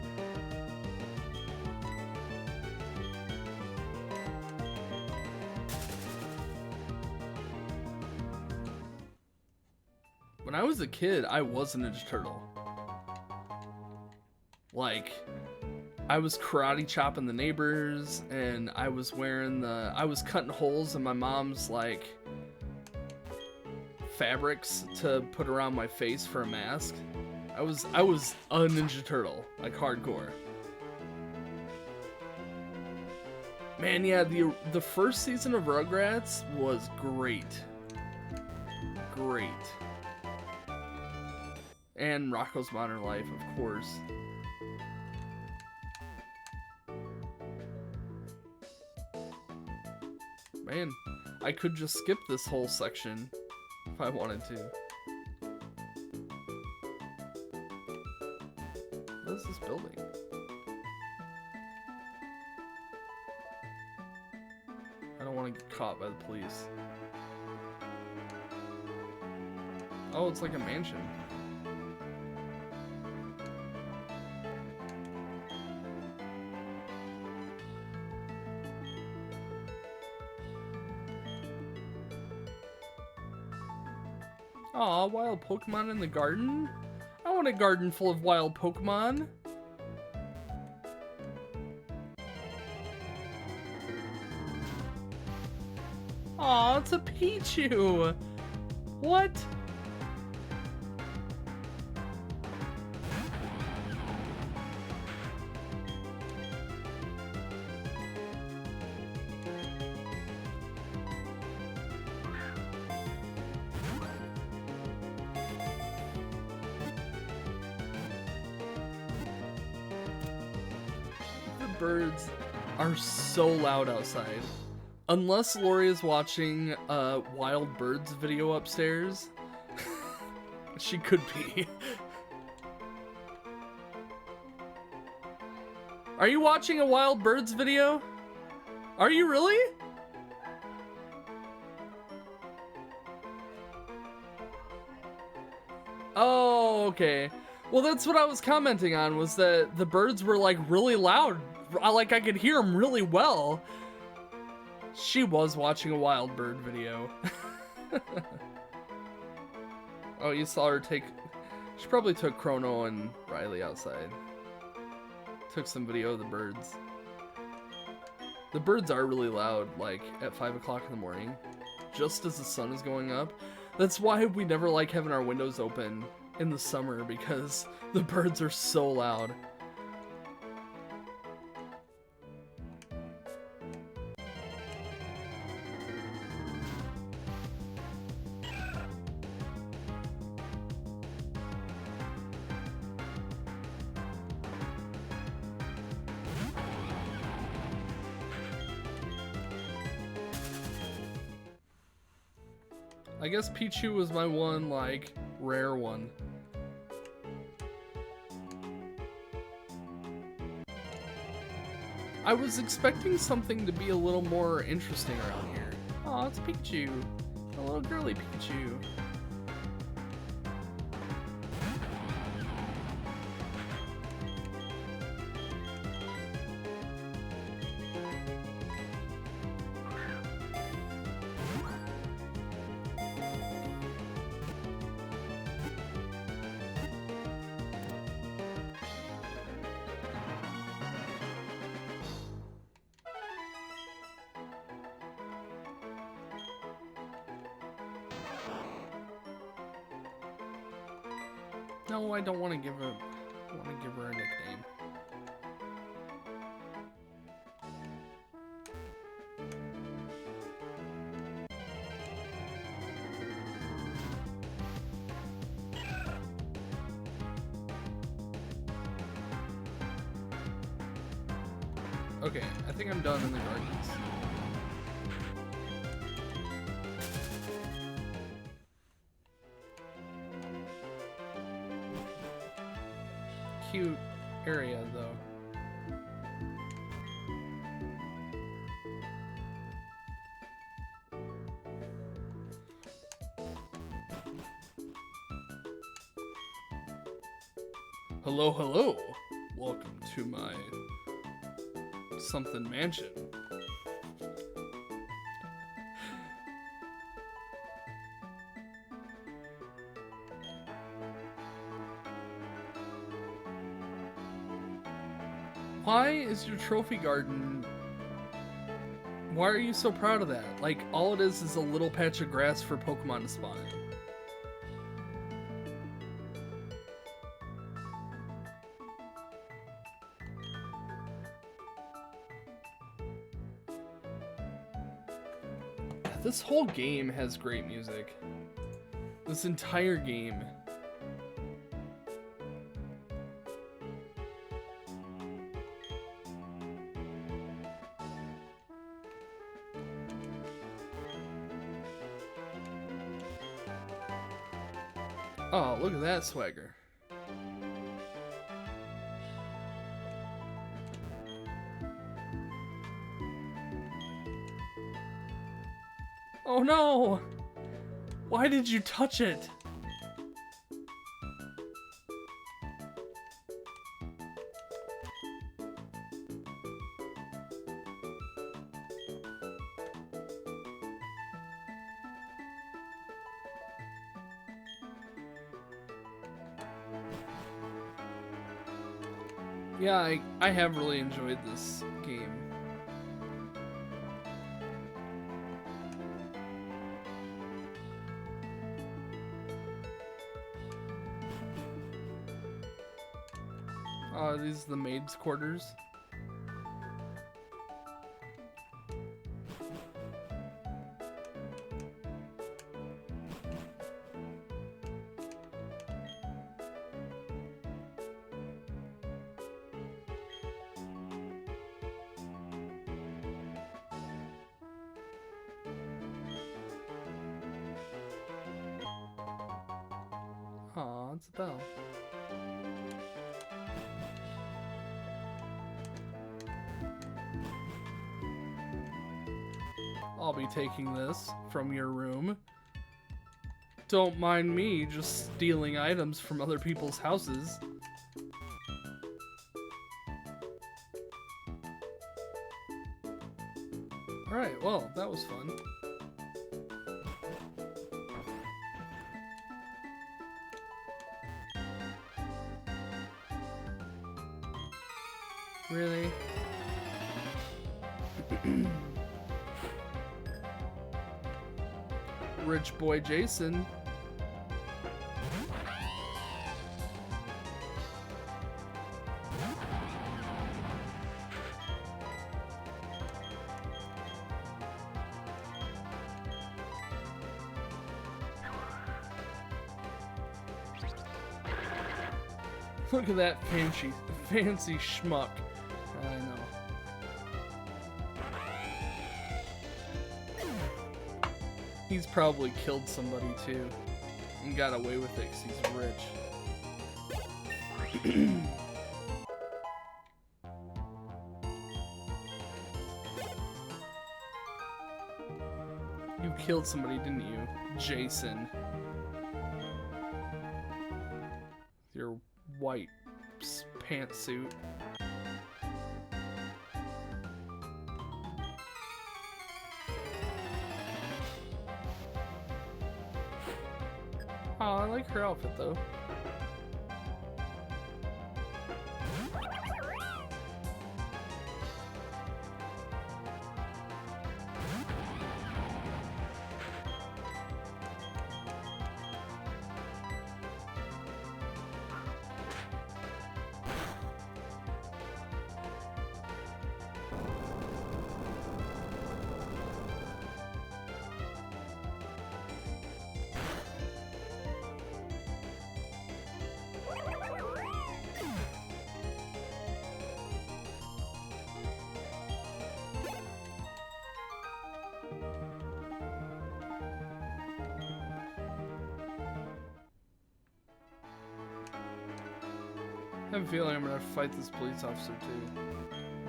When I was a kid, I was a Ninja Turtle. Like, I was karate chopping the neighbors, and I was I was cutting holes in my mom's, like, fabrics to put around my face for a mask. I was a Ninja Turtle, like, hardcore. Man, yeah, the first season of Rugrats was great. Great. And Rocko's Modern Life, of course. Man, I could just skip this whole section if I wanted to. What is this building? I don't want to get caught by the police. Oh, it's like a mansion. Aw, wild Pokemon in the garden? I want a garden full of wild Pokemon. Aw, it's a Pichu! What? Birds are so loud outside. Unless Lori is watching a Wild Birds video upstairs. She could be. Are you watching a Wild Birds video? Are you really? Oh, okay. Well, that's what I was commenting on, was that the birds were, like, really loud. Like, I could hear them really well. She was watching a Wild Bird video. Oh, you saw her take... She probably took Chrono and Riley outside. Took some video of the birds. The birds are really loud, like, at 5 o'clock in the morning. Just as the sun is going up. That's why we never like having our windows open in the summer, because the birds are so loud. I guess Pichu was my one, like, rare one. I was expecting something to be a little more interesting around here. Aw, it's Pikachu. A little girly Pikachu. No, I don't want to give her. I want to give her a nickname. Okay, I think I'm done in the gardens. Cute area, though. Hello, hello. Welcome to my something mansion. Why is your trophy garden? Why are you so proud of that? Like, all it is a little patch of grass for Pokemon to spawn in. This whole game has great music. This entire game. Oh, look at that swagger. Oh no! Why did you touch it? Yeah, I have really enjoyed this game. These are the maids' quarters. Aw, it's a bell. I'll be taking this from your room. Don't mind me just stealing items from other people's houses. Alright, well, that was fun. Really? Rich boy Jason. Look at that fancy schmuck. I know. He's probably killed somebody too and got away with it because he's rich. You killed somebody, didn't you, Jason? Your white pantsuit. Oh, I like her outfit though. I have a feeling I'm gonna have to fight this police officer too.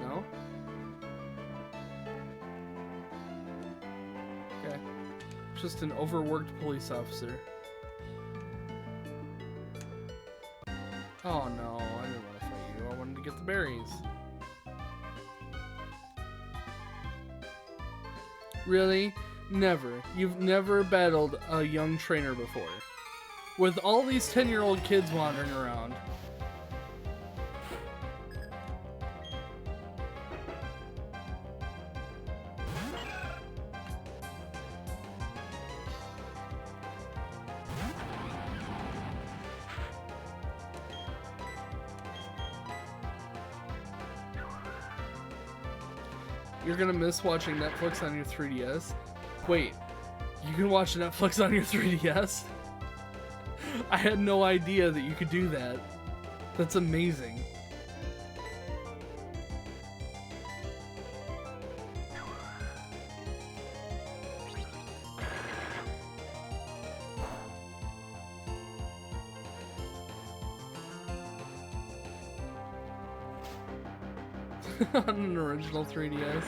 No? Okay. Just an overworked police officer. Oh no, I didn't want to fight you. I wanted to get the berries. Really? Never. You've never battled a young trainer before. With all these 10-year-old kids wandering around. You're gonna miss watching Netflix on your 3DS? Wait, you can watch Netflix on your 3DS? I had no idea that you could do that. That's amazing. On an original 3DS.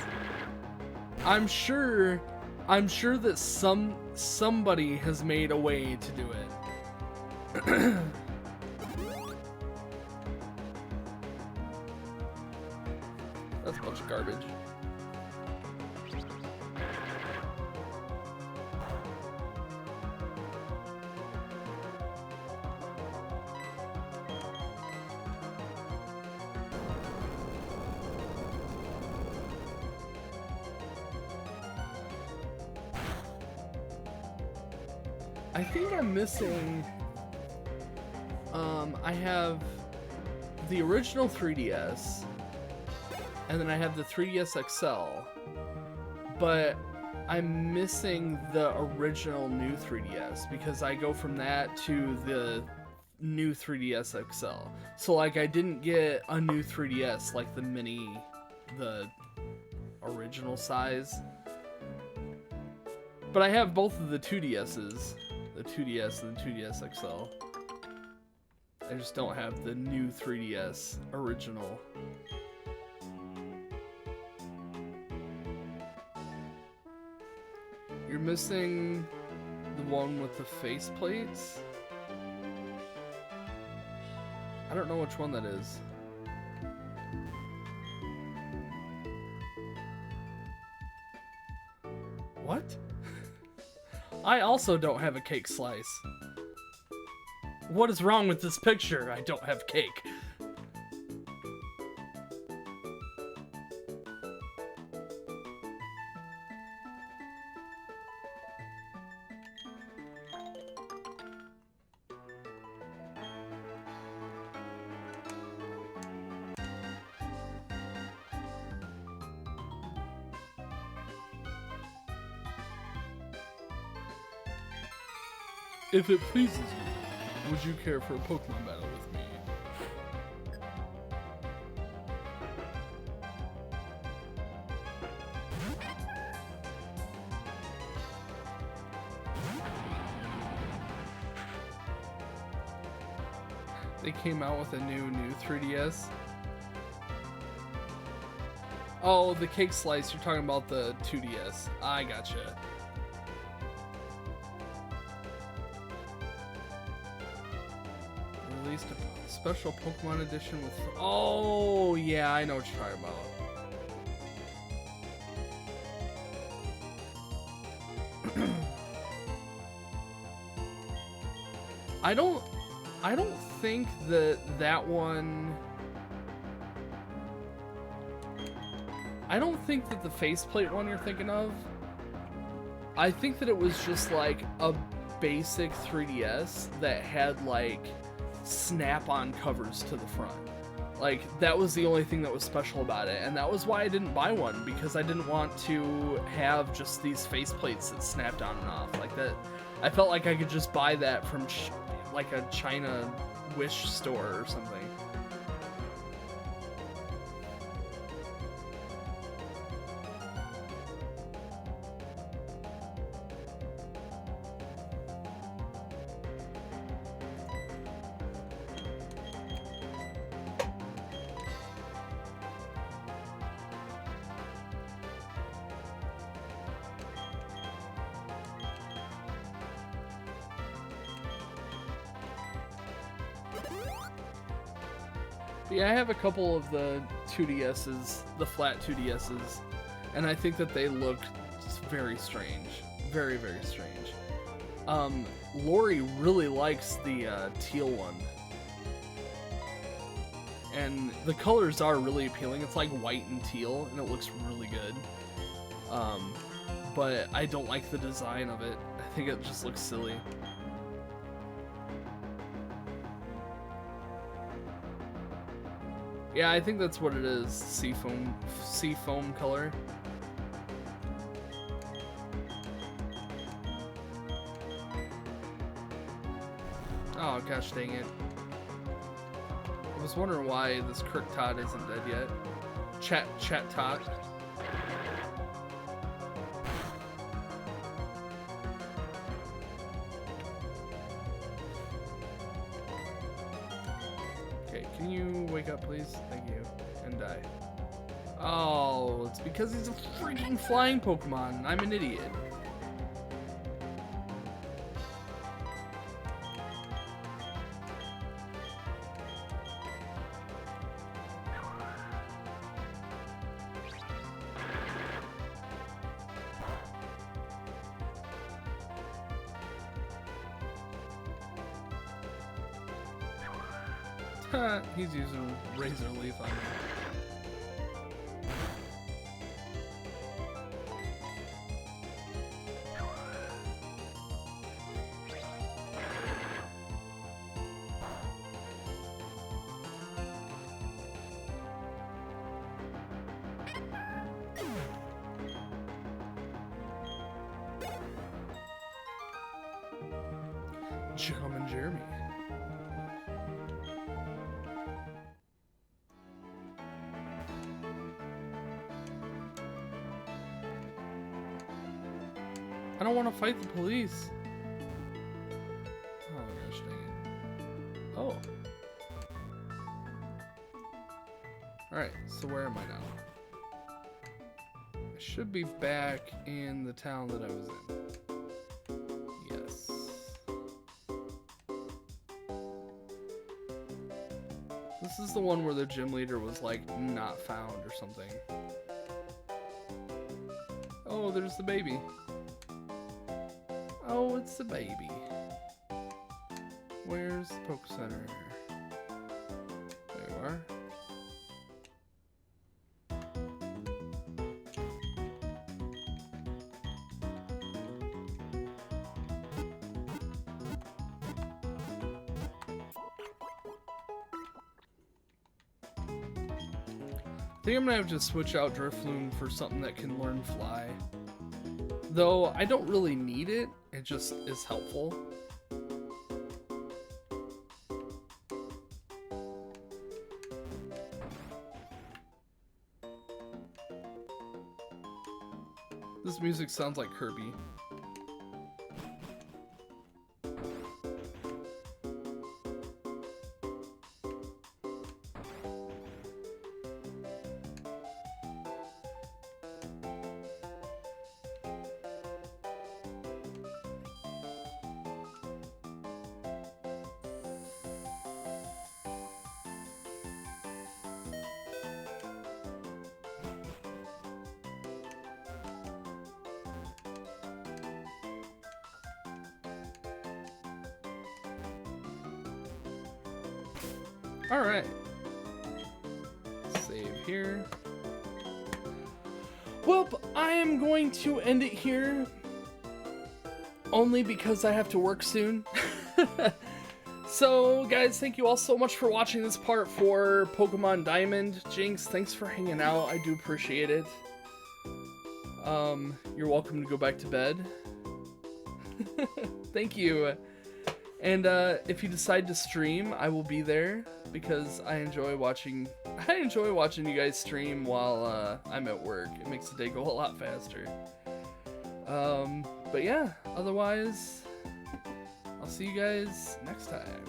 I'm sure that somebody has made a way to do it. That's a bunch of garbage. I think I'm missing, I have the original 3DS, and then I have the 3DS XL, but I'm missing the original new 3DS, because I go from that to the new 3DS XL. So, like, I didn't get a new 3DS, like the original size, but I have both of the 2DSs. The 2DS and the 2DS XL. I just don't have the new 3DS original. You're missing the one with the face plates? I don't know which one that is. What? I also don't have a cake slice. What is wrong with this picture? I don't have cake. If it pleases you, would you care for a Pokemon battle with me? They came out with a new 3DS. Oh, the cake slice, you're talking about the 2DS. I gotcha. Released a special Pokemon edition with... Oh, yeah, I know what you're talking about. I don't think that one... I don't think that the faceplate one you're thinking of... I think that it was just like a basic 3DS that had like snap-on covers to the front. Like, that was the only thing that was special about it, and that was why I didn't buy one, because I didn't want to have just these faceplates that snapped on and off like that. I felt like I could just buy that from like a China Wish store or something. Yeah, I have a couple of the 2DSs, the flat 2DSs, and I think that they look very strange. Very, very strange. Lori really likes the teal one. And the colors are really appealing. It's like white and teal, and it looks really good. But I don't like the design of it. I think it just looks silly. Yeah, I think that's what it is. Seafoam color. Oh gosh dang it. I was wondering why this Kirk Todd isn't dead yet. Chat Todd. Okay, can you wake up please? Thank you. And die. Oh, it's because he's a freaking flying Pokemon. I'm an idiot. He's using Razor Leaf on me. Gentleman Jeremy. I don't want to fight the police. Oh my gosh, dang it. Oh. Alright, so where am I now? I should be back in the town that I was in. Yes. This is the one where the gym leader was like not found or something. Oh, there's the baby. Oh, it's the baby. Where's the Poke Center? There you are. I think I'm gonna have to switch out Drifloon for something that can learn Fly. Though I don't really need it, it just is helpful. This music sounds like Kirby. Alright. Save here. Well, I am going to end it here. Only because I have to work soon. So, guys, thank you all so much for watching this part for Pokemon Diamond. Jinx, thanks for hanging out. I do appreciate it. You're welcome to go back to bed. Thank you. And if you decide to stream, I will be there because I enjoy watching you guys stream while I'm at work. It makes the day go a lot faster. But yeah, otherwise, I'll see you guys next time.